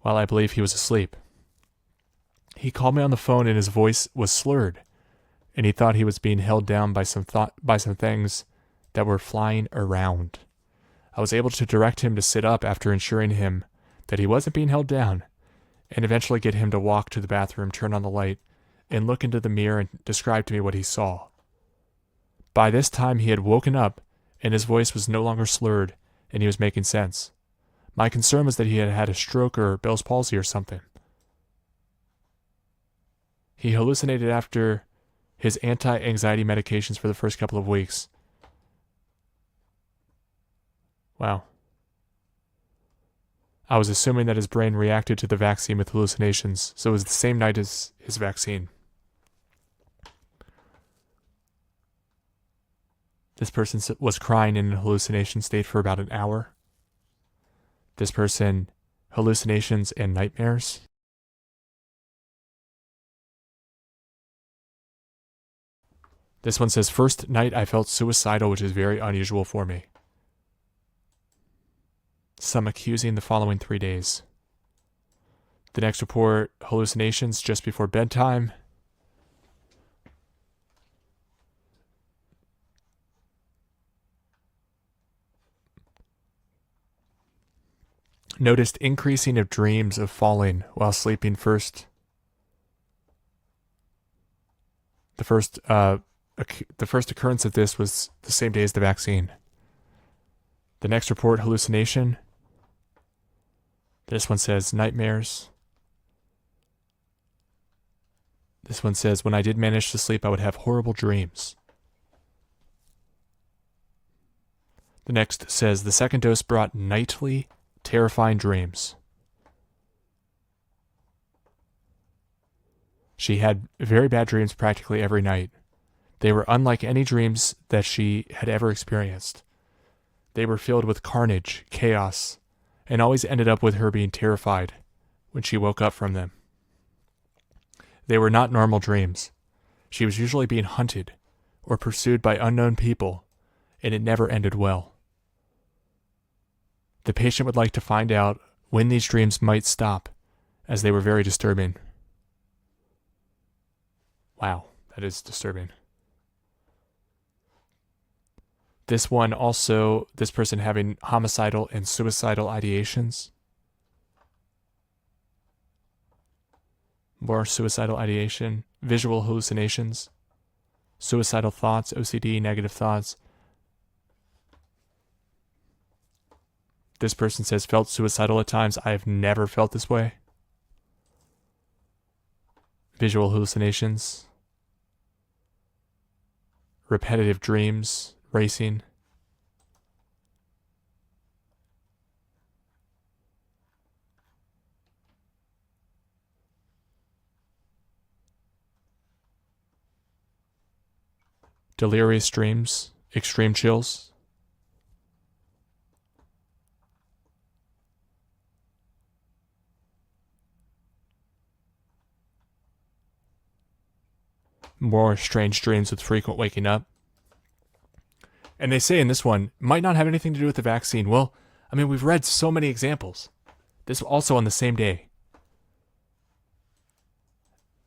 while I believe he was asleep. He called me on the phone and his voice was slurred, and he thought he was being held down by some things that were flying around. I was able to direct him to sit up after ensuring him that he wasn't being held down, and eventually get him to walk to the bathroom, turn on the light, and look into the mirror and describe to me what he saw. By this time he had woken up, and his voice was no longer slurred, and he was making sense. My concern was that he had had a stroke or Bell's palsy or something. He hallucinated after his anti-anxiety medications for the first couple of weeks. Wow. I was assuming that his brain reacted to the vaccine with hallucinations, so it was the same night as his vaccine. This person was crying in a hallucination state for about an hour. This person, hallucinations and nightmares. This one says, first night I felt suicidal, which is very unusual for me. Some accusing the following 3 days. The next report, hallucinations just before bedtime. Noticed increasing of dreams of falling while sleeping first. The first occurrence of this was the same day as the vaccine. The next report, hallucination. This one says nightmares. This one says, when I did manage to sleep, I would have horrible dreams. The next says, the second dose brought nightly terrifying dreams. She had very bad dreams practically every night. They were unlike any dreams that she had ever experienced. They were filled with carnage, chaos, and always ended up with her being terrified when she woke up from them. They were not normal dreams. She was usually being hunted or pursued by unknown people, and it never ended well. The patient would like to find out when these dreams might stop, as they were very disturbing. Wow, that is disturbing. This one also, this person having homicidal and suicidal ideations. More suicidal ideation, visual hallucinations, suicidal thoughts, OCD, negative thoughts. This person says, felt suicidal at times. I have never felt this way. Visual hallucinations. Repetitive dreams, racing. Delirious dreams, extreme chills. More strange dreams with frequent waking up. And they say in this one, might not have anything to do with the vaccine. Well, I mean, we've read so many examples. This also on the same day.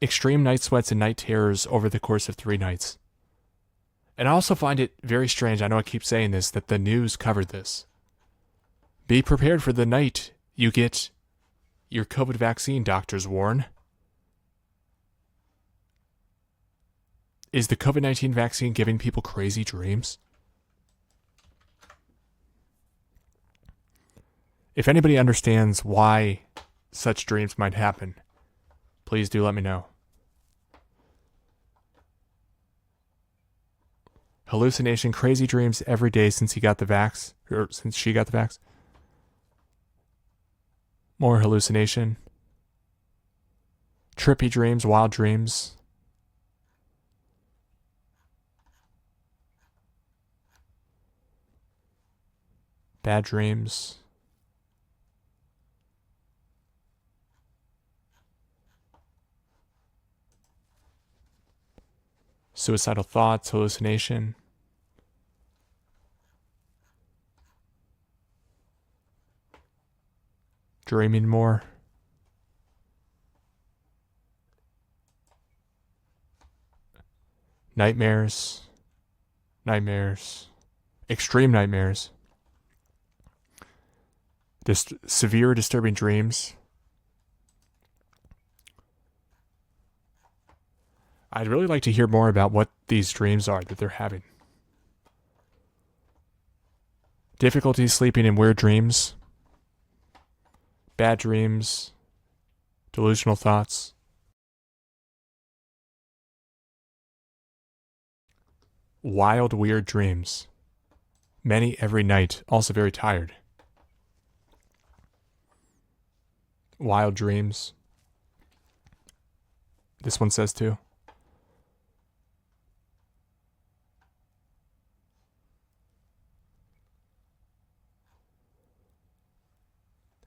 Extreme night sweats and night terrors over the course of 3 nights. And I also find it very strange, I know I keep saying this, that the news covered this. Be prepared for the night you get your COVID vaccine, doctors warn. Is the COVID-19 vaccine giving people crazy dreams? If anybody understands why such dreams might happen, please do let me know. Hallucination, crazy dreams every day since he got the vax, or since she got the vax. More hallucination. Trippy dreams, wild dreams. Bad dreams. Suicidal thoughts, hallucination. Dreaming more. Nightmares. Extreme nightmares. Severe disturbing dreams. I'd really like to hear more about what these dreams are that they're having. Difficulty sleeping in weird dreams. Bad dreams. Delusional thoughts. Wild, weird dreams. Many every night, also very tired. Wild dreams. This one says too.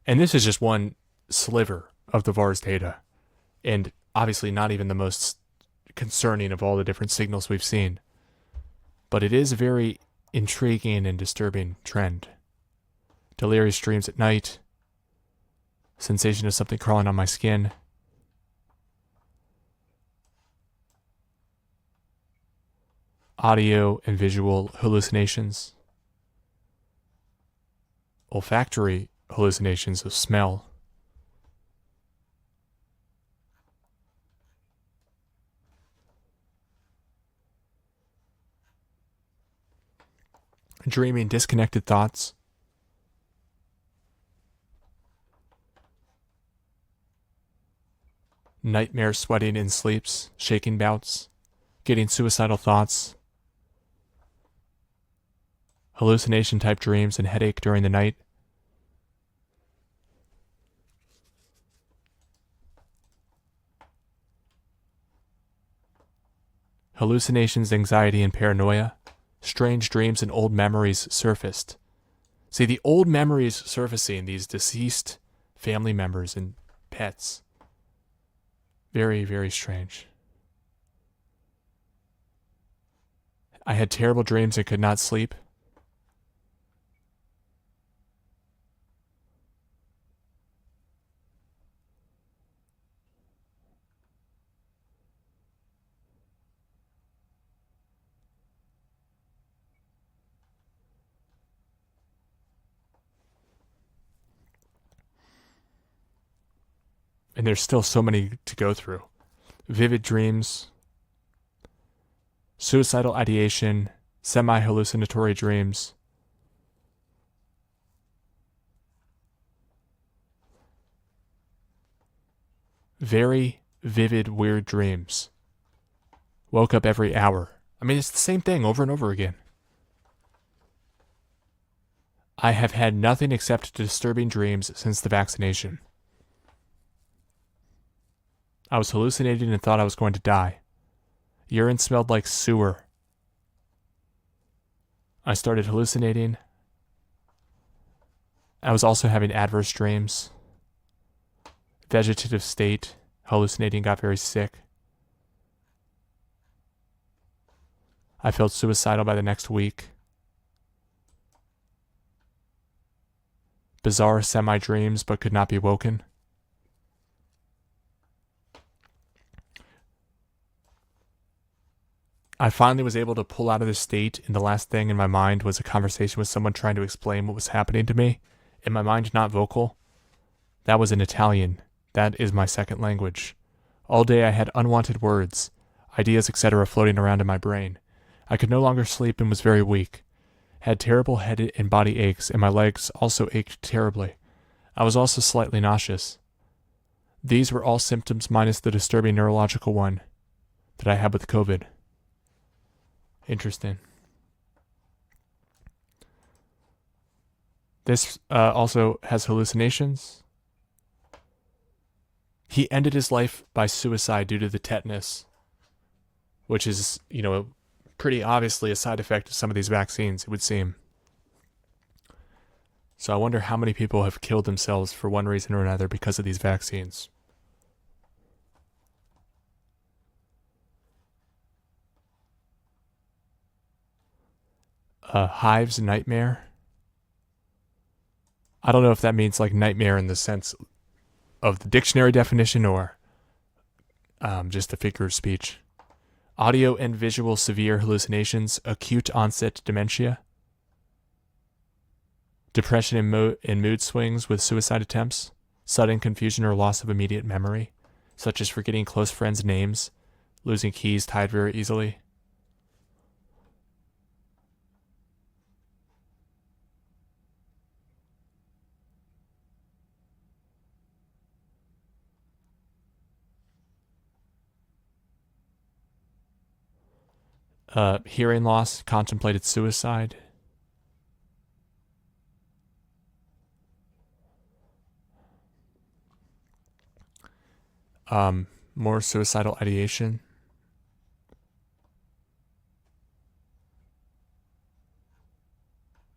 And this is just one sliver of the VAERS data, and obviously not even the most concerning of all the different signals we've seen. But it is a very intriguing and disturbing trend. Delirious dreams at night, sensation of something crawling on my skin, audio and visual hallucinations, olfactory hallucinations of smell, dreaming disconnected thoughts, nightmare sweating in sleeps, shaking bouts, getting suicidal thoughts, hallucination type dreams and headache during the night, hallucinations, anxiety, and paranoia, strange dreams and old memories surfaced. See, the old memories surfacing, these deceased family members and pets. Very, very strange. I had terrible dreams and could not sleep. And there's still so many to go through. Vivid dreams, suicidal ideation, semi-hallucinatory dreams, very vivid, weird dreams. Woke up every hour. I mean, it's the same thing over and over again. I have had nothing except disturbing dreams since the vaccination. I was hallucinating and thought I was going to die. Urine smelled like sewer. I started hallucinating. I was also having adverse dreams. Vegetative state, hallucinating, got very sick. I felt suicidal by the next week. Bizarre semi-dreams but could not be woken. I finally was able to pull out of this state, and the last thing in my mind was a conversation with someone trying to explain what was happening to me, and my mind not vocal. That was in Italian. That is my second language. All day I had unwanted words, ideas, etc. floating around in my brain. I could no longer sleep and was very weak. Had terrible head and body aches, and my legs also ached terribly. I was also slightly nauseous. These were all symptoms minus the disturbing neurological one that I had with COVID. Interesting. This also has hallucinations. He ended his life by suicide due to the tetanus, which is, pretty obviously a side effect of some of these vaccines, it would seem. So I wonder how many people have killed themselves for one reason or another because of these vaccines. Hives nightmare. I don't know if that means like nightmare in the sense of the dictionary definition or just a figure of speech. Audio and visual severe hallucinations, acute onset dementia, depression and mood swings with suicide attempts, sudden confusion or loss of immediate memory, such as forgetting close friends' names, losing keys tied very easily. Hearing loss, contemplated suicide. More suicidal ideation.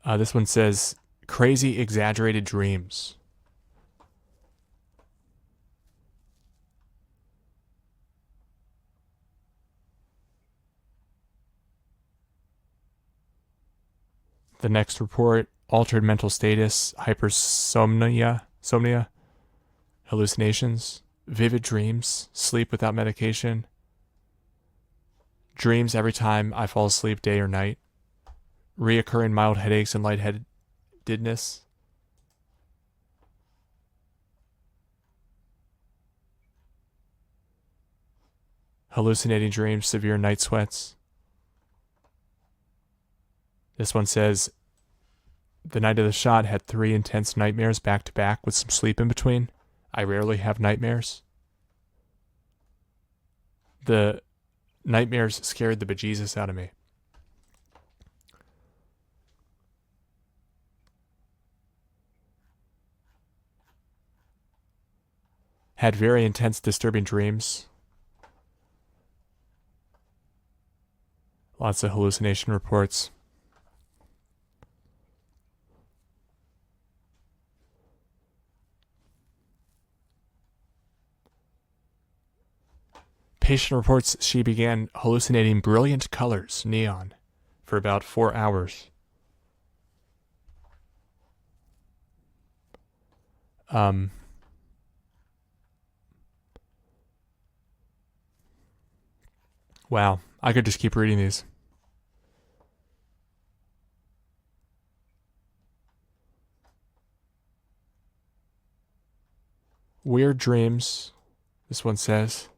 This one says crazy exaggerated dreams. The next report, altered mental status, hypersomnia, hallucinations, vivid dreams, sleep without medication, dreams every time I fall asleep day or night, reoccurring mild headaches and lightheadedness, hallucinating dreams, severe night sweats. This one says, the night of the shot had 3 intense nightmares back to back with some sleep in between. I rarely have nightmares. The nightmares scared the bejesus out of me. Had very intense, disturbing dreams. Lots of hallucination reports. Patient reports she began hallucinating brilliant colors, neon, for about 4 hours. Wow, I could just keep reading these. Weird dreams, this one says.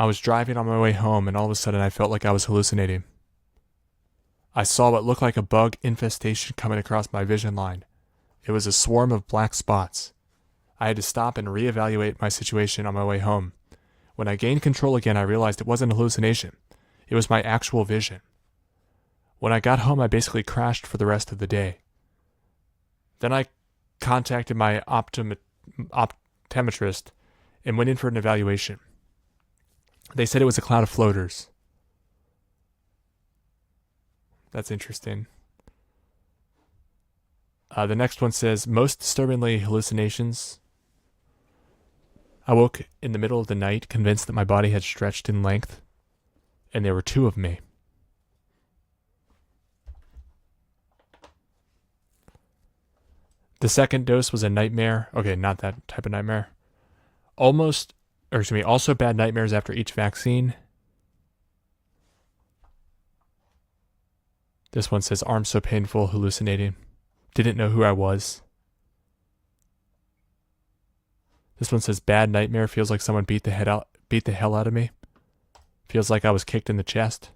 I was driving on my way home and all of a sudden I felt like I was hallucinating. I saw what looked like a bug infestation coming across my vision line. It was a swarm of black spots. I had to stop and reevaluate my situation on my way home. When I gained control again, I realized it wasn't a hallucination. It was my actual vision. When I got home, I basically crashed for the rest of the day. Then I contacted my optometrist and went in for an evaluation. They said it was a cloud of floaters. That's interesting. The next one says, most disturbingly hallucinations. I woke in the middle of the night, convinced that my body had stretched in length, and there were 2 of me. The second dose was a nightmare. Okay, not that type of nightmare. Also bad nightmares after each vaccine. This one says, arms so painful, hallucinating. Didn't know who I was. This one says, bad nightmare, feels like someone beat the hell out of me. Feels like I was kicked in the chest.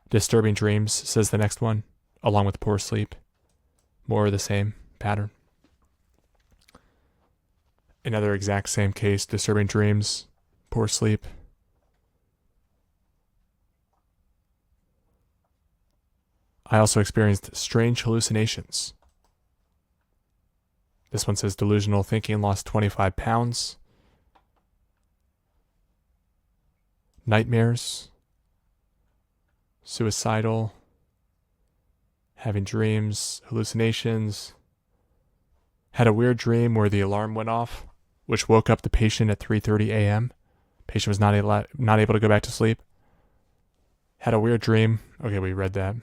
Disturbing dreams, says the next one, along with poor sleep. More of the same pattern. Another exact same case, disturbing dreams, poor sleep. I also experienced strange hallucinations. This one says delusional thinking, lost 25 pounds. Nightmares. Suicidal. Having dreams. Hallucinations. Had a weird dream where the alarm went off, which woke up the patient at 3:30 a.m. Patient was not able to go back to sleep. Had a weird dream. Okay, we read that.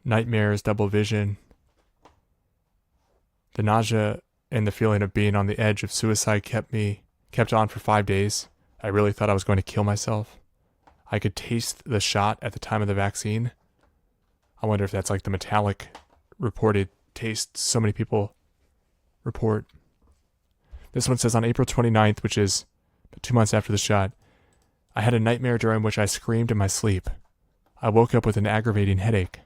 Nightmares, double vision. The nausea and the feeling of being on the edge of suicide kept on for 5 days. I really thought I was going to kill myself. I could taste the shot at the time of the vaccine. I wonder if that's like the metallic reported taste so many people report. This one says on April 29th, which is 2 months after the shot, I had a nightmare during which I screamed in my sleep. I woke up with an aggravating headache.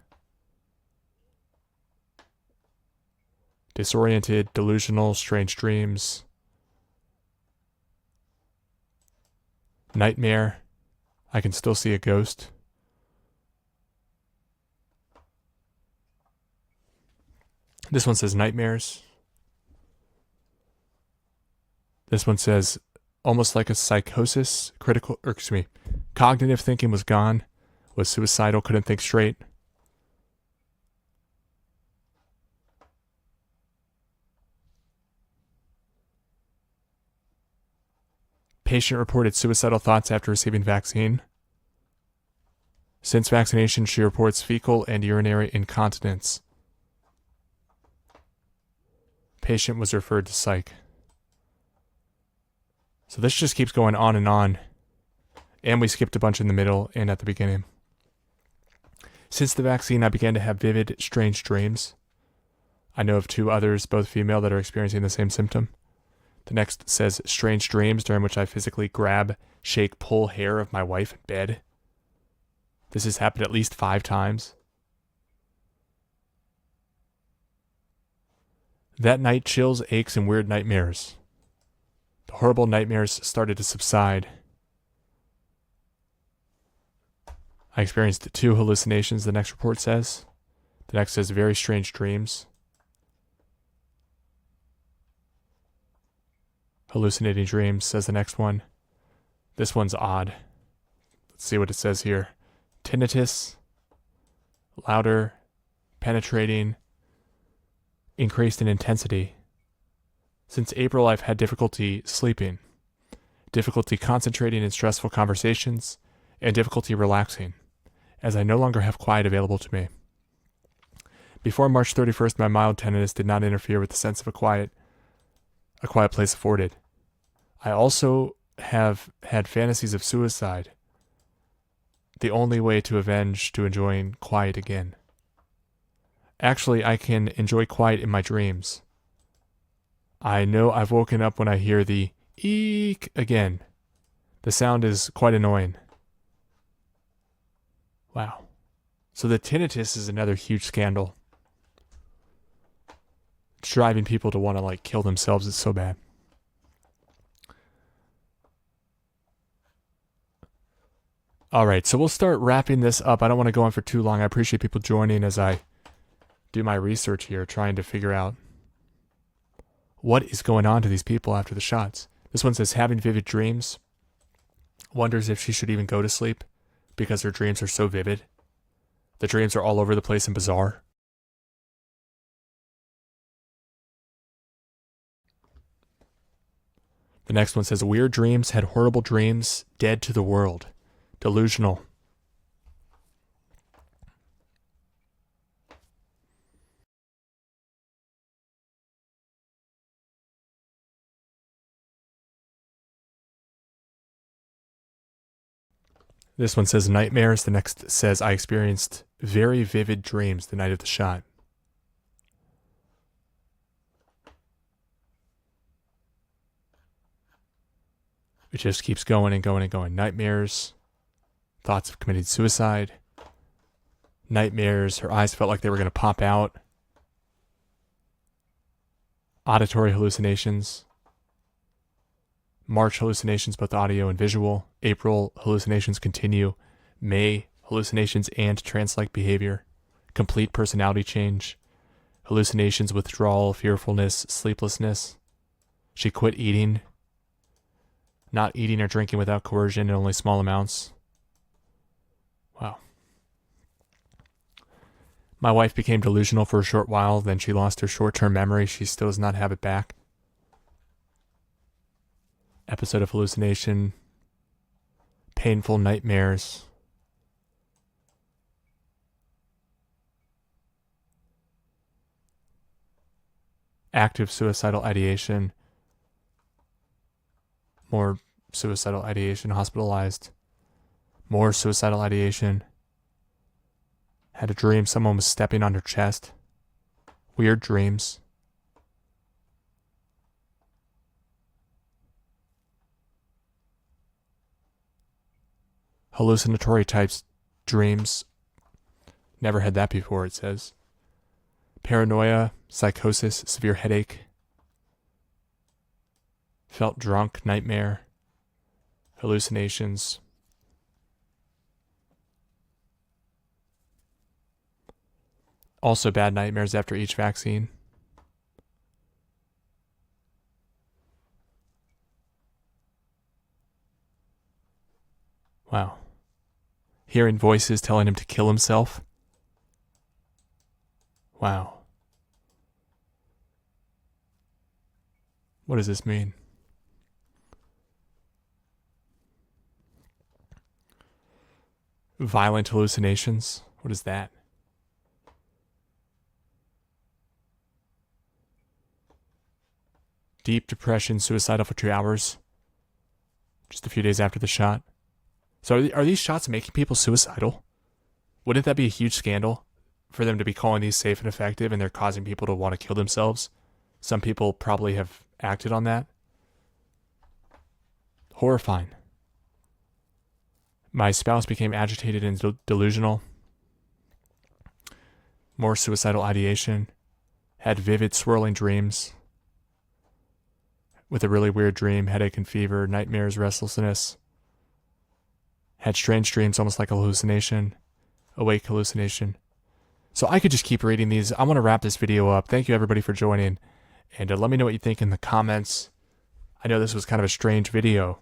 Disoriented, delusional, strange dreams. Nightmare. I can still see a ghost. This one says nightmares. This one says almost like a psychosis, cognitive thinking was gone, was suicidal, couldn't think straight. Patient reported suicidal thoughts after receiving vaccine. Since vaccination, she reports fecal and urinary incontinence. Patient was referred to psych. So this just keeps going on. And we skipped a bunch in the middle and at the beginning. Since the vaccine, I began to have vivid, strange dreams. I know of 2 others, both female, that are experiencing the same symptom. The next says strange dreams during which I physically grab, shake, pull hair of my wife in bed. This has happened at least 5 times. That night, chills, aches, and weird nightmares. The horrible nightmares started to subside. I experienced 2 hallucinations, the next report says. The next says very strange dreams. Hallucinating dreams, says the next one. This one's odd. Let's see what it says here. Tinnitus, louder, penetrating, increased in intensity. Since April, I've had difficulty sleeping, difficulty concentrating in stressful conversations, and difficulty relaxing, as I no longer have quiet available to me. Before March 31st, my mild tinnitus did not interfere with the sense of a quiet place afforded. I also have had fantasies of suicide, the only way to enjoying quiet again. Actually, I can enjoy quiet in my dreams. I know I've woken up when I hear the eek again. The sound is quite annoying. Wow. So the tinnitus is another huge scandal. It's driving people to want to kill themselves. It's so bad. All right, so we'll start wrapping this up. I don't want to go on for too long. I appreciate people joining as I do my research here, trying to figure out what is going on to these people after the shots. This one says having vivid dreams. Wonders if she should even go to sleep because her dreams are so vivid. The dreams are all over the place and bizarre. The next one says weird dreams, had horrible dreams, dead to the world. Delusional. This one says nightmares. The next says I experienced very vivid dreams the night of the shot. It just keeps going and going and going. Nightmares. Thoughts of committing suicide. Nightmares. Her eyes felt like they were going to pop out. Auditory hallucinations. March, hallucinations, both audio and visual. April, hallucinations continue. May, hallucinations and trance-like behavior. Complete personality change. Hallucinations, withdrawal, fearfulness, sleeplessness. She quit eating. Not eating or drinking without coercion in only small amounts. Wow. My wife became delusional for a short while, then she lost her short-term memory. She still does not have it back. Episode of hallucination. Painful nightmares. Active suicidal ideation. More suicidal ideation. Hospitalized. More suicidal ideation. Had a dream someone was stepping on her chest. Weird dreams. Hallucinatory types dreams. Never had that before, it says. Paranoia, psychosis, severe headache. Felt drunk, nightmare. Hallucinations. Also bad nightmares after each vaccine. Wow. Hearing voices telling him to kill himself. Wow. What does this mean? Violent hallucinations? What is that? Deep depression, suicidal for 2 hours. Just a few days after the shot. So are these shots making people suicidal? Wouldn't that be a huge scandal for them to be calling these safe and effective and they're causing people to want to kill themselves? Some people probably have acted on that. Horrifying. My spouse became agitated and delusional. More suicidal ideation. Had vivid swirling dreams. With a really weird dream, headache and fever, nightmares, restlessness. Had strange dreams, almost like a hallucination. Awake hallucination. So I could just keep reading these. I want to wrap this video up. Thank you everybody for joining. And let me know what you think in the comments. I know this was kind of a strange video,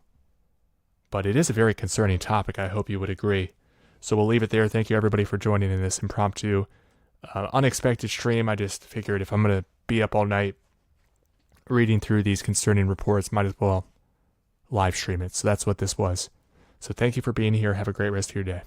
but it is a very concerning topic. I hope you would agree. So we'll leave it there. Thank you everybody for joining in this impromptu, unexpected stream. I just figured if I'm going to be up all night reading through these concerning reports, might as well live stream it. So that's what this was. So thank you for being here. Have a great rest of your day.